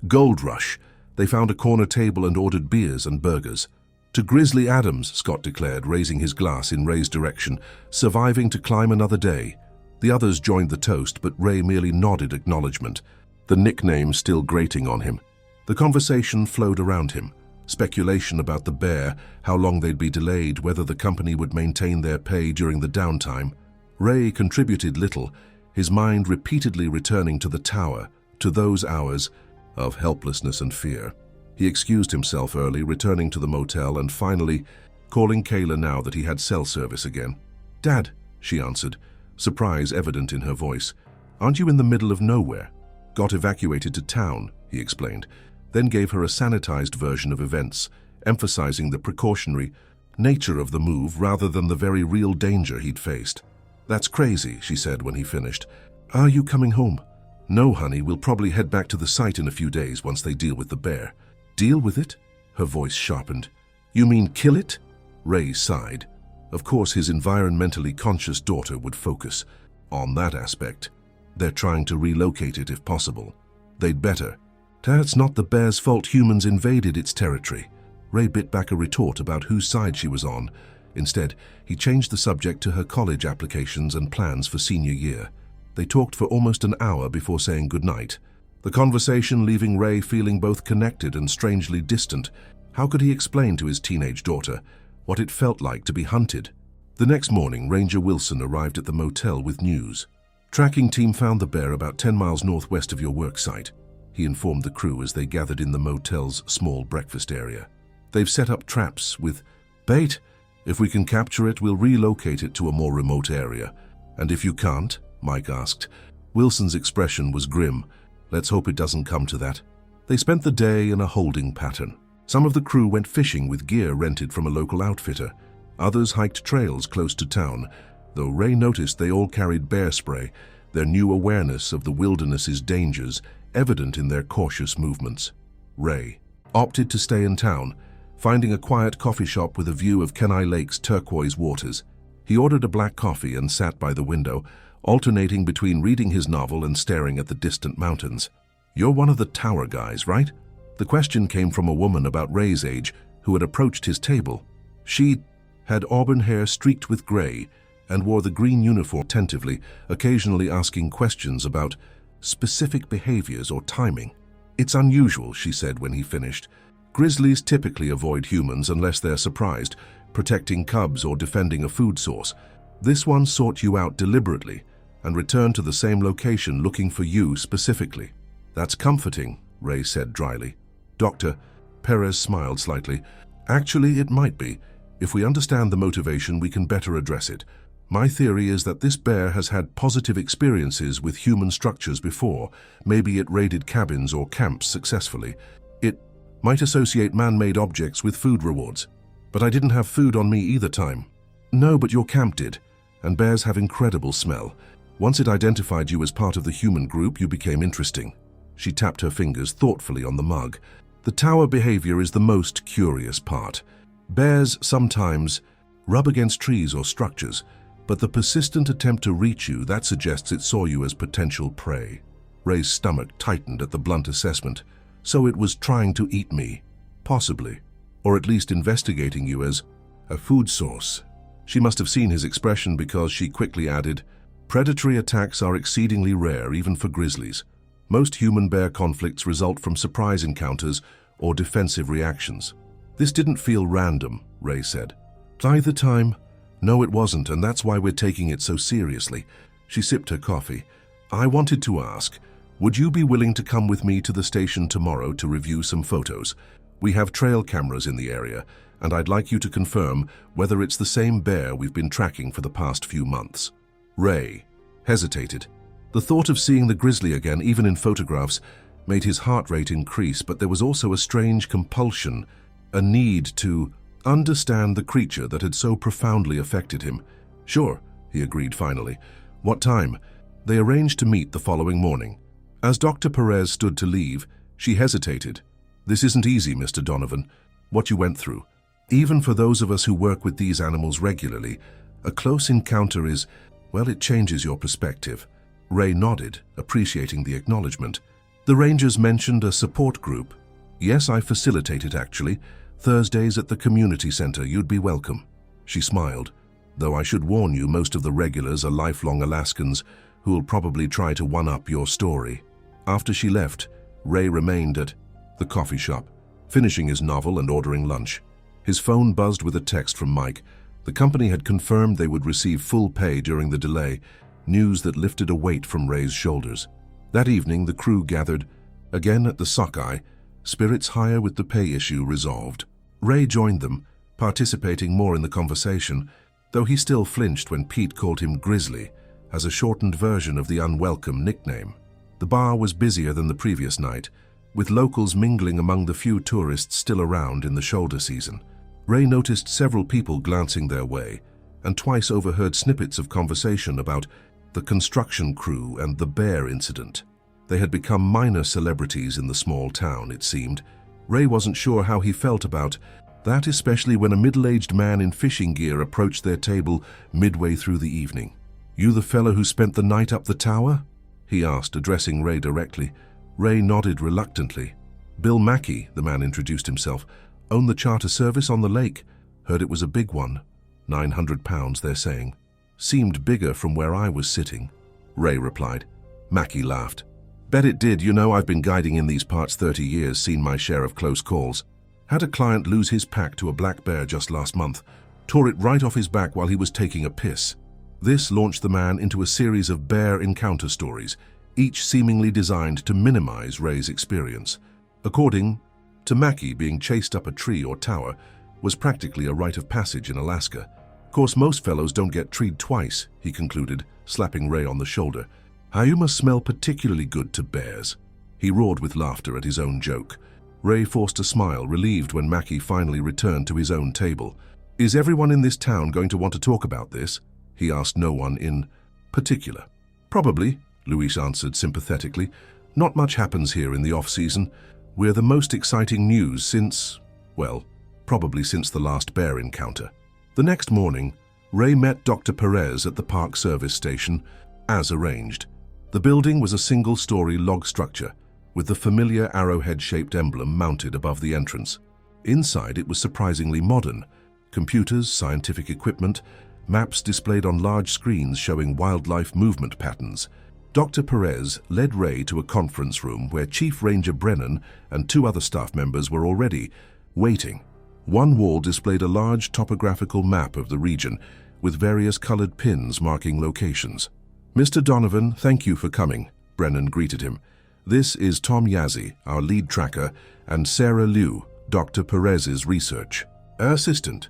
gold rush. They found a corner table and ordered beers and burgers. To Grizzly Adams, Scott declared, raising his glass in Ray's direction, surviving to climb another day. The others joined the toast, but Ray merely nodded acknowledgement, the nickname still grating on him. The conversation flowed around him. Speculation about the bear, how long they'd be delayed, whether the company would maintain their pay during the downtime. Ray contributed little, his mind repeatedly returning to the tower, to those hours of helplessness and fear. He excused himself early, returning to the motel and finally calling Kayla now that he had cell service again. "Dad," she answered, surprise evident in her voice. "Aren't you in the middle of nowhere?" "Got evacuated to town," he explained, then gave her a sanitized version of events, emphasizing the precautionary nature of the move rather than the very real danger he'd faced. "That's crazy," she said when he finished. "Are you coming home?" "No, honey, we'll probably head back to the site in a few days once they deal with the bear." "Deal with it?" Her voice sharpened. "You mean kill it?" Ray sighed. Of course, his environmentally conscious daughter would focus on that aspect. They're trying to relocate it if possible. They'd better. "It's not the bear's fault humans invaded its territory." Ray bit back a retort about whose side she was on. Instead, he changed the subject to her college applications and plans for senior year. They talked for almost an hour before saying goodnight. The conversation leaving Ray feeling both connected and strangely distant. How could he explain to his teenage daughter what it felt like to be hunted? The next morning, Ranger Wilson arrived at the motel with news. "Tracking team found the bear about 10 miles northwest of your work site," he informed the crew as they gathered in the motel's small breakfast area. "They've set up traps with bait. If we can capture it, we'll relocate it to a more remote area." "And if you can't?" Mike asked. Wilson's expression was grim. "Let's hope it doesn't come to that." They spent the day in a holding pattern. Some of the crew went fishing with gear rented from a local outfitter. Others hiked trails close to town, though Ray noticed they all carried bear spray, their new awareness of the wilderness's dangers evident in their cautious movements. Ray opted to stay in town, finding a quiet coffee shop with a view of Kenai Lake's turquoise waters. He ordered a black coffee and sat by the window, alternating between reading his novel and staring at the distant mountains. "You're one of the tower guys, right?" The question came from a woman about Ray's age who had approached his table. She had auburn hair streaked with gray and wore the green uniform attentively, occasionally asking questions about specific behaviors or timing. "It's unusual," she said when he finished. "Grizzlies typically avoid humans unless they're surprised, protecting cubs or defending a food source. This one sought you out deliberately and returned to the same location looking for you specifically." That's comforting, Ray said dryly. Doctor, Perez smiled slightly. Actually, it might be. If we understand the motivation, we can better address it. My theory is that this bear has had positive experiences with human structures before. Maybe it raided cabins or camps successfully. It might associate man-made objects with food rewards. But I didn't have food on me either time. No, but your camp did. And bears have incredible smell. Once it identified you as part of the human group, you became interesting. She tapped her fingers thoughtfully on the mug. The tower behavior is the most curious part. Bears sometimes rub against trees or structures, but the persistent attempt to reach you, that suggests it saw you as potential prey. Ray's stomach tightened at the blunt assessment. So it was trying to eat me. Possibly. Or at least investigating you as a food source. She must have seen his expression because she quickly added, predatory attacks are exceedingly rare even for grizzlies. Most human-bear conflicts result from surprise encounters or defensive reactions. This didn't feel random, Ray said. Either time? No, it wasn't, and that's why we're taking it so seriously. She sipped her coffee. I wanted to ask, would you be willing to come with me to the station tomorrow to review some photos? We have trail cameras in the area, and I'd like you to confirm whether it's the same bear we've been tracking for the past few months. Ray hesitated. The thought of seeing the grizzly again, even in photographs, made his heart rate increase, but there was also a strange compulsion, a need to understand the creature that had so profoundly affected him. Sure, he agreed finally. What time? They arranged to meet the following morning. As Dr. Perez stood to leave, she hesitated. This isn't easy, Mr. Donovan, what you went through. Even for those of us who work with these animals regularly, a close encounter is, well, it changes your perspective. Ray nodded, appreciating the acknowledgement. The Rangers mentioned a support group. Yes, I facilitate it actually. Thursdays at the community center, you'd be welcome. She smiled. Though I should warn you, most of the regulars are lifelong Alaskans who will probably try to one-up your story. After she left, Ray remained at the coffee shop, finishing his novel and ordering lunch. His phone buzzed with a text from Mike. The company had confirmed they would receive full pay during the delay, news that lifted a weight from Ray's shoulders. That evening, the crew gathered, again at the sockeye, spirits higher with the pay issue resolved. Ray joined them, participating more in the conversation, though he still flinched when Pete called him Grizzly, as a shortened version of the unwelcome nickname. The bar was busier than the previous night, with locals mingling among the few tourists still around in the shoulder season. Ray noticed several people glancing their way, and twice overheard snippets of conversation about the construction crew and the bear incident. They had become minor celebrities in the small town, it seemed. Ray wasn't sure how he felt about that, especially when a middle-aged man in fishing gear approached their table midway through the evening. You the fellow who spent the night up the tower? He asked, addressing Ray directly. Ray nodded reluctantly. Bill Mackey, the man introduced himself, owned the charter service on the lake. Heard it was a big one. 900 pounds, they're saying. Seemed bigger from where I was sitting. Ray replied. Mackey laughed. Bet it did. You know, I've been guiding in these parts 30 years, seen my share of close calls. Had a client lose his pack to a black bear just last month. Tore it right off his back while he was taking a piss. This launched the man into a series of bear encounter stories, each seemingly designed to minimize Ray's experience. According to Mackey, being chased up a tree or tower was practically a rite of passage in Alaska. Of course, most fellows don't get treed twice, he concluded, slapping Ray on the shoulder. How you must smell particularly good to bears. He roared with laughter at his own joke. Ray forced a smile, relieved when Mackey finally returned to his own table. Is everyone in this town going to want to talk about this? He asked no one in particular. Probably, Luis answered sympathetically. Not much happens here in the off-season. We're the most exciting news since, well, probably since the last bear encounter. The next morning, Ray met Dr. Perez at the park service station, as arranged. The building was a single-story log structure, with the familiar arrowhead-shaped emblem mounted above the entrance. Inside, it was surprisingly modern. Computers, scientific equipment, maps displayed on large screens showing wildlife movement patterns. Dr. Perez led Ray to a conference room where Chief Ranger Brennan and 2 other staff members were already waiting. One wall displayed a large topographical map of the region, with various colored pins marking locations. Mr. Donovan, thank you for coming, Brennan greeted him. This is Tom Yazzie, our lead tracker, and Sarah Liu, Dr. Perez's research assistant.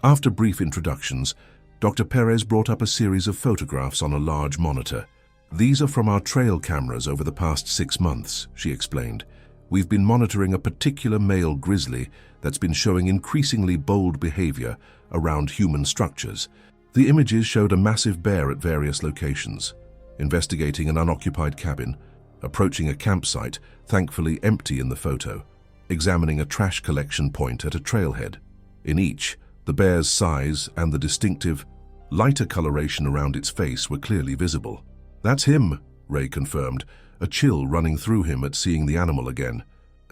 After brief introductions, Dr. Perez brought up a series of photographs on a large monitor. These are from our trail cameras over the past 6 months, she explained. We've been monitoring a particular male grizzly that's been showing increasingly bold behavior around human structures. The images showed a massive bear at various locations, investigating an unoccupied cabin, approaching a campsite, thankfully empty in the photo, examining a trash collection point at a trailhead. In each, the bear's size and the distinctive, lighter coloration around its face were clearly visible. "That's him," Ray confirmed, a chill running through him at seeing the animal again.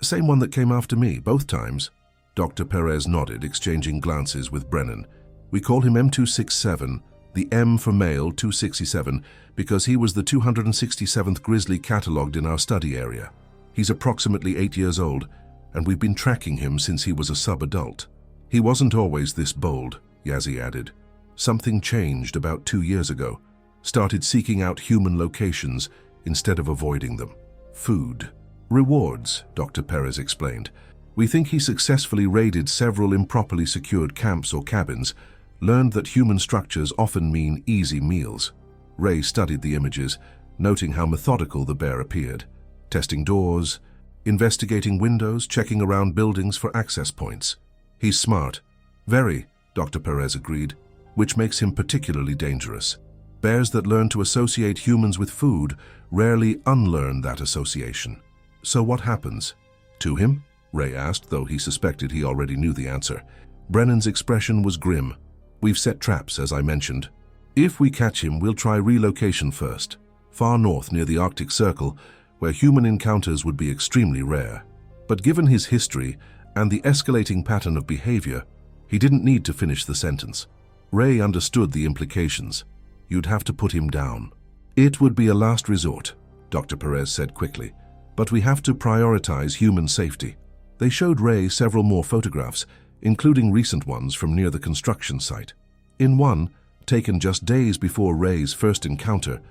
"Same one that came after me, both times." Dr. Perez nodded, exchanging glances with Brennan. "We call him M267, the M for male 267, because he was the 267th grizzly catalogued in our study area. He's approximately 8 years old, and we've been tracking him since he was a sub-adult. He wasn't always this bold," Yazzie added. "Something changed about 2 years ago. Started seeking out human locations instead of avoiding them. Food. Rewards," Dr. Perez explained. "We think he successfully raided several improperly secured camps or cabins, learned that human structures often mean easy meals." Ray studied the images, noting how methodical the bear appeared, testing doors, investigating windows, checking around buildings for access points. "He's smart." "Very," Dr. Perez agreed, "which makes him particularly dangerous. Bears that learn to associate humans with food rarely unlearn that association." "So what happens to him?" Ray asked, though he suspected he already knew the answer. Brennan's expression was grim. "We've set traps, as I mentioned. If we catch him, we'll try relocation first, far north near the Arctic Circle, where human encounters would be extremely rare." But given his history and the escalating pattern of behavior, he didn't need to finish the sentence. Ray understood the implications. "You'd have to put him down." "It would be a last resort," Dr. Perez said quickly, "but we have to prioritize human safety." They showed Ray several more photographs, including recent ones from near the construction site. In one, taken just days before Ray's first encounter,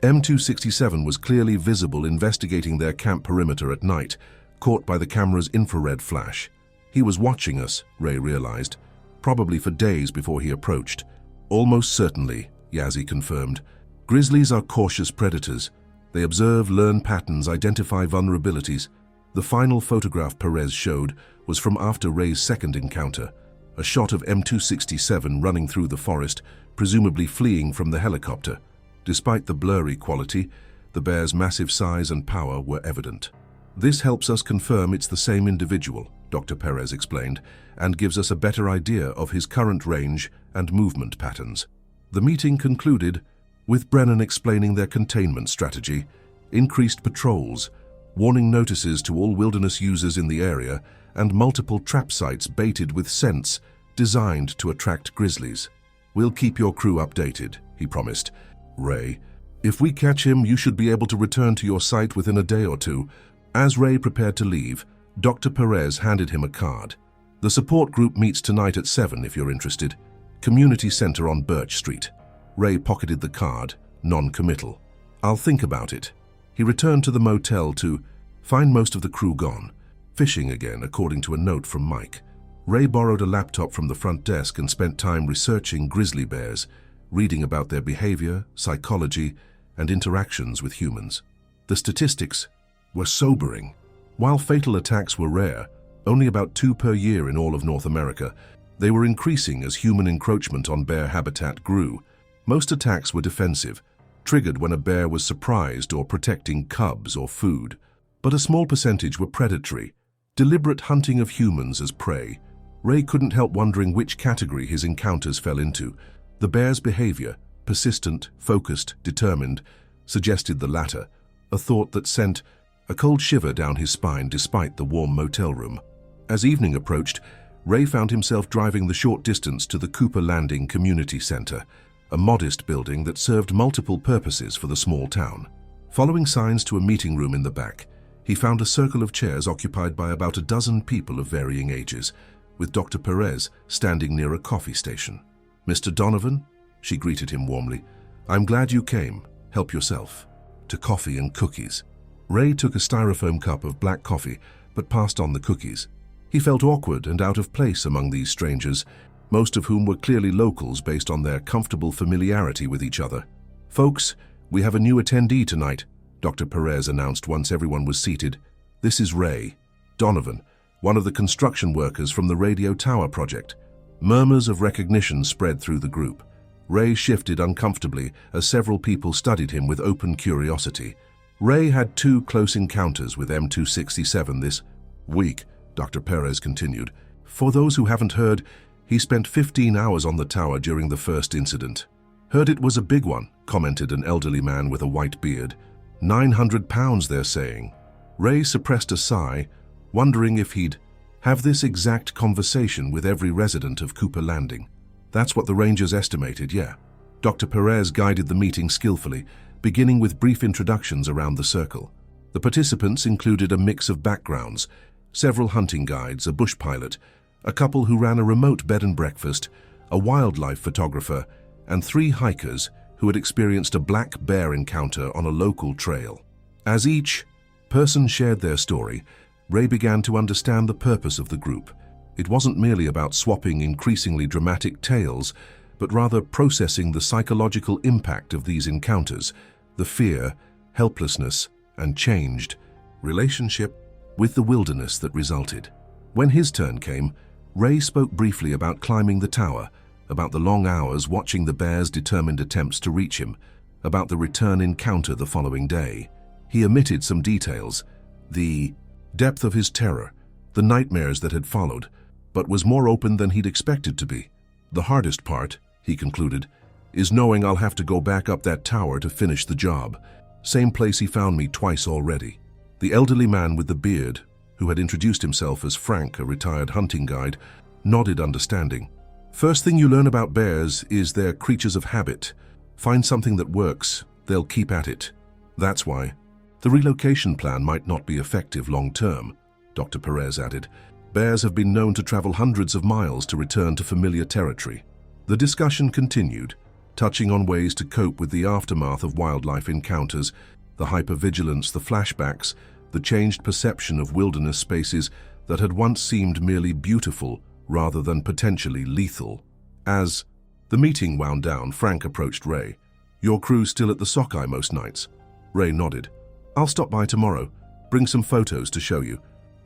M267 was clearly visible investigating their camp perimeter at night, caught by the camera's infrared flash. He was watching us, Ray realized, probably for days before he approached. "Almost certainly," Yazzie confirmed. "Grizzlies are cautious predators. They observe, learn patterns, identify vulnerabilities." The final photograph Perez showed was from after Ray's second encounter, a shot of M267 running through the forest, presumably fleeing from the helicopter. Despite the blurry quality, the bear's massive size and power were evident. "This helps us confirm it's the same individual," Dr. Perez explained, "and gives us a better idea of his current range and movement patterns." The meeting concluded with Brennan explaining their containment strategy, increased patrols, warning notices to all wilderness users in the area, and multiple trap sites baited with scents designed to attract grizzlies. "We'll keep your crew updated," he promised. "Ray, if we catch him, you should be able to return to your site within a day or two." As Ray prepared to leave, Dr. Perez handed him a card. "The support group meets tonight at 7 if you're interested. Community Center on Birch Street." Ray pocketed the card, non-committal. "I'll think about it." He returned to the motel to find most of the crew gone, fishing again, according to a note from Mike. Ray borrowed a laptop from the front desk and spent time researching grizzly bears, reading about their behavior, psychology, and interactions with humans. The statistics were sobering. While fatal attacks were rare, only about 2 per year in all of North America, they were increasing as human encroachment on bear habitat grew. Most attacks were defensive, triggered when a bear was surprised or protecting cubs or food. But a small percentage were predatory, deliberate hunting of humans as prey. Ray couldn't help wondering which category his encounters fell into. The bear's behavior, persistent, focused, determined, suggested the latter, a thought that sent a cold shiver down his spine despite the warm motel room. As evening approached, Ray found himself driving the short distance to the Cooper Landing Community Center, a modest building that served multiple purposes for the small town. Following signs to a meeting room in the back, he found a circle of chairs occupied by about a dozen people of varying ages, with Dr. Perez standing near a coffee station. "Mr. Donovan?" She greeted him warmly. "I'm glad you came. Help yourself. To coffee and cookies." Ray took a styrofoam cup of black coffee, but passed on the cookies. He felt awkward and out of place among these strangers, most of whom were clearly locals based on their comfortable familiarity with each other. "Folks, we have a new attendee tonight," Dr. Perez announced once everyone was seated. "This is Ray Donovan, one of the construction workers from the radio tower project." Murmurs of recognition spread through the group. Ray shifted uncomfortably as several people studied him with open curiosity. Ray had 2 close encounters with M267 this week, Dr. Perez continued. "For those who haven't heard, he spent 15 hours on the tower during the first incident." "Heard it was a big one," commented an elderly man with a white beard. 900 pounds, they're saying." Ray suppressed a sigh, wondering if he'd have this exact conversation with every resident of Cooper Landing. "That's what the Rangers estimated, yeah." Dr. Perez guided the meeting skillfully, beginning with brief introductions around the circle. The participants included a mix of backgrounds: several hunting guides, a bush pilot, a couple who ran a remote bed and breakfast, a wildlife photographer, and 3 hikers who had experienced a black bear encounter on a local trail. As each person shared their story, Ray began to understand the purpose of the group. It wasn't merely about swapping increasingly dramatic tales, but rather processing the psychological impact of these encounters, the fear, helplessness, and changed relationship with the wilderness that resulted. When his turn came, Ray spoke briefly about climbing the tower, about the long hours watching the bear's determined attempts to reach him, about the return encounter the following day. He omitted some details, the depth of his terror, the nightmares that had followed, but was more open than he'd expected to be. "The hardest part," he concluded, "is knowing I'll have to go back up that tower to finish the job. Same place he found me twice already." The elderly man with the beard, who had introduced himself as Frank, a retired hunting guide, nodded understanding. "First thing you learn about bears is they're creatures of habit. Find something that works, they'll keep at it. That's why the relocation plan might not be effective long-term," Dr. Perez added. "Bears have been known to travel hundreds of miles to return to familiar territory." The discussion continued, touching on ways to cope with the aftermath of wildlife encounters, the hypervigilance, the flashbacks, the changed perception of wilderness spaces that had once seemed merely beautiful rather than potentially lethal. As the meeting wound down, Frank approached Ray. "Your crew's still at the sockeye most nights?" Ray nodded. "I'll stop by tomorrow, bring some photos to show you.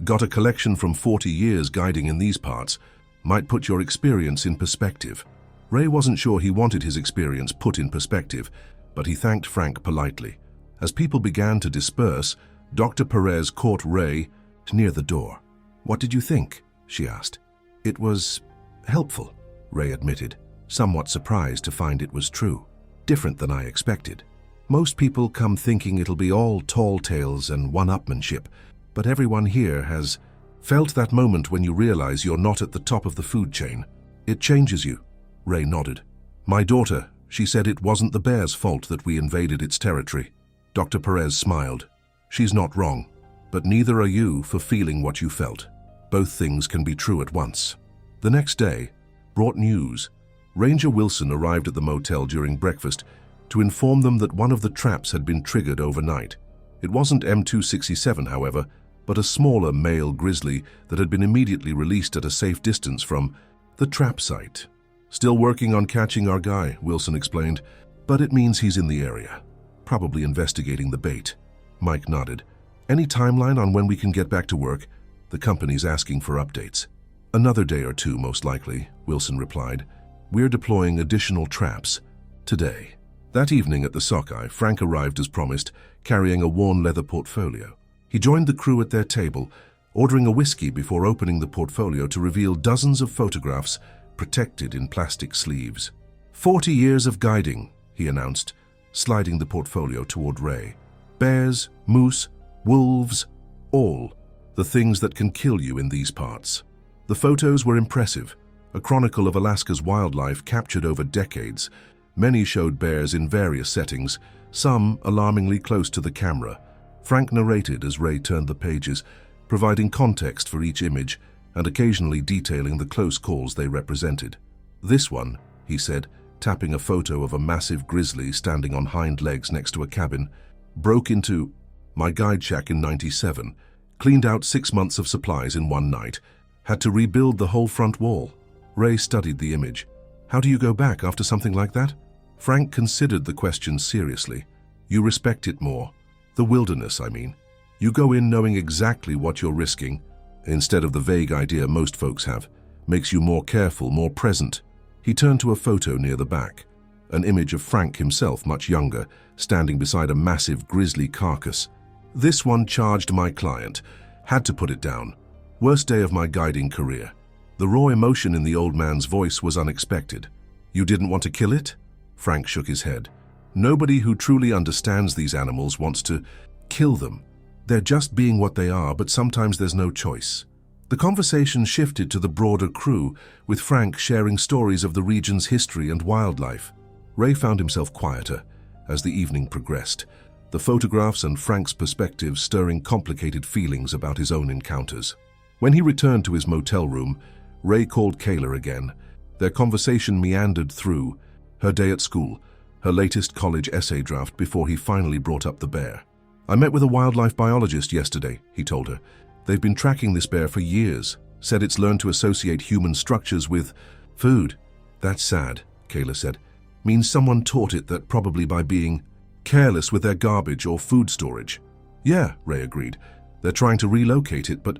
Got a collection from 40 years guiding in these parts. Might put your experience in perspective." Ray wasn't sure he wanted his experience put in perspective, but he thanked Frank politely. As people began to disperse, Dr. Perez caught Ray near the door. "What did you think?" she asked. "It was helpful," Ray admitted, somewhat surprised to find it was true. "Different than I expected. Most people come thinking it'll be all tall tales and one-upmanship, but everyone here has felt that moment when you realize you're not at the top of the food chain. It changes you." Ray nodded. "My daughter, she said it wasn't the bear's fault that we invaded its territory." Dr. Perez smiled. "She's not wrong, but neither are you for feeling what you felt. Both things can be true at once." The next day brought news. Ranger Wilson arrived at the motel during breakfast to inform them that one of the traps had been triggered overnight. It wasn't M267, however, but a smaller male grizzly that had been immediately released at a safe distance from the trap site. "Still working on catching our guy," Wilson explained, "but it means he's in the area. Probably investigating the bait." Mike nodded. "Any timeline on when we can get back to work? The company's asking for updates." "Another day or two, most likely," Wilson replied. "We're deploying additional traps today." That evening at the sockeye, Frank arrived as promised, carrying a worn leather portfolio. He joined the crew at their table, ordering a whiskey before opening the portfolio to reveal dozens of photographs protected in plastic sleeves. 40 years of guiding," he announced, sliding the portfolio toward Ray. "Bears, moose, wolves, all the things that can kill you in these parts." The photos were impressive, a chronicle of Alaska's wildlife captured over decades. Many showed bears in various settings, some alarmingly close to the camera. Frank narrated as Ray turned the pages, providing context for each image and occasionally detailing the close calls they represented. "This one," he said, tapping a photo of a massive grizzly standing on hind legs next to a cabin, "broke into My guide shack in '97. Cleaned out 6 months of supplies in one night. Had to rebuild the whole front wall. Ray studied the image. How do you go back after something like that? Frank considered the question seriously. You respect it more. The wilderness, I mean. You go in knowing exactly what you're risking, instead of the vague idea most folks have. Makes you more careful, more present. He turned to a photo near the back. An image of Frank himself, much younger, standing beside a massive grisly carcass. This one charged my client. Had to put it down. Worst day of my guiding career. The raw emotion in the old man's voice was unexpected. You didn't want to kill it? Frank shook his head. Nobody who truly understands these animals wants to kill them. They're just being what they are, but sometimes there's no choice. The conversation shifted to the broader crew, with Frank sharing stories of the region's history and wildlife. Ray found himself quieter as the evening progressed, the photographs and Frank's perspective stirring complicated feelings about his own encounters. When he returned to his motel room, Ray called Kayla again. Their conversation meandered through her day at school, her latest college essay draft before he finally brought up the bear. I met with a wildlife biologist yesterday, he told her. They've been tracking this bear for years, said it's learned to associate human structures with food. That's sad, Kayla said. Means someone taught it that, probably by being careless with their garbage or food storage. Yeah, Ray agreed. They're trying to relocate it, but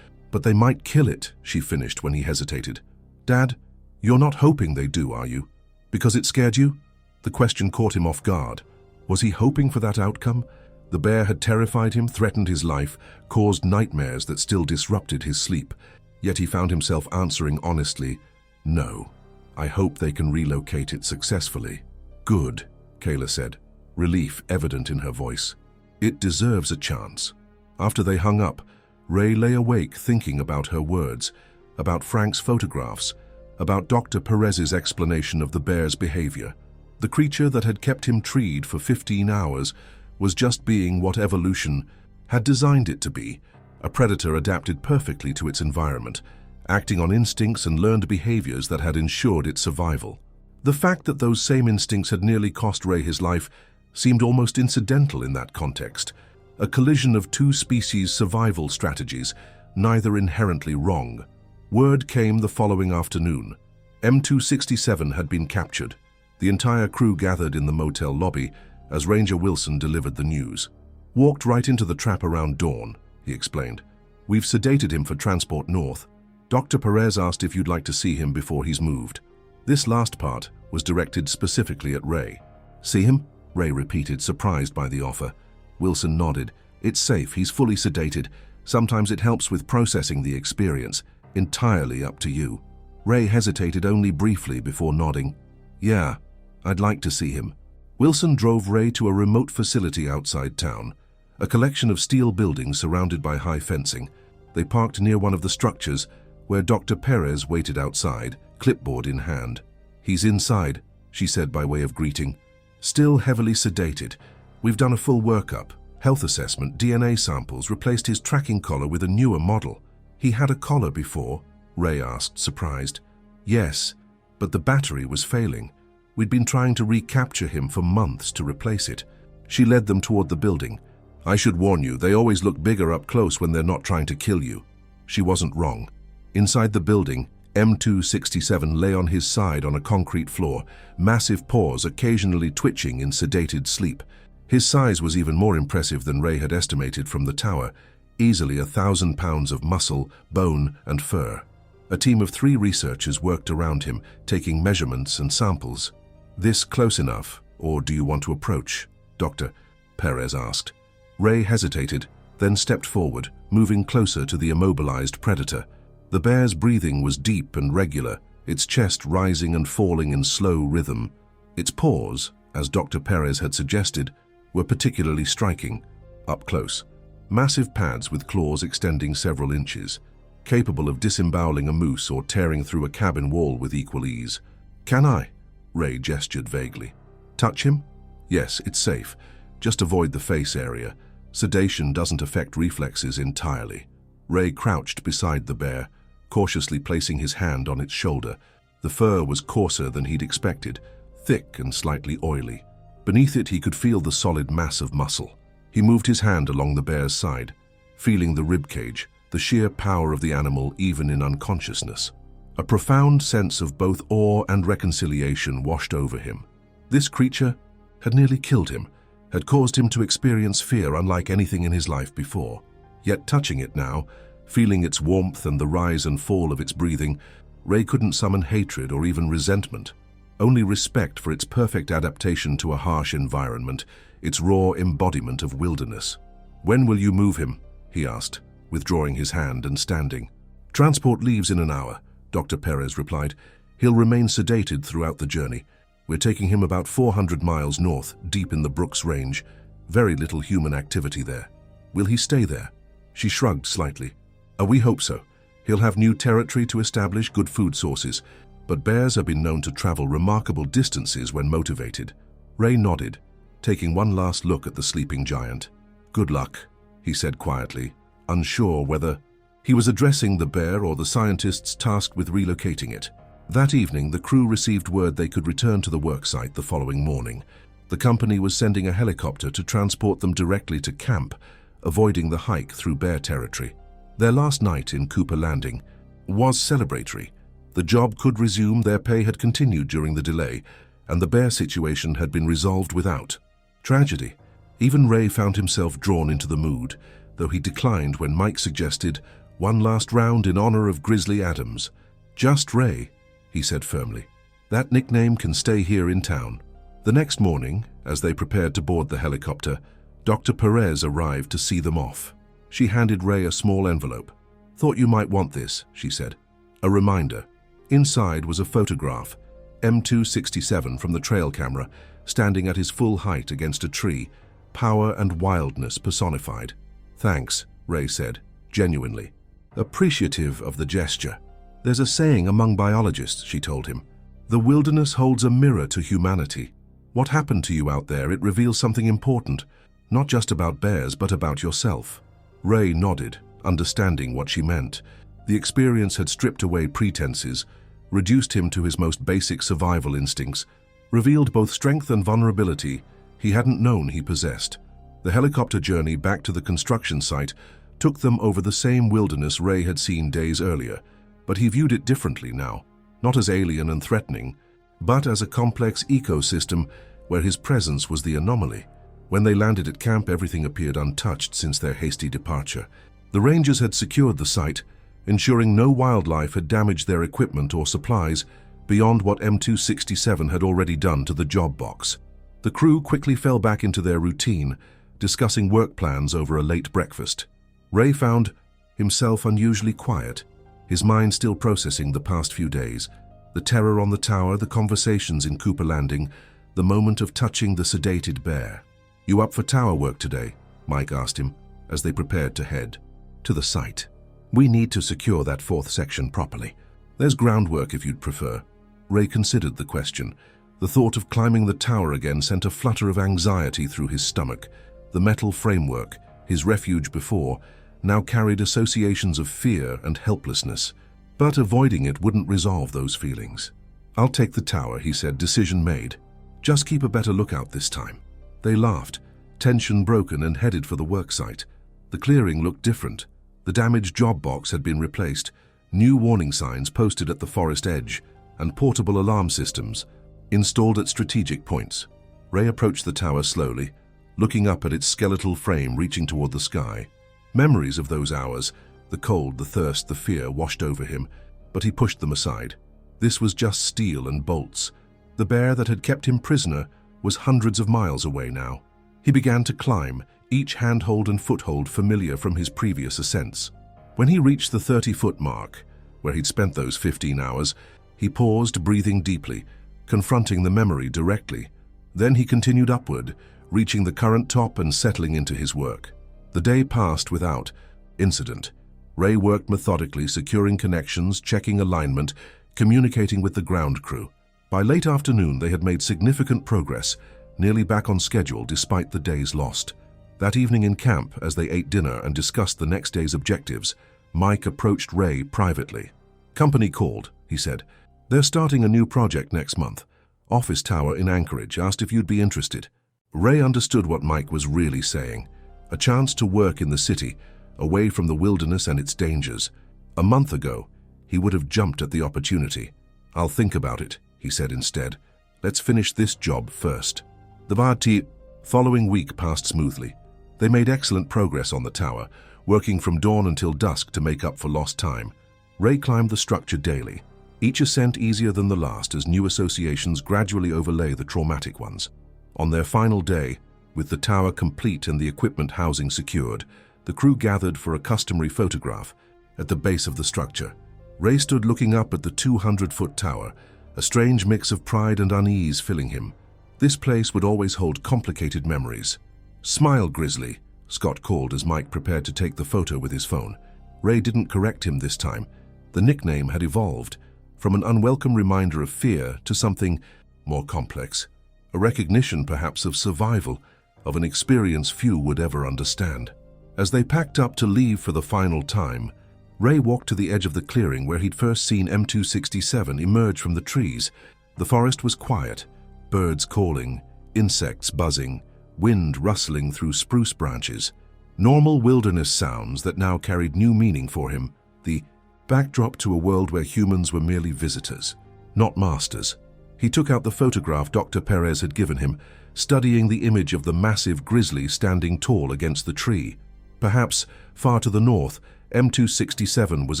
they might kill it, she finished when he hesitated. Dad, you're not hoping they do, are you? Because it scared you? The question caught him off guard. Was he hoping for that outcome? The bear had terrified him, threatened his life, caused nightmares that still disrupted his sleep. Yet he found himself answering honestly, no. I hope they can relocate it successfully. Good, Kayla said, relief evident in her voice. It deserves a chance. After they hung up, Ray lay awake thinking about her words, about Frank's photographs, about Dr. Perez's explanation of the bear's behavior. The creature that had kept him treed for 15 hours was just being what evolution had designed it to be, a predator adapted perfectly to its environment, acting on instincts and learned behaviors that had ensured its survival. The fact that those same instincts had nearly cost Ray his life seemed almost incidental in that context, a collision of two species' survival strategies, neither inherently wrong. Word came the following afternoon. M267 had been captured. The entire crew gathered in the motel lobby as Ranger Wilson delivered the news. Walked right into the trap around dawn, he explained. We've sedated him for transport north. Dr. Perez asked if you'd like to see him before he's moved. This last part was directed specifically at Ray. See him? Ray repeated, surprised by the offer. Wilson nodded. It's safe, he's fully sedated. Sometimes it helps with processing the experience. Entirely up to you. Ray hesitated only briefly before nodding. Yeah, I'd like to see him. Wilson drove Ray to a remote facility outside town, a collection of steel buildings surrounded by high fencing. They parked near one of the structures, where Dr. Perez waited outside, clipboard in hand. He's inside, she said by way of greeting. Still heavily sedated. We've done a full workup, health assessment, DNA samples, replaced his tracking collar with a newer model. He had a collar before? Ray asked, surprised. Yes, but the battery was failing. We'd been trying to recapture him for months to replace it. She led them toward the building. I should warn you, they always look bigger up close when they're not trying to kill you. She wasn't wrong. Inside the building, M267 lay on his side on a concrete floor, massive paws occasionally twitching in sedated sleep. His size was even more impressive than Ray had estimated from the tower, easily 1,000 pounds of muscle, bone, and fur. A team of 3 researchers worked around him, taking measurements and samples. This close enough, or do you want to approach? Dr. Perez asked. Ray hesitated, then stepped forward, moving closer to the immobilized predator. The bear's breathing was deep and regular, its chest rising and falling in slow rhythm. Its paws, as Dr. Perez had suggested, were particularly striking, up close. Massive pads with claws extending several inches, capable of disemboweling a moose or tearing through a cabin wall with equal ease. Can I? Ray gestured vaguely. Touch him? Yes, it's safe. Just avoid the face area. Sedation doesn't affect reflexes entirely. Ray crouched beside the bear, cautiously placing his hand on its shoulder. The fur was coarser than he'd expected, thick and slightly oily. Beneath it he could feel the solid mass of muscle. He moved his hand along the bear's side, feeling the ribcage, the sheer power of the animal even in unconsciousness. A profound sense of both awe and reconciliation washed over him. This creature had nearly killed him, had caused him to experience fear unlike anything in his life before. Yet touching it now, feeling its warmth and the rise and fall of its breathing, Ray couldn't summon hatred or even resentment. Only respect for its perfect adaptation to a harsh environment, its raw embodiment of wilderness. "When will you move him?" he asked, withdrawing his hand and standing. "Transport leaves in an hour," Dr. Perez replied. "He'll remain sedated throughout the journey. We're taking him about 400 miles north, deep in the Brooks Range. Very little human activity there." "Will he stay there?" She shrugged slightly. "We hope so. He'll have new territory to establish, good food sources. But bears have been known to travel remarkable distances when motivated." Ray nodded, taking one last look at the sleeping giant. "Good luck," he said quietly, unsure whether he was addressing the bear or the scientists tasked with relocating it. That evening, the crew received word they could return to the worksite the following morning. The company was sending a helicopter to transport them directly to camp, avoiding the hike through bear territory. Their last night in Cooper Landing was celebratory. The job could resume, their pay had continued during the delay, and the bear situation had been resolved without tragedy. Even Ray found himself drawn into the mood, though he declined when Mike suggested one last round in honor of Grizzly Adams. "Just Ray," he said firmly. "That nickname can stay here in town." The next morning, as they prepared to board the helicopter, Dr. Perez arrived to see them off. She handed Ray a small envelope. "Thought you might want this," she said. A reminder. Inside was a photograph, M267 from the trail camera, standing at his full height against a tree, power and wildness personified. "Thanks," Ray said, genuinely, appreciative of the gesture. "There's a saying among biologists," she told him. "The wilderness holds a mirror to humanity. What happened to you out there, it reveals something important, not just about bears, but about yourself." Ray nodded, understanding what she meant. The experience had stripped away pretenses, reduced him to his most basic survival instincts, revealed both strength and vulnerability he hadn't known he possessed. The helicopter journey back to the construction site took them over the same wilderness Ray had seen days earlier, but he viewed it differently now, not as alien and threatening, but as a complex ecosystem where his presence was the anomaly. When they landed at camp, everything appeared untouched since their hasty departure. The rangers had secured the site, ensuring no wildlife had damaged their equipment or supplies beyond what M267 had already done to the job box. The crew quickly fell back into their routine, discussing work plans over a late breakfast. Ray found himself unusually quiet, his mind still processing the past few days, the terror on the tower, the conversations in Cooper Landing, the moment of touching the sedated bear. "You up for tower work today?" Mike asked him, as they prepared to head to the site. "We need to secure that fourth section properly. There's groundwork if you'd prefer." Ray considered the question. The thought of climbing the tower again sent a flutter of anxiety through his stomach. The metal framework, his refuge before, now carried associations of fear and helplessness. But avoiding it wouldn't resolve those feelings. "I'll take the tower," he said, decision made. "Just keep a better lookout this time." They laughed, tension broken, and headed for the worksite. The clearing looked different. The damaged job box had been replaced, new warning signs posted at the forest edge, and portable alarm systems installed at strategic points. Ray approached the tower slowly, looking up at its skeletal frame reaching toward the sky. Memories of those hours, the cold, the thirst, the fear, washed over him, but he pushed them aside. This was just steel and bolts. The bear that had kept him prisoner was hundreds of miles away now. He began to climb, each handhold and foothold familiar from his previous ascents. When he reached the 30-foot mark, where he'd spent those 15 hours, he paused, breathing deeply, confronting the memory directly. Then he continued upward, reaching the current top and settling into his work. The day passed without incident. Ray worked methodically, securing connections, checking alignment, communicating with the ground crew. By late afternoon, they had made significant progress, nearly back on schedule despite the days lost. That evening in camp, as they ate dinner and discussed the next day's objectives, Mike approached Ray privately. "Company called," he said. "They're starting a new project next month. Office tower in Anchorage, asked if you'd be interested." Ray understood what Mike was really saying. a chance to work in the city, away from the wilderness and its dangers. A month ago, he would have jumped at the opportunity. "I'll think about it," he said instead. "Let's finish this job first." The following week passed smoothly. They made excellent progress on the tower, working from dawn until dusk to make up for lost time. Ray climbed the structure daily, each ascent easier than the last as new associations gradually overlay the traumatic ones. On their final day, with the tower complete and the equipment housing secured, the crew gathered for a customary photograph at the base of the structure. Ray stood looking up at the 200-foot tower, a strange mix of pride and unease filling him. This place would always hold complicated memories. "Smile, Grizzly," Scott called as Mike prepared to take the photo with his phone. Ray didn't correct him this time. The nickname had evolved from an unwelcome reminder of fear to something more complex, a recognition perhaps of survival, of an experience few would ever understand. As they packed up to leave for the final time, Ray walked to the edge of the clearing where he'd first seen M267 emerge from the trees. The forest was quiet, birds calling, insects buzzing, wind rustling through spruce branches. Normal wilderness sounds that now carried new meaning for him, the backdrop to a world where humans were merely visitors, not masters. He took out the photograph Dr. Perez had given him, studying the image of the massive grizzly standing tall against the tree. Perhaps, far to the north, M267 was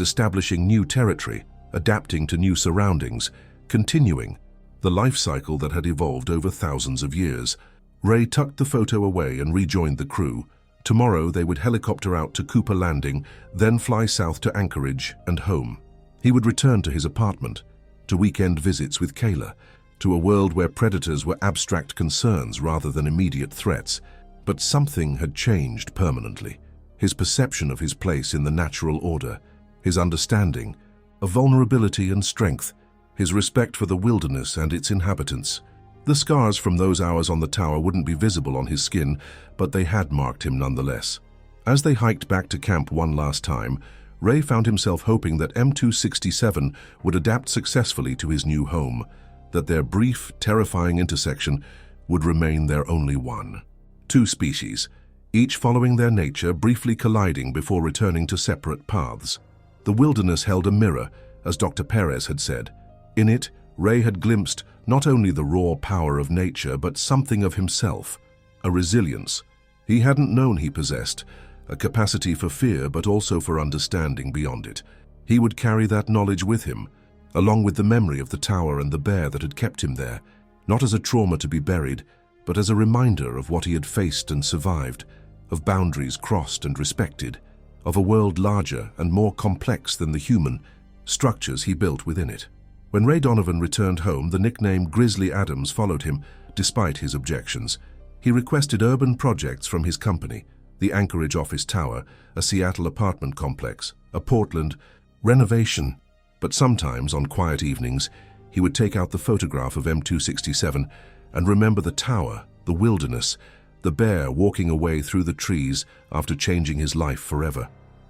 establishing new territory, adapting to new surroundings, continuing the life cycle that had evolved over thousands of years. Ray tucked the photo away and rejoined the crew. Tomorrow they would helicopter out to Cooper Landing, then fly south to Anchorage and home. He would return to his apartment, to weekend visits with Kayla, to a world where predators were abstract concerns rather than immediate threats. But something had changed permanently. His perception of his place in the natural order, his understanding of vulnerability and strength, his respect for the wilderness and its inhabitants. The scars from those hours on the tower wouldn't be visible on his skin, but they had marked him nonetheless. As they hiked back to camp one last time, Ray found himself hoping that M267 would adapt successfully to his new home, that their brief, terrifying intersection would remain their only one. Two species, each following their nature, briefly colliding before returning to separate paths. The wilderness held a mirror, as Dr. Perez had said. In it, Ray had glimpsed not only the raw power of nature, but something of himself, a resilience he hadn't known he possessed, a capacity for fear but also for understanding beyond it. He would carry that knowledge with him, along with the memory of the tower and the bear that had kept him there, not as a trauma to be buried, but as a reminder of what he had faced and survived, of boundaries crossed and respected, of a world larger and more complex than the human structures he built within it. When Ray Donovan returned home, the nickname Grizzly Adams followed him, despite his objections. He requested urban projects from his company, the Anchorage office tower, a Seattle apartment complex, a Portland renovation. But sometimes, on quiet evenings, he would take out the photograph of M267 and remember the tower, the wilderness, the bear walking away through the trees after changing his life forever.